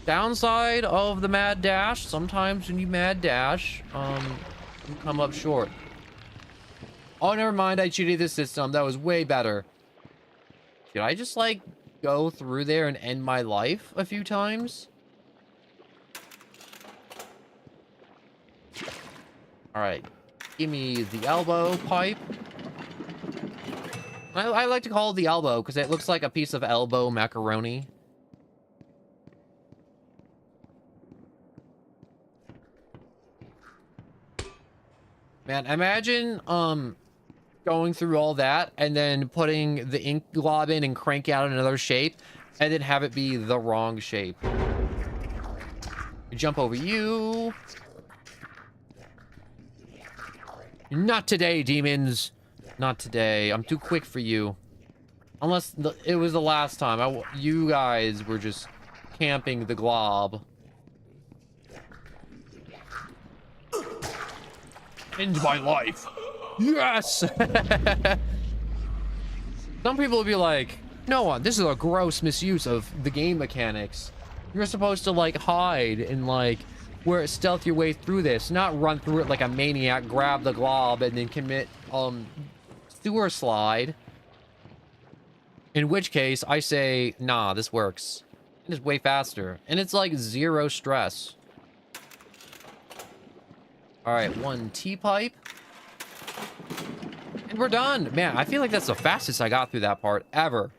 Downside of the mad dash, sometimes when you mad dash, you come up short. Oh, never mind, I cheated the system. That was way better. Should I just, like, go through there and end my life a few times? Alright. Give me the elbow pipe. I like to call it the elbow because it looks like a piece of elbow macaroni. Man, imagine going through all that and then putting the ink glob in and crank out another shape and then have it be the wrong shape. Jump over you. Not today, demons. Not today. I'm too quick for you. Unless it was the last time. You guys were just camping the glob. End my life. Yes! Some people will be like, Noah, this is a gross misuse of the game mechanics. You're supposed to, like, hide and, like, stealth your way through this, not run through it like a maniac, grab the glob, and then commit, sewer slide. In which case, I say, nah, this works. It is way faster. And it's, like, zero stress. Alright, 1 T-pipe. And we're done. Man, I feel like that's the fastest I got through that part ever.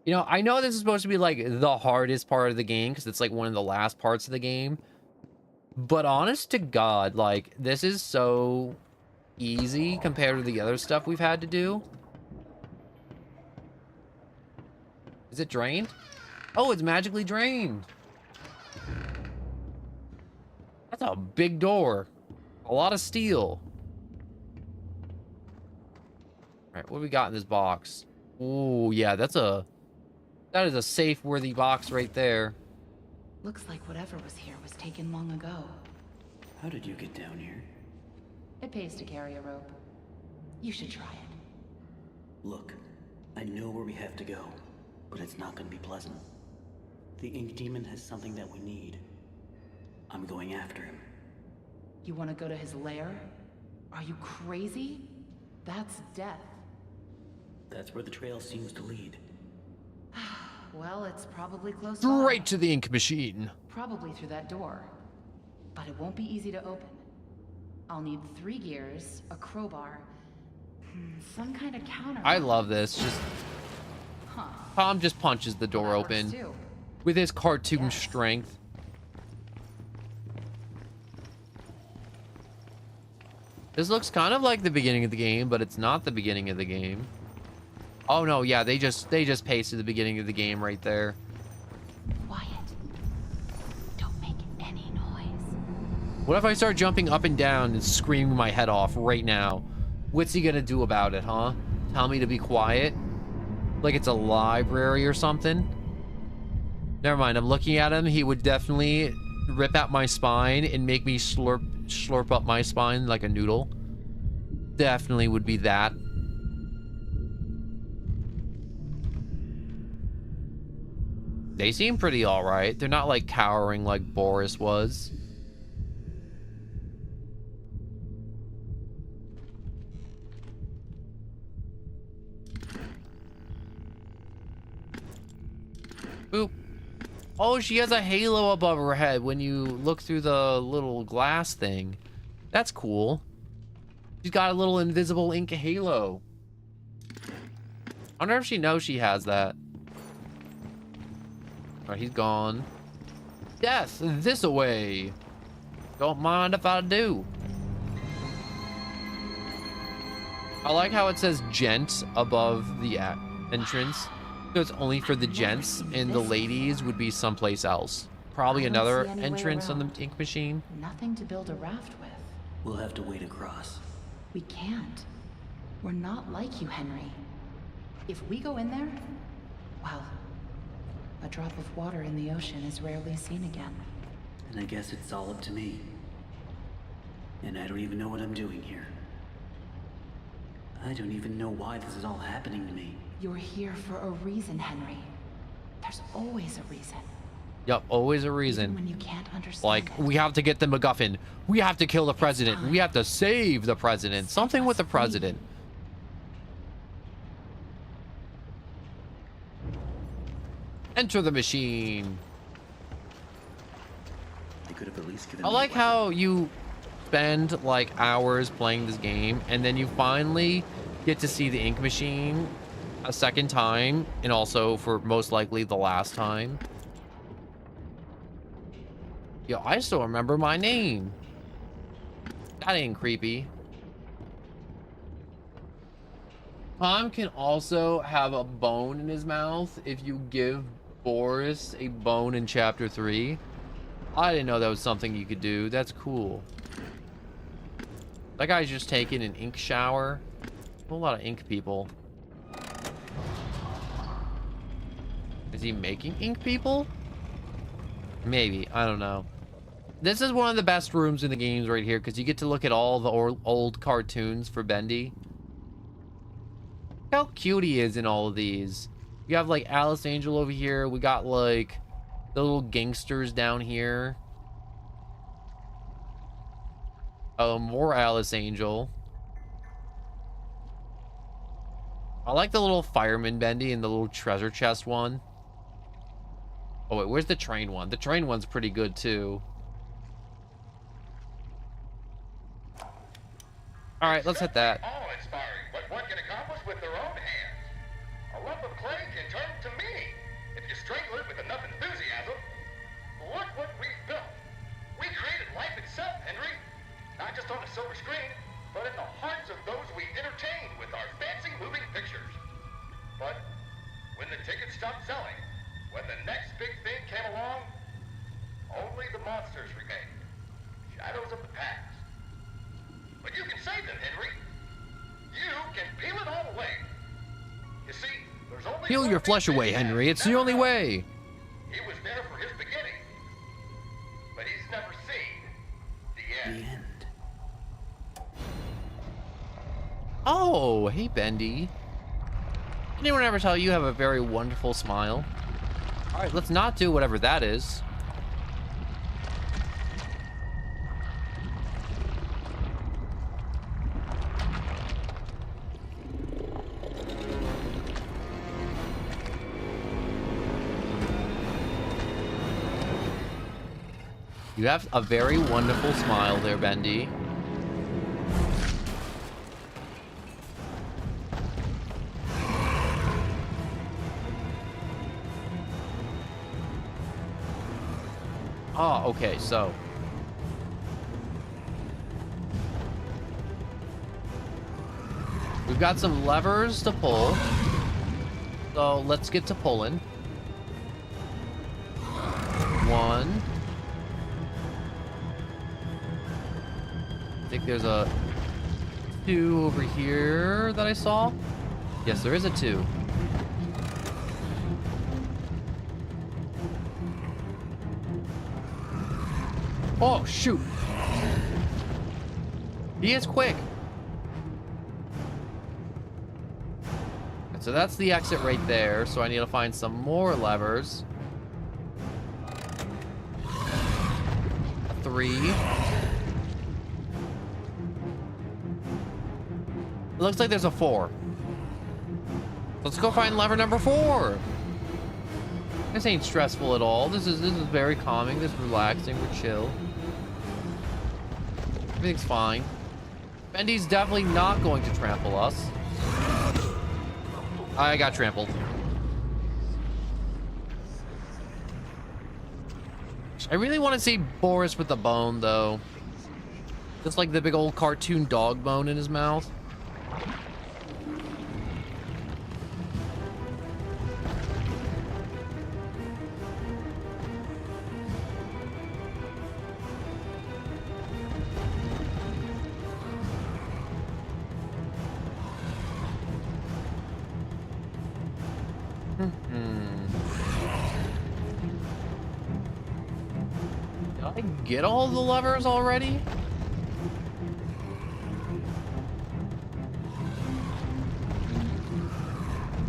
You know, I know this is supposed to be, like, the hardest part of the game, because it's, like, one of the last parts of the game. But honest to God, like, this is so easy compared to the other stuff we've had to do. Is it drained? Oh, it's magically drained. That's a big door. A lot of steel. All right, what do we got in this box? Oh, yeah, that is a safe-worthy box right there. Looks like whatever was here was taken long ago. How did you get down here? It pays to carry a rope. You should try it. Look, I know where we have to go, but it's not going to be pleasant. The Ink Demon has something that we need. I'm going after him. You want to go to his lair? Are you crazy? That's death. That's where the trail seems to lead. Well, it's probably close Straight by. to the ink machine. Probably through that door. But it won't be easy to open. I'll need 3 gears, a crowbar, some kind of counter. I love this. Just Tom just punches the door open with his cartoon strength. This looks kind of like the beginning of the game, but it's not the beginning of the game. Oh no, yeah, they just pasted the beginning of the game right there. Quiet. Don't make any noise. What if I start jumping up and down and screaming my head off right now? What's he gonna do about it, huh? Tell me to be quiet? Like it's a library or something? Never mind, I'm looking at him. He would definitely rip out my spine and make me slurp up my spine like a noodle. Definitely would be that. They seem pretty alright. They're not like cowering like Boris was. Boop. Oh, she has a halo above her head when you look through the little glass thing. That's cool. She's got a little invisible ink halo. I wonder if she knows she has that. Alright, he's gone. Death, this away. Don't mind if I do. I like how it says gent above the entrance. So it's only for the gents, and the ladies would be someplace else. Probably another entrance on the ink machine. Nothing to build a raft with. We'll have to wade across. We can't. We're not like you, Henry. If we go in there, well, a drop of water in the ocean is rarely seen again. And I guess it's all up to me. And I don't even know what I'm doing here. I don't even know why this is all happening to me. You're here for a reason, Henry. There's always a reason. Yup, always a Even reason. when you can't understand Like, it. we have to get the MacGuffin. We have to kill the president. We have to save the president. Something with the president. Enter the machine. They could have at least given I me a like weapon. how you spend like hours playing this game and then you finally get to see the ink machine a second time, and also for most likely the last time. Yo, I still remember my name. That ain't creepy. Tom can also have a bone in his mouth if you give Boris a bone in chapter 3. I didn't know that was something you could do. That's cool. That guy's just taking an ink shower. A whole lot of ink people. Is he making ink people? Maybe. I don't know. This is one of the best rooms in the games right here because you get to look at all the old cartoons for Bendy. Look how cute he is in all of these. You have like Alice Angel over here. We got like the little gangsters down here. Oh, more Alice Angel. I like the little fireman Bendy and the little treasure chest one. Oh wait, where's the train one? The train one's pretty good too. All right, let's hit that. All inspiring what one can accomplish with their own hands. A lump of clay can turn to meaning if you strangle it with enough enthusiasm. Look what we've built. We created life itself, Henry. Not just on a silver screen, but in the hearts of those we entertain with our fancy moving pictures. But when the tickets stopped selling, when the next big thing came along, only the monsters remained. Shadows of the past. But you can save them, Henry. You can peel it all away. You see, there's only Peel one your thing flesh away, Bendy has Henry. It's the never only done. way. He was there for his beginning, but he's never seen the end. The end. Oh, hey, Bendy. Anyone ever tell you have a very wonderful smile? All right, let's not do whatever that is. You have a very wonderful smile there, Bendy. Oh, okay, so. We've got some levers to pull. So let's get to pulling. One. I think there's a 2 over here that I saw. Yes, there is a 2. Oh, shoot. He is quick. So that's the exit right there. So I need to find some more levers. A 3. It looks like there's a 4. Let's go find lever number 4. This ain't stressful at all. This is very calming. This is relaxing. We're chill. Everything's fine. Bendy's definitely not going to trample us. I got trampled. I really want to see Boris with the bone, though. Just like the big old cartoon dog bone in his mouth. Did I get all the levers already?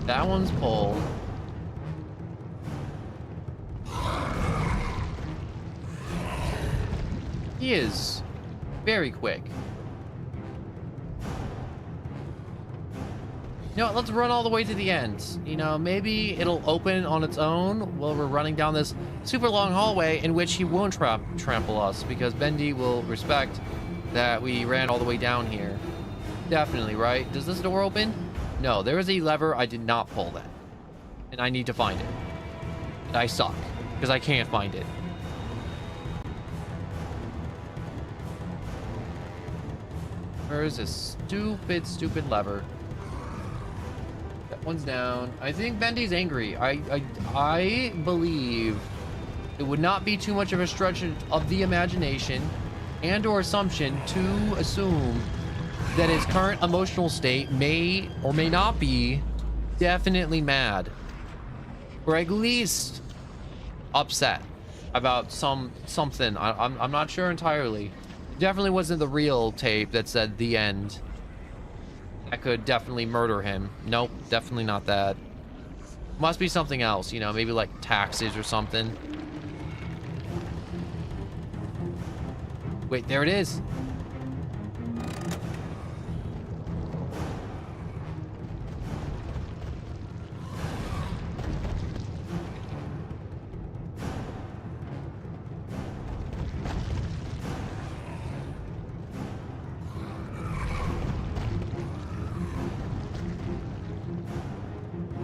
That one's pulled. He is very quick. You know what, let's run all the way to the end. You know, maybe it'll open on its own while we're running down this super long hallway in which he won't trample us, because Bendy will respect that we ran all the way down here. Definitely, right? Does this door open? No, there is a lever. I did not pull that. And I need to find it. And I suck, because I can't find it. Where is this stupid lever? That one's down. I think Bendy's angry. I believe it would not be too much of a stretch of the imagination and or assumption to assume that his current emotional state may or may not be definitely mad, or at least upset about something. I'm not sure entirely. It definitely wasn't the real tape that said the end. That could definitely murder him. Nope, definitely not that. Must be something else, you know, maybe like taxes or something. Wait, there it is.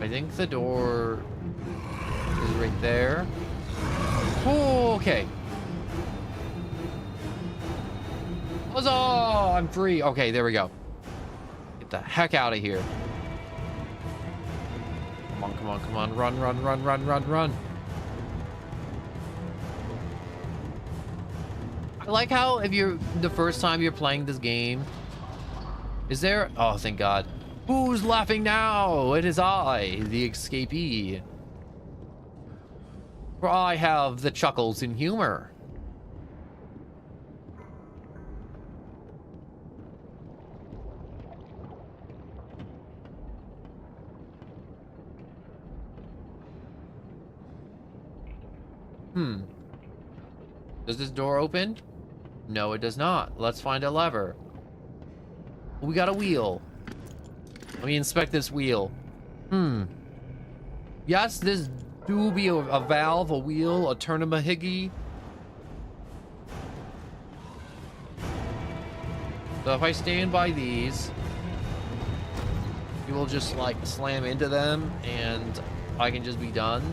I think the door is right there. Oh, okay. Huzzah! I'm free. Okay, there we go. Get the heck out of here. Come on, come on, come on. Run, run, run, run, run, run. I like how if you're the first time you're playing this game, is there... Oh, thank God. Who's laughing now? It is I, the escapee. For I have the chuckles and humor. Does this door open? No, it does not. Let's find a lever. We got a wheel. Let me inspect this wheel. Yes, this do be a valve, a wheel, a turnamahiggy. So if I stand by these, you will just like slam into them and I can just be done.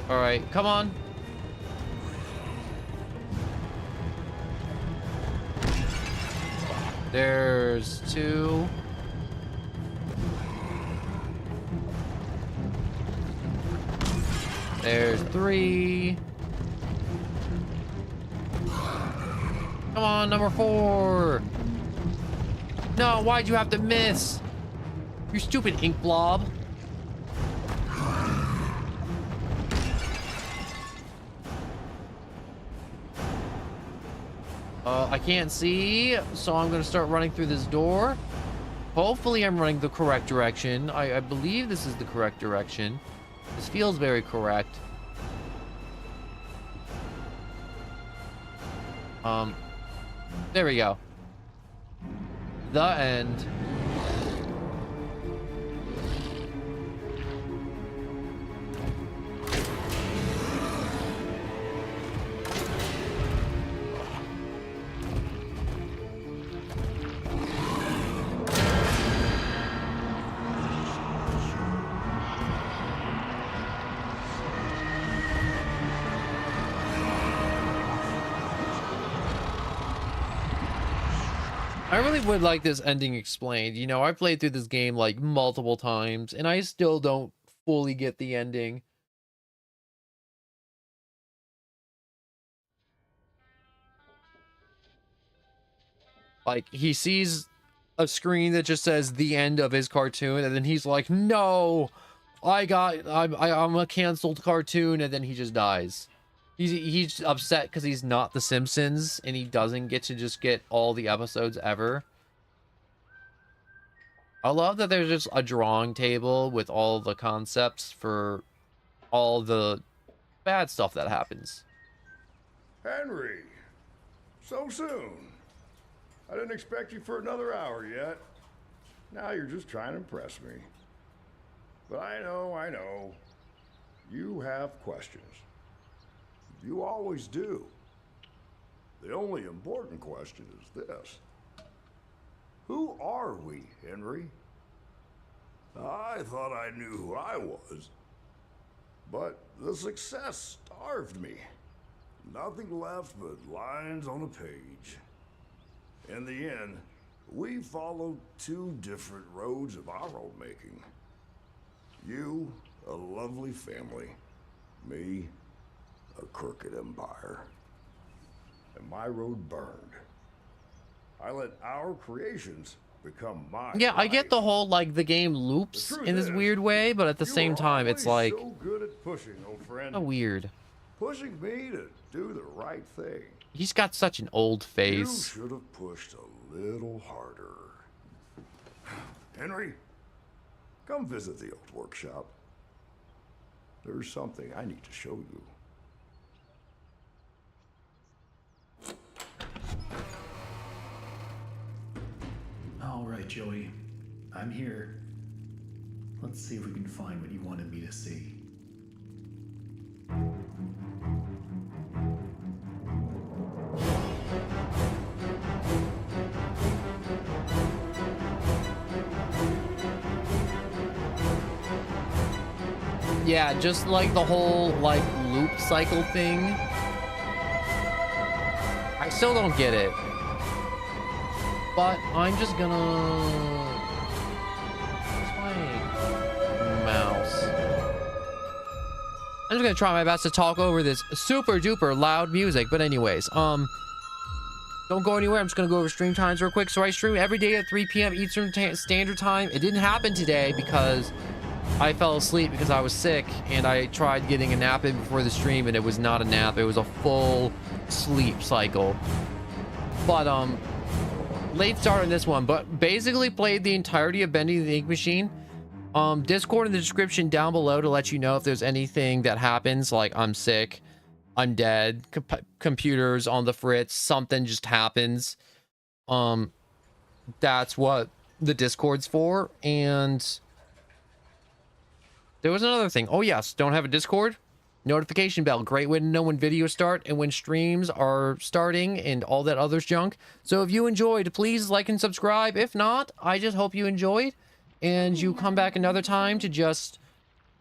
All right, come on. There's two. There's three. Come on, number 4. No, why'd you have to miss? You stupid ink blob. I can't see, so I'm gonna start running through this door. Hopefully I'm running the correct direction. I believe this is the correct direction. This feels very correct. There we go. The end. I really would like this ending explained. You know, I played through this game like multiple times and I still don't fully get the ending. Like, he sees a screen that just says the end of his cartoon and then he's like, no, I'm a canceled cartoon, and then he just dies. He's upset because he's not The Simpsons and he doesn't get to just get all the episodes ever. I love that there's just a drawing table with all the concepts for all the bad stuff that happens. Henry, so soon. I didn't expect you for another hour yet. Now you're just trying to impress me. But I know. You have questions. You always do. The only important question is this. Who are we, Henry? I thought I knew who I was. But the success starved me. Nothing left but lines on a page. In the end, we followed two different roads of our own making. You, a lovely family. Me, a crooked empire. And my road burned. I let our creations become mine. Yeah, I get the whole, like, the game loops in this weird way, but at the same time, it's like... so good at pushing, old friend. So weird. Pushing me to do the right thing. He's got such an old face. You should have pushed a little harder. Henry, come visit the old workshop. There's something I need to show you. All right, Joey. I'm here. Let's see if we can find what you wanted me to see. Yeah, just like the whole, like, loop cycle thing. I still don't get it. But I'm just gonna... Where's my mouse? I'm just gonna try my best to talk over this super duper loud music. But anyways, don't go anywhere. I'm just gonna go over stream times real quick. So I stream every day at 3 p.m. Eastern Standard Time. It didn't happen today because I fell asleep because I was sick, and I tried getting a nap in before the stream, and it was not a nap. It was a full sleep cycle. But late start on this one, but basically played the entirety of Bendy the Ink Machine. Discord in the description down below to let you know if there's anything that happens, like I'm sick, I'm dead, computers on the fritz, something just happens. That's what the Discord's for. And there was another thing. Oh yes, don't have a Discord? Notification bell, great way to know when videos start and when streams are starting and all that other junk. So if you enjoyed, please like and subscribe. If not, I just hope you enjoyed and you come back another time to just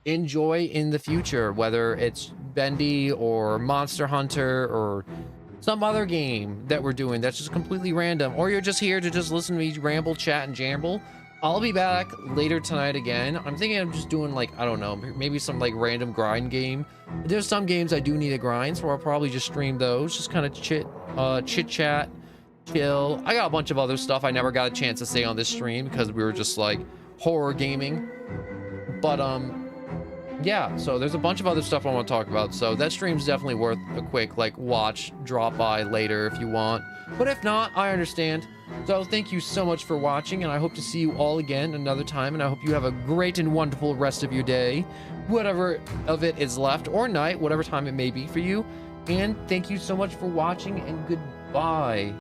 enjoy in the future, whether it's Bendy or Monster Hunter or some other game that we're doing that's just completely random, or you're just here to just listen to me ramble, chat, and jamble. I'll be back later tonight again. I'm thinking of just doing, like, I don't know, maybe some, like, random grind game. There's some games I do need to grind, so I'll probably just stream those. Just kind of chit-chat, chill. I got a bunch of other stuff I never got a chance to say on this stream because we were just, like, horror gaming. But, yeah, so there's a bunch of other stuff I want to talk about. So that stream's definitely worth a quick, like, watch, drop by later if you want. But if not, I understand. So thank you so much for watching, and I hope to see you all again another time, and I hope you have a great and wonderful rest of your day, whatever of it is left, or night, whatever time it may be for you. And thank you so much for watching, and goodbye.